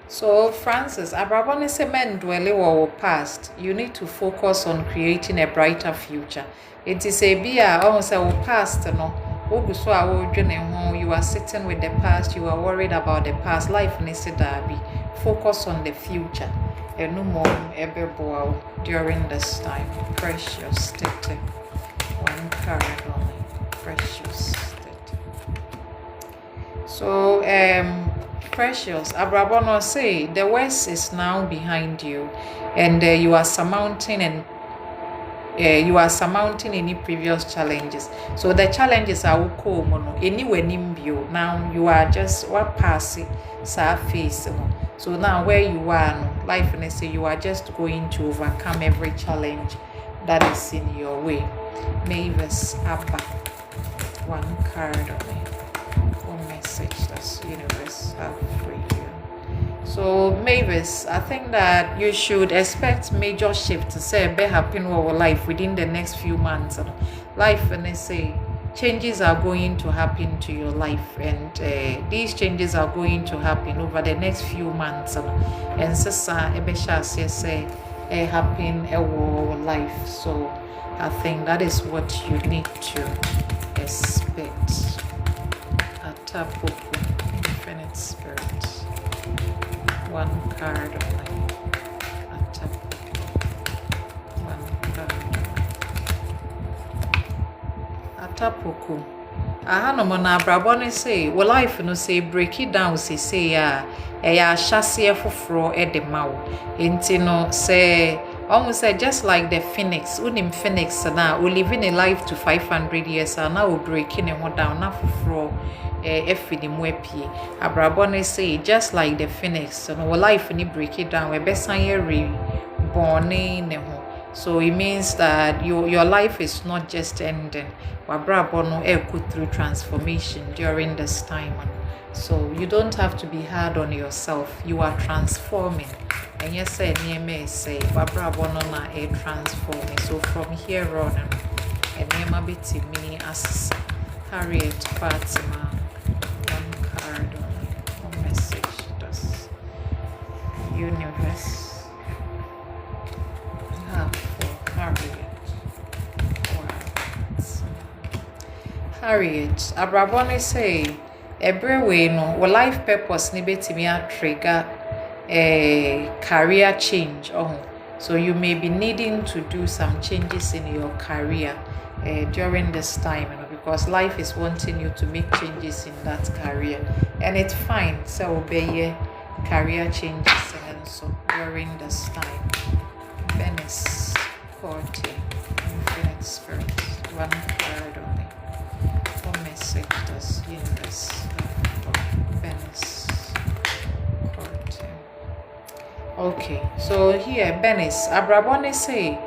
So Francis, Abrabone se men dwelle or past. You need to focus on creating a brighter future. It is a beer almost our past, no. You are sitting with the past, you are worried about the past. Life needs to be. Focus on the future. And no more ever boil during this time. Precious state. 1 card only. Precious state. So Precious, Abrabono say the worst is now behind you, and you are surmounting and you are surmounting any previous challenges. So the challenges are mono anywhere nimbio. Now you are just what passing surface. So now where you are, life and say you are just going to overcome every challenge that is in your way. Mavis Abba, one card on it, one message that's universe have for you. So Mavis, I think that you should expect major shift to say be happen in our life within the next few months. Life and they say changes are going to happen to your life, and these changes are going to happen over the next few months. And sasa ebesha say happen in our life. So I think that is what you need to expect. Atapopo, Infinite Spirit. One card only. Atapopo. One card. Atapopo. No mona brabone say, well life no say break it down say ya shase foforo e de ma wo. Enti no say almost say just like the phoenix, unim phoenix na we living a life to 500 years and now breaking it down na foforo efini mu apie. Abrabone say just like the phoenix, so no life ni break it down we besan ye reborn ne ho. So it means that your life is not just ending. Wabrabono go through transformation during this time. So you don't have to be hard on yourself. You are transforming. And yes, say Wabrabono na transforming. So from here on, and Nema biti me as Harriet Fatima, one card only, one message. That's universe. Harriet, Abrabone say, every way no, life purpose ni betimi a trigger a career change. So you may be needing to do some changes in your career during this time, because life is wanting you to make changes in that career, and it's fine. So obey career changes and so during this time. Venice, Forte, Infinite Spirit, one card only. One message does universe Venice, Forte. Okay, so here Venice, Abrabone say,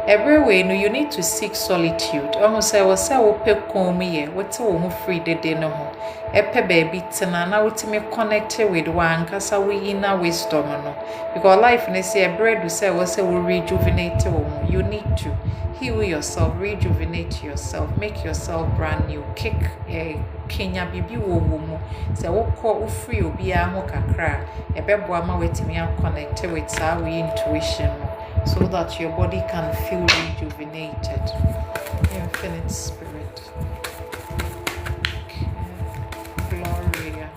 every way no, you need to seek solitude. Almost say was say ope komi what wo free the day no ho. Epe baby tina na ultimate connected with one kasa we inner wisdom no. Because life ne say bread we say was say will rejuvenate you need to heal yourself, rejuvenate yourself, make yourself brand new, kick Kenya bibi wo mu say wo ko free obi a ho kakra ebebo ama wetimi connected with our intuition, so that your body can feel rejuvenated. Infinite Spirit. Gloria.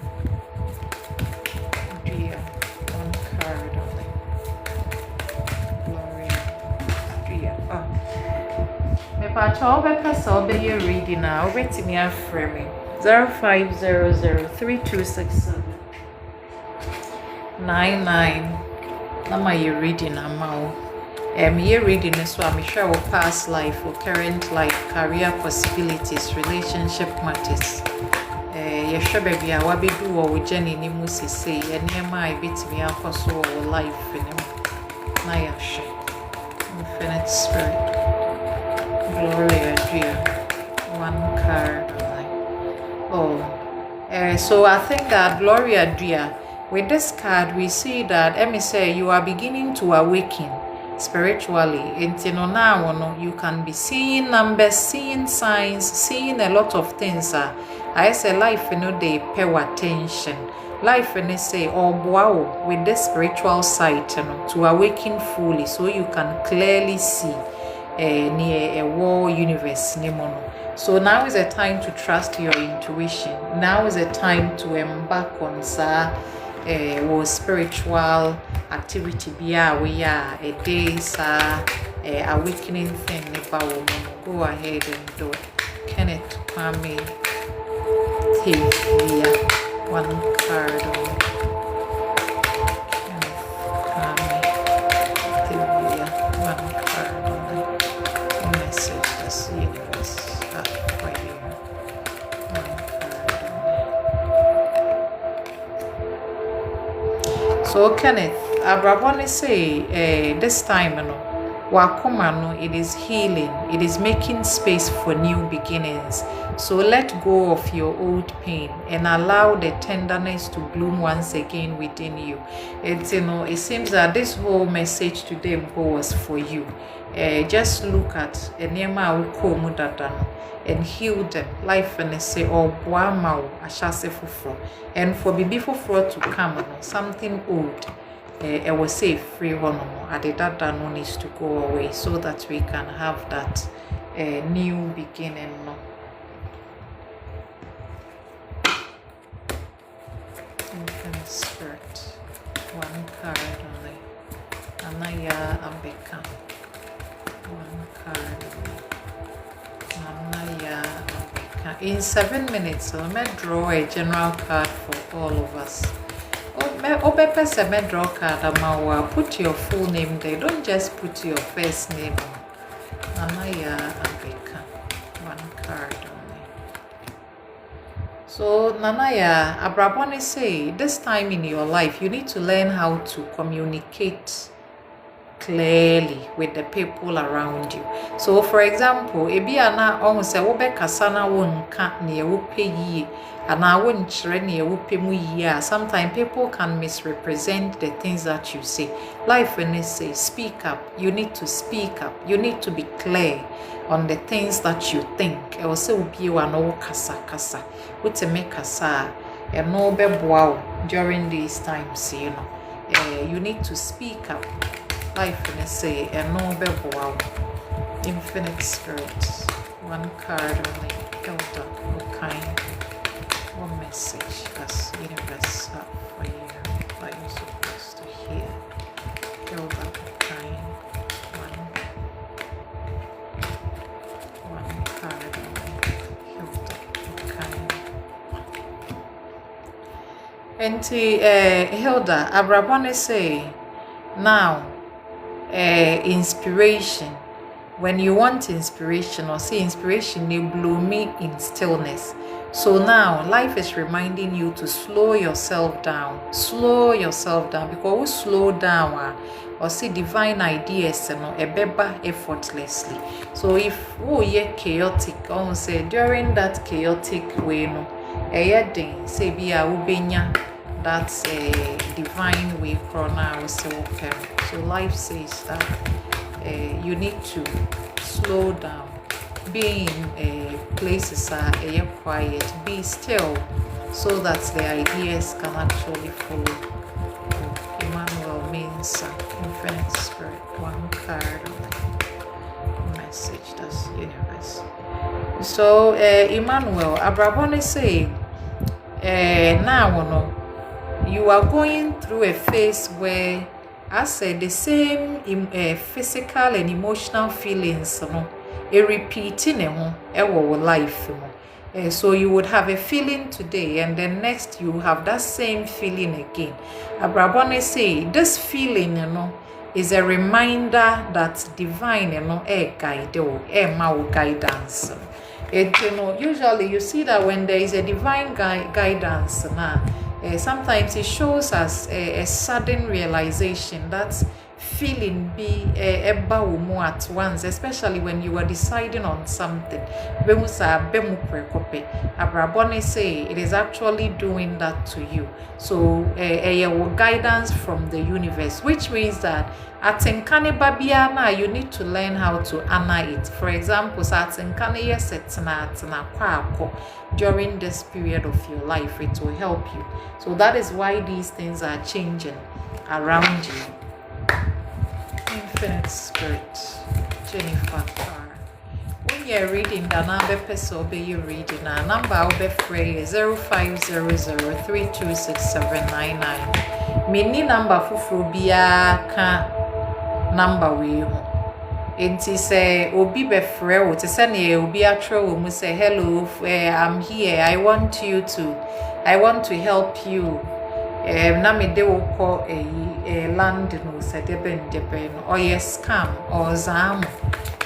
Dear. One card only. Gloria. Dear. Me pa cha obeka sa obeye reading na obetimi afre me. 05003267 99. Nama you reading amount. You're reading this one. I'm sure will past life, or current life, career possibilities, relationship matters. You sure baby, I will be do or with Jenny Nimusi say, and near my bit me up so life in him. Nayash, Infinite Spirit, Gloria dear, one card. So I think that Gloria dear. With this card, we see that, let me say, you are beginning to awaken spiritually. Now, you can be seeing numbers, seeing signs, seeing a lot of things. I say life, they pay attention. Life, they say, oh, wow, with this spiritual sight, to awaken fully, so you can clearly see near a war universe. So now is a time to trust your intuition. Now is a time to embark on spiritual activity we are a day awakening thing. Go ahead and do it. Kenneth Kwame Tivia, one card on Kenneth Kwame Tivia, one card on So Kenneth, Abraboni say this time wakoma no, it is healing, it is making space for new beginnings. So let go of your old pain and allow the tenderness to bloom once again within you. It seems that this whole message today was for you. Just look at enema uko dada and heal them. Life and say or boamao ashase fufro. And for bibi fufro to come, something old. I will say free one at the data no needs to go away so that we can have that new beginning. No? Infinite Spirit, one card only. Anaya Ambeka, one card only. Anaya Ambeka. In 7 minutes, I may draw a general card for all of us. Draw card, put your full name there. Don't just put your first name. Anaya Ambeka, one card only. So Nanaya, Abraboni say, this time in your life, you need to learn how to communicate clearly with the people around you. So for example, ebi ana almost say wobe kasana wonka ne wope yi ana wonchire ne wope mu yi. Sometimes people can misrepresent the things that you say. Life when they say speak up, you need to speak up. You need to be clear on the things that you think. I will say obi wa no kasa what to make kasa e no be boa during these times, you need to speak up. Life and say a noble wow. Infinite Spirit, one card only. Elder, what kind, what message does universe have for you that you're supposed to hear? Elder, what kind, one card only. Elder, what kind. And Hilda, Abrabone say now. Inspiration. When you want inspiration or see inspiration, you blooming in stillness. So now life is reminding you to slow yourself down. Slow yourself down, because we slow down or see divine ideas and effortlessly. So if we chaotic, say during that chaotic way, say be a ubenya. That's a divine way for now. So life says that you need to slow down, be in places are quiet, be still, so that the ideas can actually flow. Emmanuel means Infinite Spirit, one card message, that's universe. So Emmanuel, Abrabone say now you are going through a phase where, I said, the same physical and emotional feelings repeating life. So you would have a feeling today, and then next you have that same feeling again. Abrabone say this feeling is a reminder that divine guidance. Usually you see that when there is a divine guidance sometimes it shows us a sudden realization that feeling be at once, especially when you are deciding on something. Abrabone say it is actually doing that to you. So guidance from the universe, which means that at Nkane Babiana, you need to learn how to honor it. For example, during this period of your life, it will help you. So that is why these things are changing around you. Infinite Spirit, Jennifer Carr. When you're reading the number person be you reading a number I'll be free 0500326799. Mini number fufrubia ka number we enti say obi be free o te say na obi atro wo mu say hello I'm here, I want to help you. Na me de wo ko land no se de ben or yes scam or zam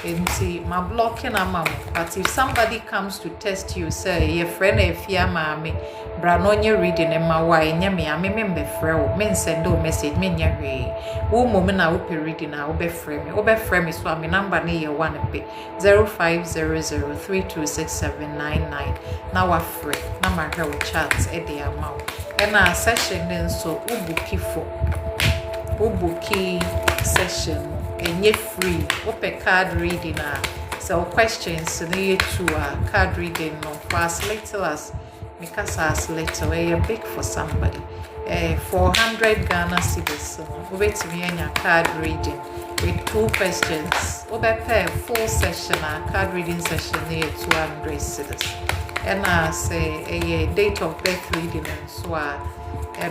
Enti my blocking a mom. But if somebody comes to test you, say your friend if ya mami, branonya reading and my why nyame I remember freo, men send no message, men ya re. Wo moment I will be reading I will be frame. Obe frame so my number near one be 0500326799. Now a free. Now my girl chats at the amount. And our session then so ubuki for ubuki session. Enye free open card reading so questions near to card reading no for as little as because as little big for somebody 400 Ghana cedis wait to me a card reading with 2 questions over pay full session card reading session near 200 cedis and I say a date of birth reading and so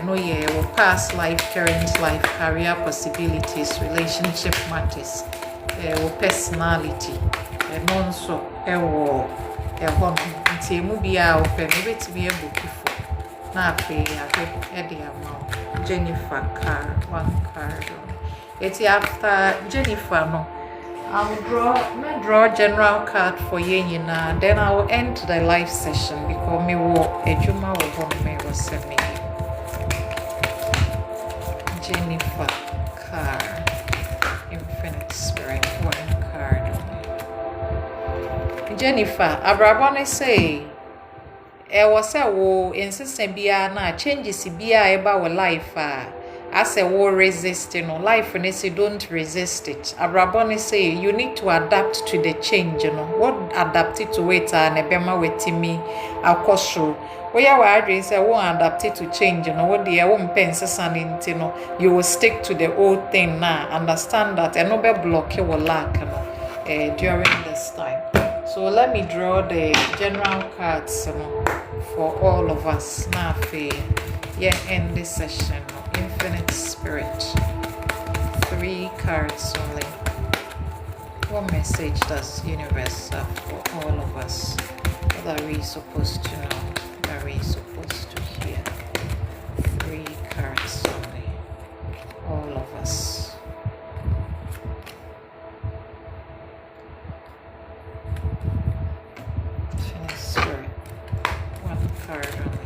no will past life, current life, career possibilities, relationship matters, personality, and also will until movie open to be able to now pay the amount. Jennifer Carr, 1 card. It's after Jennifer no. I'll draw general card for you now. Then I will end the live session because me will a juma will home me was send me. Jennifer Carr, Infinite Spirit, 1 card. Jennifer, Abrabone say, was a wo insistent bia na changes bia eba wo life as a war resisting life and say don't resist it. Abrabone say you need to adapt to the change, what adapt it to it and ebema wetimi akosho. We are wondering say won't adapt it to change, what the won't pense sanity, you will stick to the old thing now. Understand that and no be block you will lack during this time. So let me draw the general cards for all of us. Now end this session. Infinite Spirit. 3 cards only. What message does universe have for all of us? What are we supposed to know? What are we supposed to hear? 3 cards only. All of us. Infinite Spirit. 1 card only.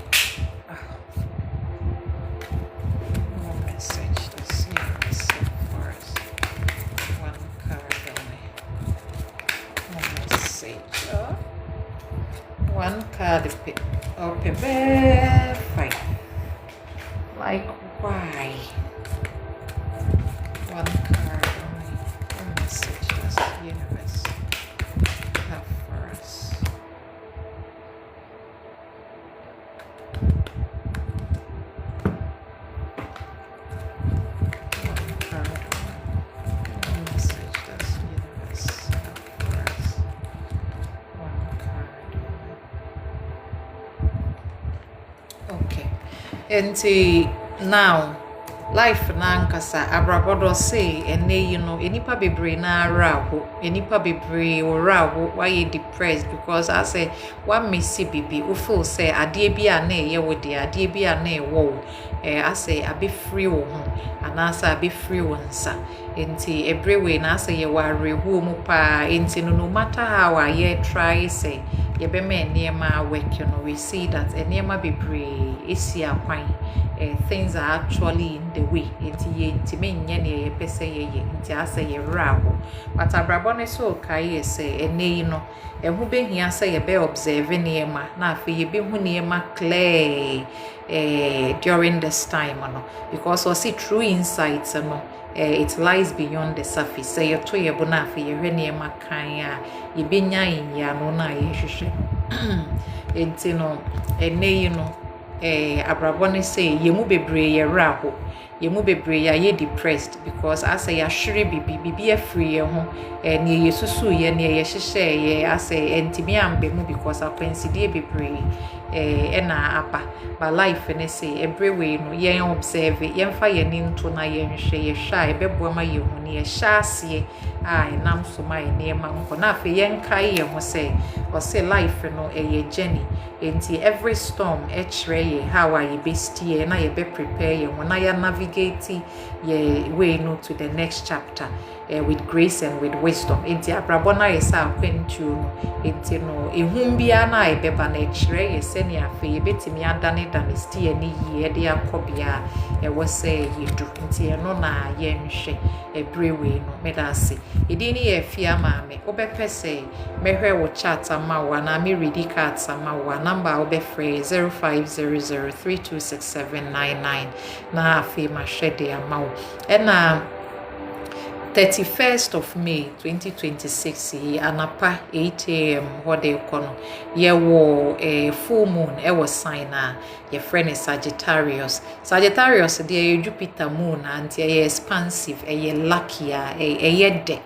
Open bed fight. Like why? 1 card only. What message does the universe have for us? 1 card only. What message does the universe have for us? 1 card. Okay, and now life nankasa abrabodo say ene enipa bebre na raho enipa bebre o raho why depressed because I say one missy bibi u feel say ade bia na ye wo de ade bia na wo I say abi free wo ho anasa abi free wo nsa enti everywhere na say ye ware ho mu pa enti no matter how I try say ye be me niema work we see that niema bebre esi akwan things are actually in the way enti me nye ne ye pese ye enti asa ye rawo but abrabone so kai say ene ehu behia say ye be observe niema na afi ye be hu niema clear during this time because we see true insights it lies beyond the surface say you to ye bona afi ye hwe niema kan a ye benya nya no na ye hwehwe enti ene abrabone say yemu bebre ye raho yemu bebre ye depressed because I say ashiri bibi afri ye ho ne yesusu ye ne ye hyehye ye ase entimi ambe mu because akwanside bebre na apa ba life ne say everywhere no ye observe ye mfa ye ni nto na ye hwehwe ye hwa e beboa ma ye hu ne ye hya ase nam so ma ye ne ma nko na afa ye nkai ye ho say or say life no ye journey enti every storm ye how are you bestie na ye be prepare ye na ya navigate ye way no to the next chapter with grace and with wisdom. Enti abrabɔ na yesa akwantu no enti no ehum bia na ebeba na ekire yese ne afi ebetimi adane dynasty ani yie de akobia ewo se yedu enti eno na yenhwe ebrewe no medase edini ye fia maame obepese mehwe wo chat amawa na me ready card amawa number obefre 0500326799 na afi mahwede amawo ena 31st of May 2026 anapa 8 a.m. hode kono ye wo full moon e wo sign na ye friend Sagittarius de Jupiter moon and ye expansive ye lucky ye de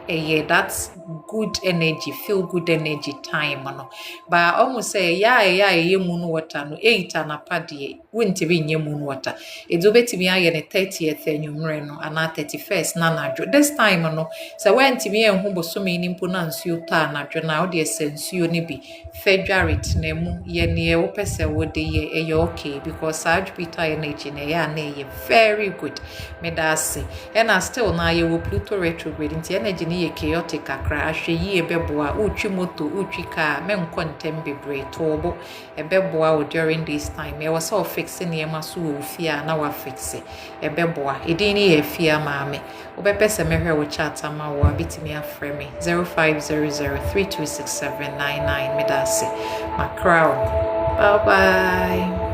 that's good energy, feel good energy time no but almost say ye moon water no 8 anapa de won't be nye moon water edobetimi aye ne 30th enyumre no ana 31st na nadwo this time no so when timi enhu bosome ni mpo na nsuo ta anadwo na wo de sensuo ne bi fedwarit na mu ye ne wo pese wo de ye okay because Jupiter energy na ya na ye very good me da say and still na ye wo Pluto retrograde nti energy ne ye chaotic akra ahwe yi ebeboa utwi moto utwi car me nkontem bebre tobo ebeboa wo during this time e was all fixing ye maso wo fia na wa fixe ebeboa edini ye fia maame obepese mehwe wo chat amawo abitimi afre me 0500326799 me da say my crown bye bye.